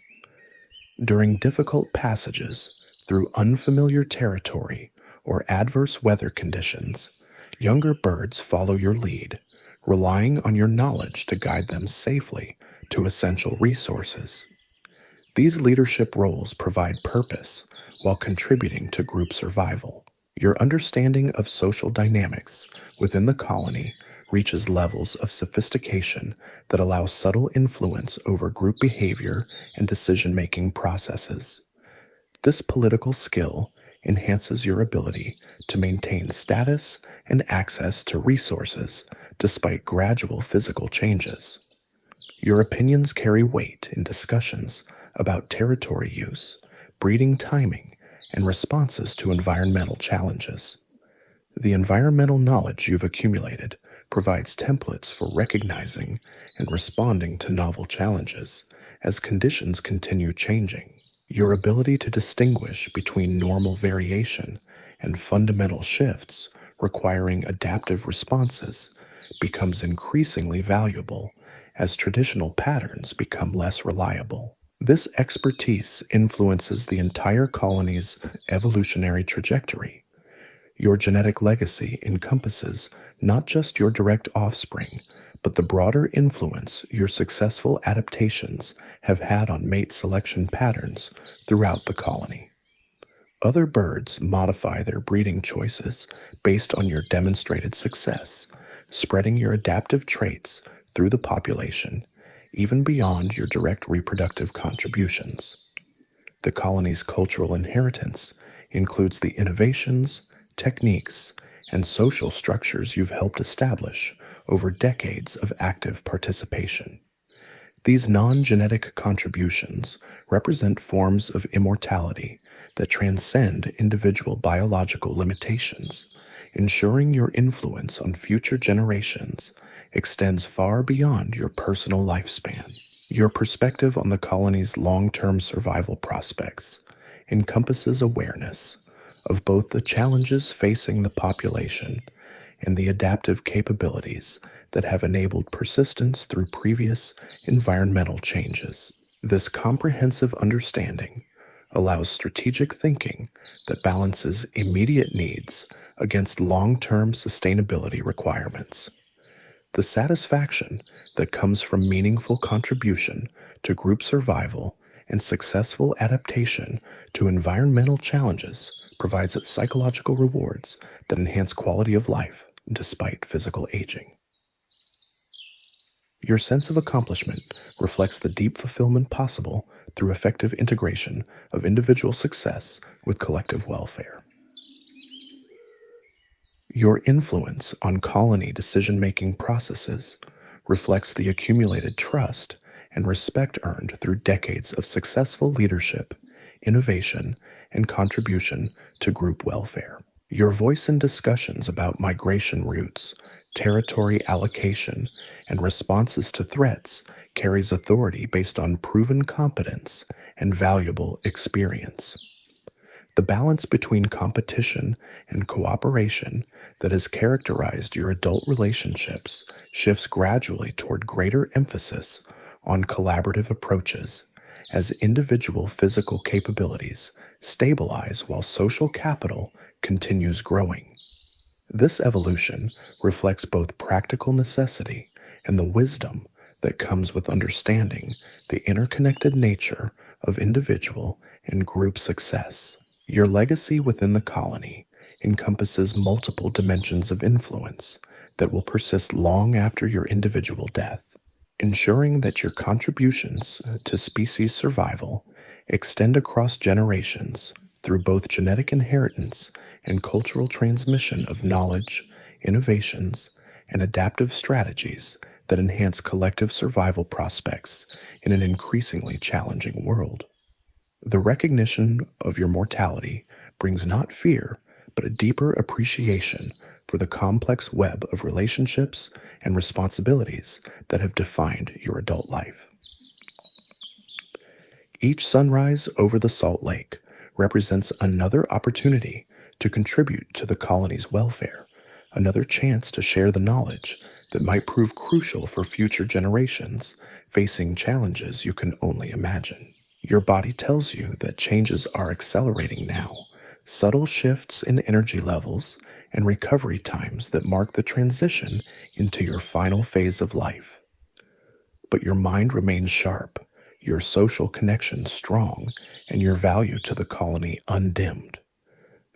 During difficult passages through unfamiliar territory or adverse weather conditions, younger birds follow your lead, relying on your knowledge to guide them safely to essential resources. These leadership roles provide purpose while contributing to group survival. Your understanding of social dynamics within the colony reaches levels of sophistication that allow subtle influence over group behavior and decision-making processes. This political skill enhances your ability to maintain status and access to resources despite gradual physical changes. Your opinions carry weight in discussions about territory use, breeding timing, and responses to environmental challenges. The environmental knowledge you've accumulated provides templates for recognizing and responding to novel challenges as conditions continue changing. Your ability to distinguish between normal variation and fundamental shifts requiring adaptive responses becomes increasingly valuable as traditional patterns become less reliable. This expertise influences the entire colony's evolutionary trajectory. Your genetic legacy encompasses not just your direct offspring, but the broader influence your successful adaptations have had on mate selection patterns throughout the colony. Other birds modify their breeding choices based on your demonstrated success, spreading your adaptive traits through the population, even beyond your direct reproductive contributions. The colony's cultural inheritance includes the innovations, techniques, and social structures you've helped establish over decades of active participation. These non-genetic contributions represent forms of immortality that transcend individual biological limitations, ensuring your influence on future generations extends far beyond your personal lifespan. Your perspective on the colony's long-term survival prospects encompasses awareness of both the challenges facing the population and the adaptive capabilities that have enabled persistence through previous environmental changes. This comprehensive understanding allows strategic thinking that balances immediate needs against long-term sustainability requirements. The satisfaction that comes from meaningful contribution to group survival and successful adaptation to environmental challenges provides psychological rewards that enhance quality of life despite physical aging. Your sense of accomplishment reflects the deep fulfillment possible through effective integration of individual success with collective welfare. Your influence on colony decision-making processes reflects the accumulated trust and respect earned through decades of successful leadership, innovation, and contribution to group welfare. Your voice in discussions about migration routes, territory allocation, and responses to threats carries authority based on proven competence and valuable experience. The balance between competition and cooperation that has characterized your adult relationships shifts gradually toward greater emphasis on collaborative approaches as individual physical capabilities stabilize while social capital continues growing. This evolution reflects both practical necessity and the wisdom that comes with understanding the interconnected nature of individual and group success. Your legacy within the colony encompasses multiple dimensions of influence that will persist long after your individual death, ensuring that your contributions to species survival extend across generations through both genetic inheritance and cultural transmission of knowledge, innovations, and adaptive strategies that enhance collective survival prospects in an increasingly challenging world. The recognition of your mortality brings not fear, but a deeper appreciation for the complex web of relationships and responsibilities that have defined your adult life. Each sunrise over the Salt Lake represents another opportunity to contribute to the colony's welfare, another chance to share the knowledge that might prove crucial for future generations facing challenges you can only imagine. Your body tells you that changes are accelerating now, subtle shifts in energy levels and recovery times that mark the transition into your final phase of life. But your mind remains sharp, your social connection strong, and your value to the colony undimmed.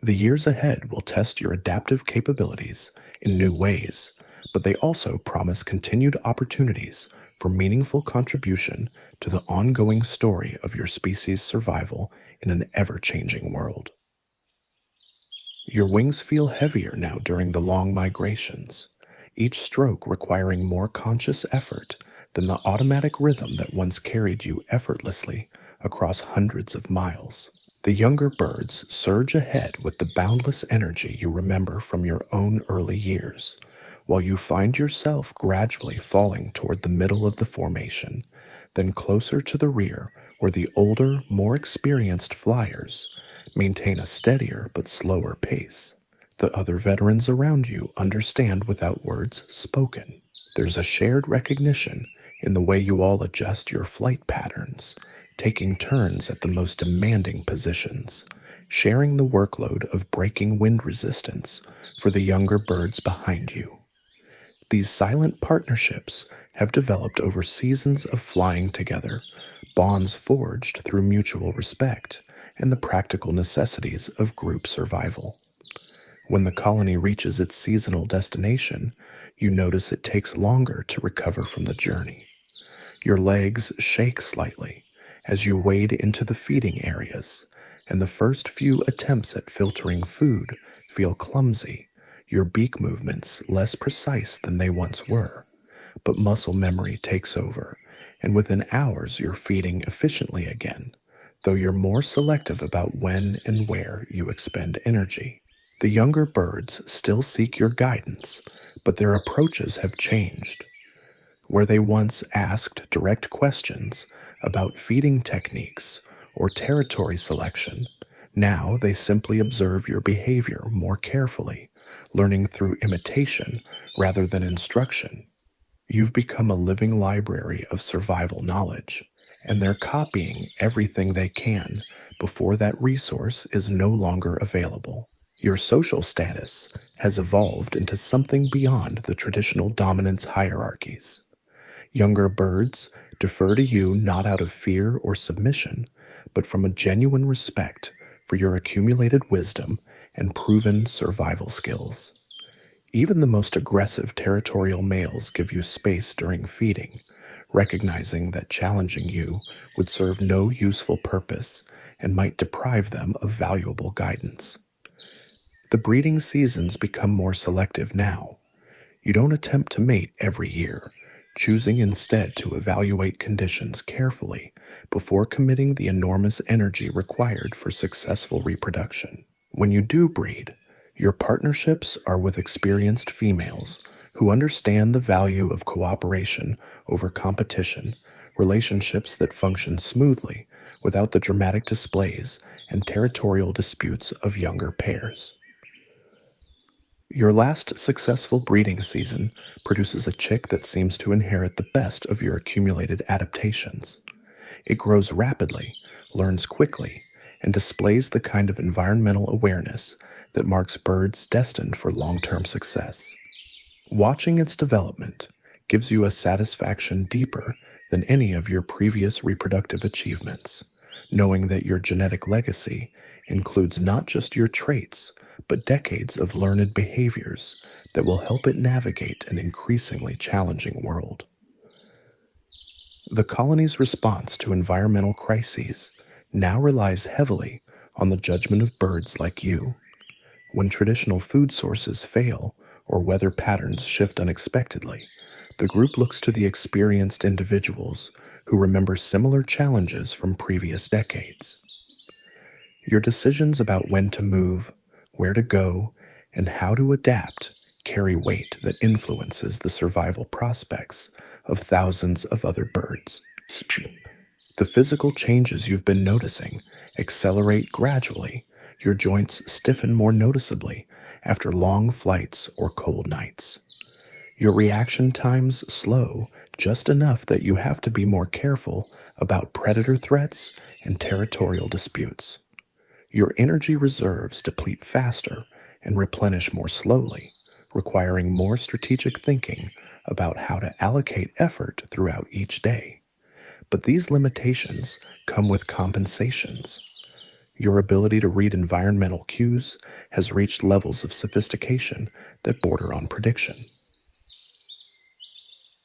The years ahead will test your adaptive capabilities in new ways, but they also promise continued opportunities for meaningful contribution to the ongoing story of your species' survival in an ever-changing world. Your wings feel heavier now during the long migrations, each stroke requiring more conscious effort than the automatic rhythm that once carried you effortlessly across hundreds of miles. The younger birds surge ahead with the boundless energy you remember from your own early years, while you find yourself gradually falling toward the middle of the formation, then closer to the rear where the older, more experienced flyers maintain a steadier but slower pace. The other veterans around you understand without words spoken. There's a shared recognition in the way you all adjust your flight patterns, taking turns at the most demanding positions, sharing the workload of breaking wind resistance for the younger birds behind you. These silent partnerships have developed over seasons of flying together, bonds forged through mutual respect and the practical necessities of group survival. When the colony reaches its seasonal destination, you notice it takes longer to recover from the journey. Your legs shake slightly as you wade into the feeding areas, and the first few attempts at filtering food feel clumsy, your beak movements less precise than they once were. But muscle memory takes over, and within hours you're feeding efficiently again, though you're more selective about when and where you expend energy. The younger birds still seek your guidance, but their approaches have changed. Where they once asked direct questions about feeding techniques or territory selection, now they simply observe your behavior more carefully, learning through imitation rather than instruction. You've become a living library of survival knowledge, and they're copying everything they can before that resource is no longer available. Your social status has evolved into something beyond the traditional dominance hierarchies. Younger birds defer to you not out of fear or submission, but from a genuine respect for your accumulated wisdom and proven survival skills. Even the most aggressive territorial males give you space during feeding, recognizing that challenging you would serve no useful purpose and might deprive them of valuable guidance. The breeding seasons become more selective now. You don't attempt to mate every year, choosing instead to evaluate conditions carefully before committing the enormous energy required for successful reproduction. When you do breed, your partnerships are with experienced females who understand the value of cooperation over competition, relationships that function smoothly without the dramatic displays and territorial disputes of younger pairs. Your last successful breeding season produces a chick that seems to inherit the best of your accumulated adaptations. It grows rapidly, learns quickly, and displays the kind of environmental awareness that marks birds destined for long-term success. Watching its development gives you a satisfaction deeper than any of your previous reproductive achievements, knowing that your genetic legacy includes not just your traits, but decades of learned behaviors that will help it navigate an increasingly challenging world. The colony's response to environmental crises now relies heavily on the judgment of birds like you. When traditional food sources fail or weather patterns shift unexpectedly, the group looks to the experienced individuals who remember similar challenges from previous decades. Your decisions about when to move, where to go, and how to adapt carry weight that influences the survival prospects of thousands of other birds. The physical changes you've been noticing accelerate gradually. Your joints stiffen more noticeably after long flights or cold nights. Your reaction times slow just enough that you have to be more careful about predator threats and territorial disputes. Your energy reserves deplete faster and replenish more slowly, requiring more strategic thinking about how to allocate effort throughout each day. But these limitations come with compensations. Your ability to read environmental cues has reached levels of sophistication that border on prediction.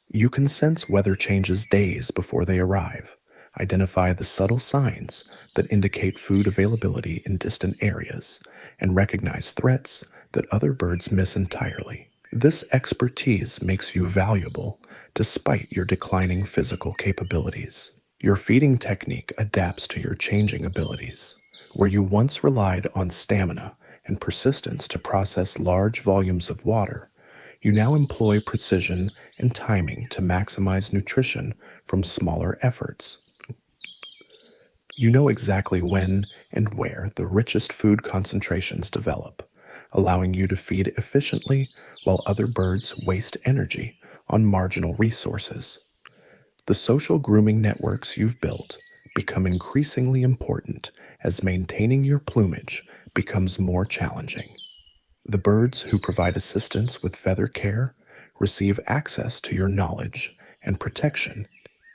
You can sense weather changes days before they arrive, identify the subtle signs that indicate food availability in distant areas, and recognize threats that other birds miss entirely. This expertise makes you valuable despite your declining physical capabilities. Your feeding technique adapts to your changing abilities. Where you once relied on stamina and persistence to process large volumes of water, you now employ precision and timing to maximize nutrition from smaller efforts. You know exactly when and where the richest food concentrations develop, allowing you to feed efficiently while other birds waste energy on marginal resources. The social grooming networks you've built become increasingly important as maintaining your plumage becomes more challenging. The birds who provide assistance with feather care receive access to your knowledge and protection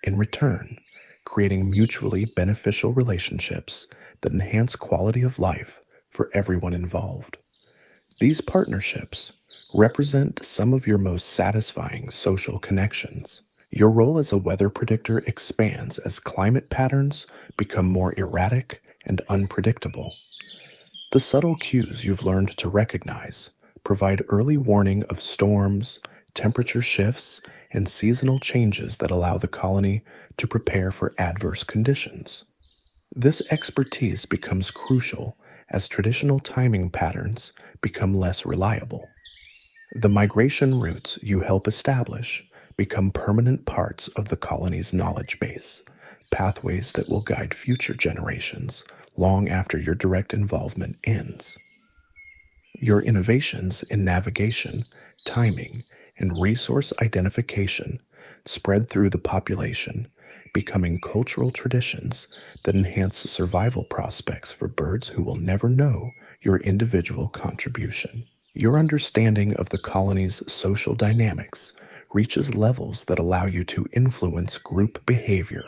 in return, creating mutually beneficial relationships that enhance quality of life for everyone involved. These partnerships represent some of your most satisfying social connections. Your role as a weather predictor expands as climate patterns become more erratic and unpredictable. The subtle cues you've learned to recognize provide early warning of storms, temperature shifts, and seasonal changes that allow the colony to prepare for adverse conditions. This expertise becomes crucial as traditional timing patterns become less reliable. The migration routes you help establish become permanent parts of the colony's knowledge base, pathways that will guide future generations long after your direct involvement ends. Your innovations in navigation, timing, and resource identification spread through the population, becoming cultural traditions that enhance survival prospects for birds who will never know your individual contribution. Your understanding of the colony's social dynamics reaches levels that allow you to influence group behavior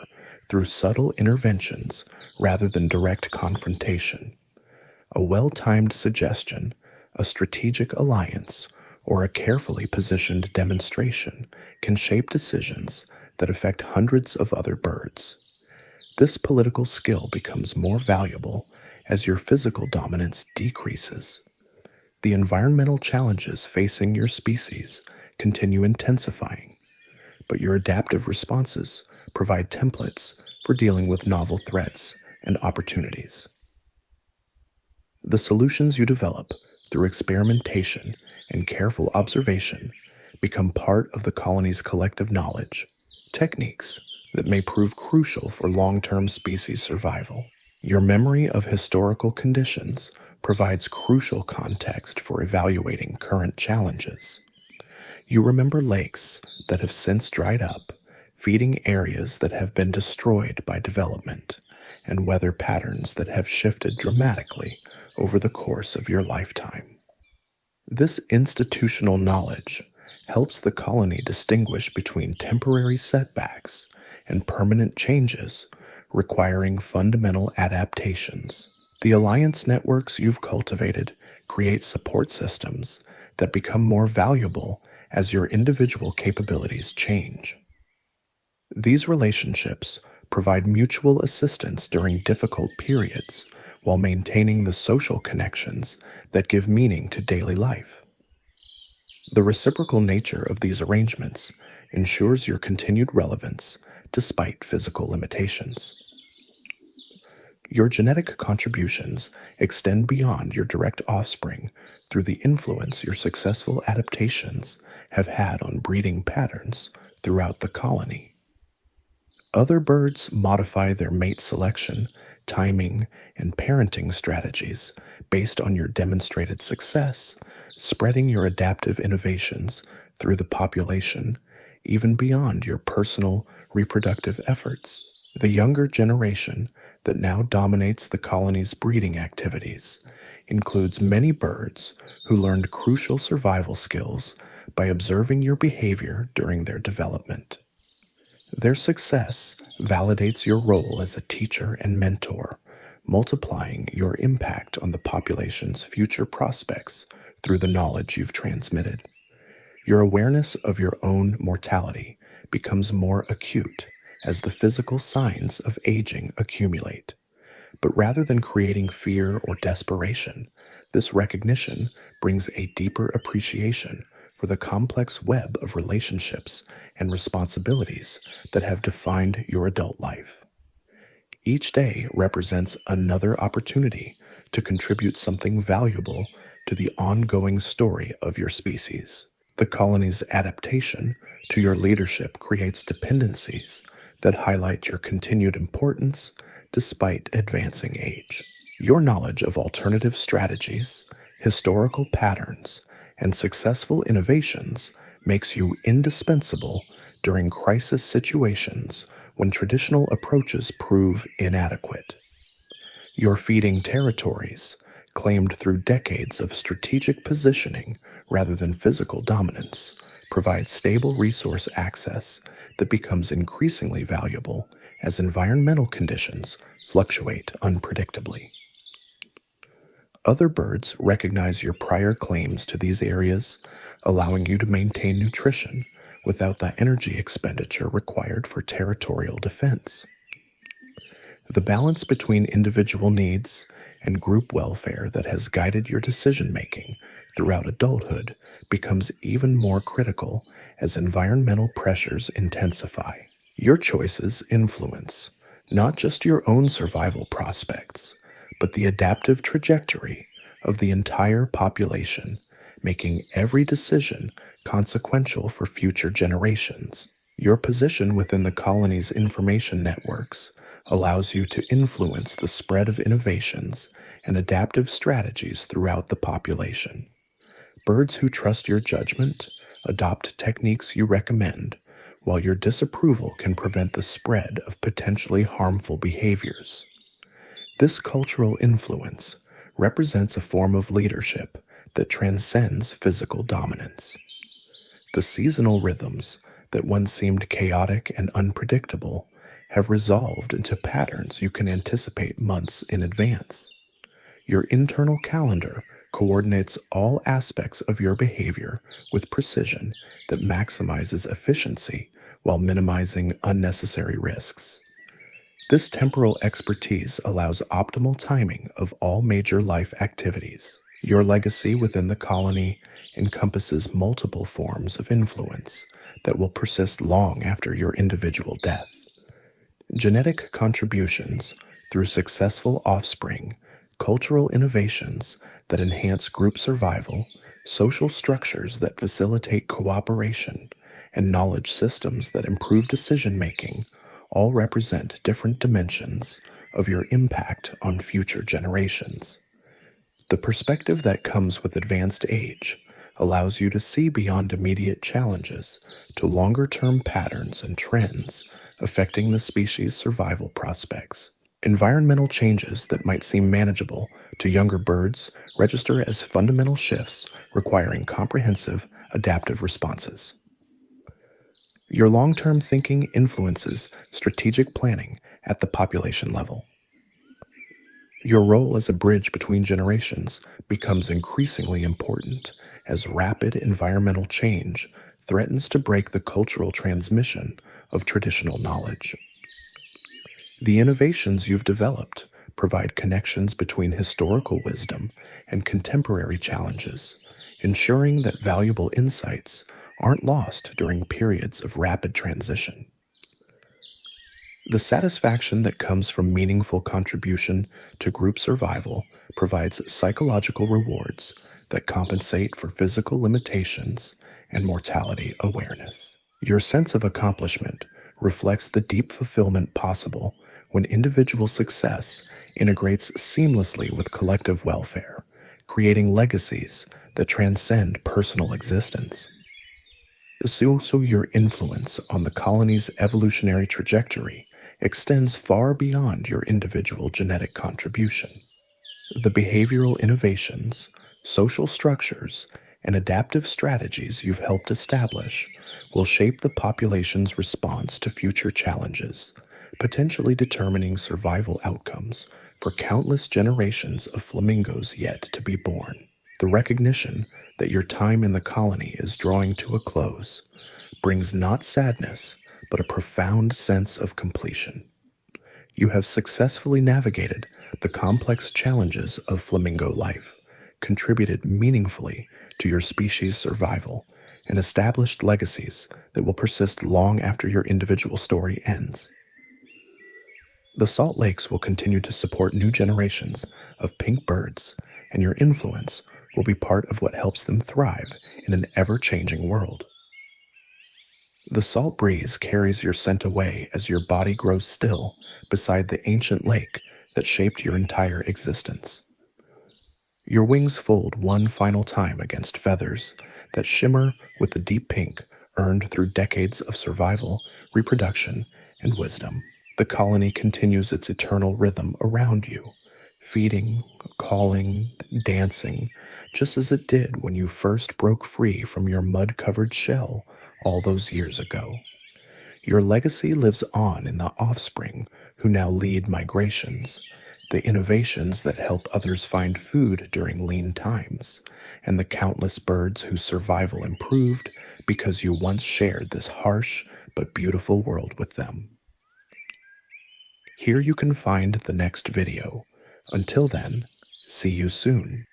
through subtle interventions rather than direct confrontation. A well-timed suggestion, a strategic alliance, or a carefully positioned demonstration can shape decisions that affect hundreds of other birds. This political skill becomes more valuable as your physical dominance decreases. The environmental challenges facing your species continue intensifying. but your adaptive responses provide templates for dealing with novel threats and opportunities. The solutions you develop through experimentation and careful observation become part of the colony's collective knowledge, techniques that may prove crucial for long-term species survival. Your memory of historical conditions provides crucial context for evaluating current challenges. You remember lakes that have since dried up, feeding areas that have been destroyed by development, and weather patterns that have shifted dramatically over the course of your lifetime. This institutional knowledge helps the colony distinguish between temporary setbacks and permanent changes requiring fundamental adaptations. The alliance networks you've cultivated create support systems that become more valuable as your individual capabilities change. These relationships provide mutual assistance during difficult periods while maintaining the social connections that give meaning to daily life. The reciprocal nature of these arrangements ensures your continued relevance despite physical limitations. Your genetic contributions extend beyond your direct offspring through the influence your successful adaptations have had on breeding patterns throughout the colony. Other birds modify their mate selection, timing, and parenting strategies based on your demonstrated success, spreading your adaptive innovations through the population, even beyond your personal reproductive efforts. The younger generation that now dominates the colony's breeding activities includes many birds who learned crucial survival skills by observing your behavior during their development. Their success validates your role as a teacher and mentor, multiplying your impact on the population's future prospects through the knowledge you've transmitted. Your awareness of your own mortality becomes more acute as the physical signs of aging accumulate. But rather than creating fear or desperation, this recognition brings a deeper appreciation for the complex web of relationships and responsibilities that have defined your adult life. Each day represents another opportunity to contribute something valuable to the ongoing story of your species. The colony's adaptation to your leadership creates dependencies that highlight your continued importance despite advancing age. Your knowledge of alternative strategies, historical patterns, and successful innovations makes you indispensable during crisis situations when traditional approaches prove inadequate. Your feeding territories, claimed through decades of strategic positioning rather than physical dominance, provide stable resource access that becomes increasingly valuable as environmental conditions fluctuate unpredictably. Other birds recognize your prior claims to these areas, allowing you to maintain nutrition without the energy expenditure required for territorial defense. The balance between individual needs and group welfare that has guided your decision-making throughout adulthood becomes even more critical as environmental pressures intensify. Your choices influence not just your own survival prospects, but the adaptive trajectory of the entire population, making every decision consequential for future generations. Your position within the colony's information networks allows you to influence the spread of innovations and adaptive strategies throughout the population. Birds who trust your judgment adopt techniques you recommend, while your disapproval can prevent the spread of potentially harmful behaviors. This cultural influence represents a form of leadership that transcends physical dominance. The seasonal rhythms that once seemed chaotic and unpredictable have resolved into patterns you can anticipate months in advance. Your internal calendar coordinates all aspects of your behavior with precision that maximizes efficiency while minimizing unnecessary risks. This temporal expertise allows optimal timing of all major life activities. Your legacy within the colony encompasses multiple forms of influence that will persist long after your individual death. Genetic contributions through successful offspring, cultural innovations that enhance group survival, social structures that facilitate cooperation, and knowledge systems that improve decision making all represent different dimensions of your impact on future generations. The perspective that comes with advanced age allows you to see beyond immediate challenges to longer term patterns and trends affecting the species' survival prospects. Environmental changes that might seem manageable to younger birds register as fundamental shifts requiring comprehensive, adaptive responses. Your long term thinking influences strategic planning at the population level. Your role as a bridge between generations becomes increasingly important as rapid environmental change threatens to break the cultural transmission of traditional knowledge. The innovations you've developed provide connections between historical wisdom and contemporary challenges, ensuring that valuable insights aren't lost during periods of rapid transition. The satisfaction that comes from meaningful contribution to group survival provides psychological rewards that compensate for physical limitations and mortality awareness. Your sense of accomplishment reflects the deep fulfillment possible when individual success integrates seamlessly with collective welfare, creating legacies that transcend personal existence. So your influence on the colony's evolutionary trajectory extends far beyond your individual genetic contribution. The behavioral innovations, social structures, and adaptive strategies you've helped establish will shape the population's response to future challenges, potentially determining survival outcomes for countless generations of flamingos yet to be born. The recognition that your time in the colony is drawing to a close brings not sadness, but a profound sense of completion. You have successfully navigated the complex challenges of flamingo life, contributed meaningfully to your species' survival, and established legacies that will persist long after your individual story ends. The Salt Lakes will continue to support new generations of pink birds, and your influence will be part of what helps them thrive in an ever-changing world. The salt breeze carries your scent away as your body grows still beside the ancient lake that shaped your entire existence. Your wings fold one final time against feathers that shimmer with the deep pink earned through decades of survival, reproduction, and wisdom. The colony continues its eternal rhythm around you, feeding, calling, dancing, just as it did when you first broke free from your mud-covered shell all those years ago. Your legacy lives on in the offspring who now lead migrations, the innovations that help others find food during lean times, and the countless birds whose survival improved because you once shared this harsh but beautiful world with them. Here you can find the next video. Until then, see you soon.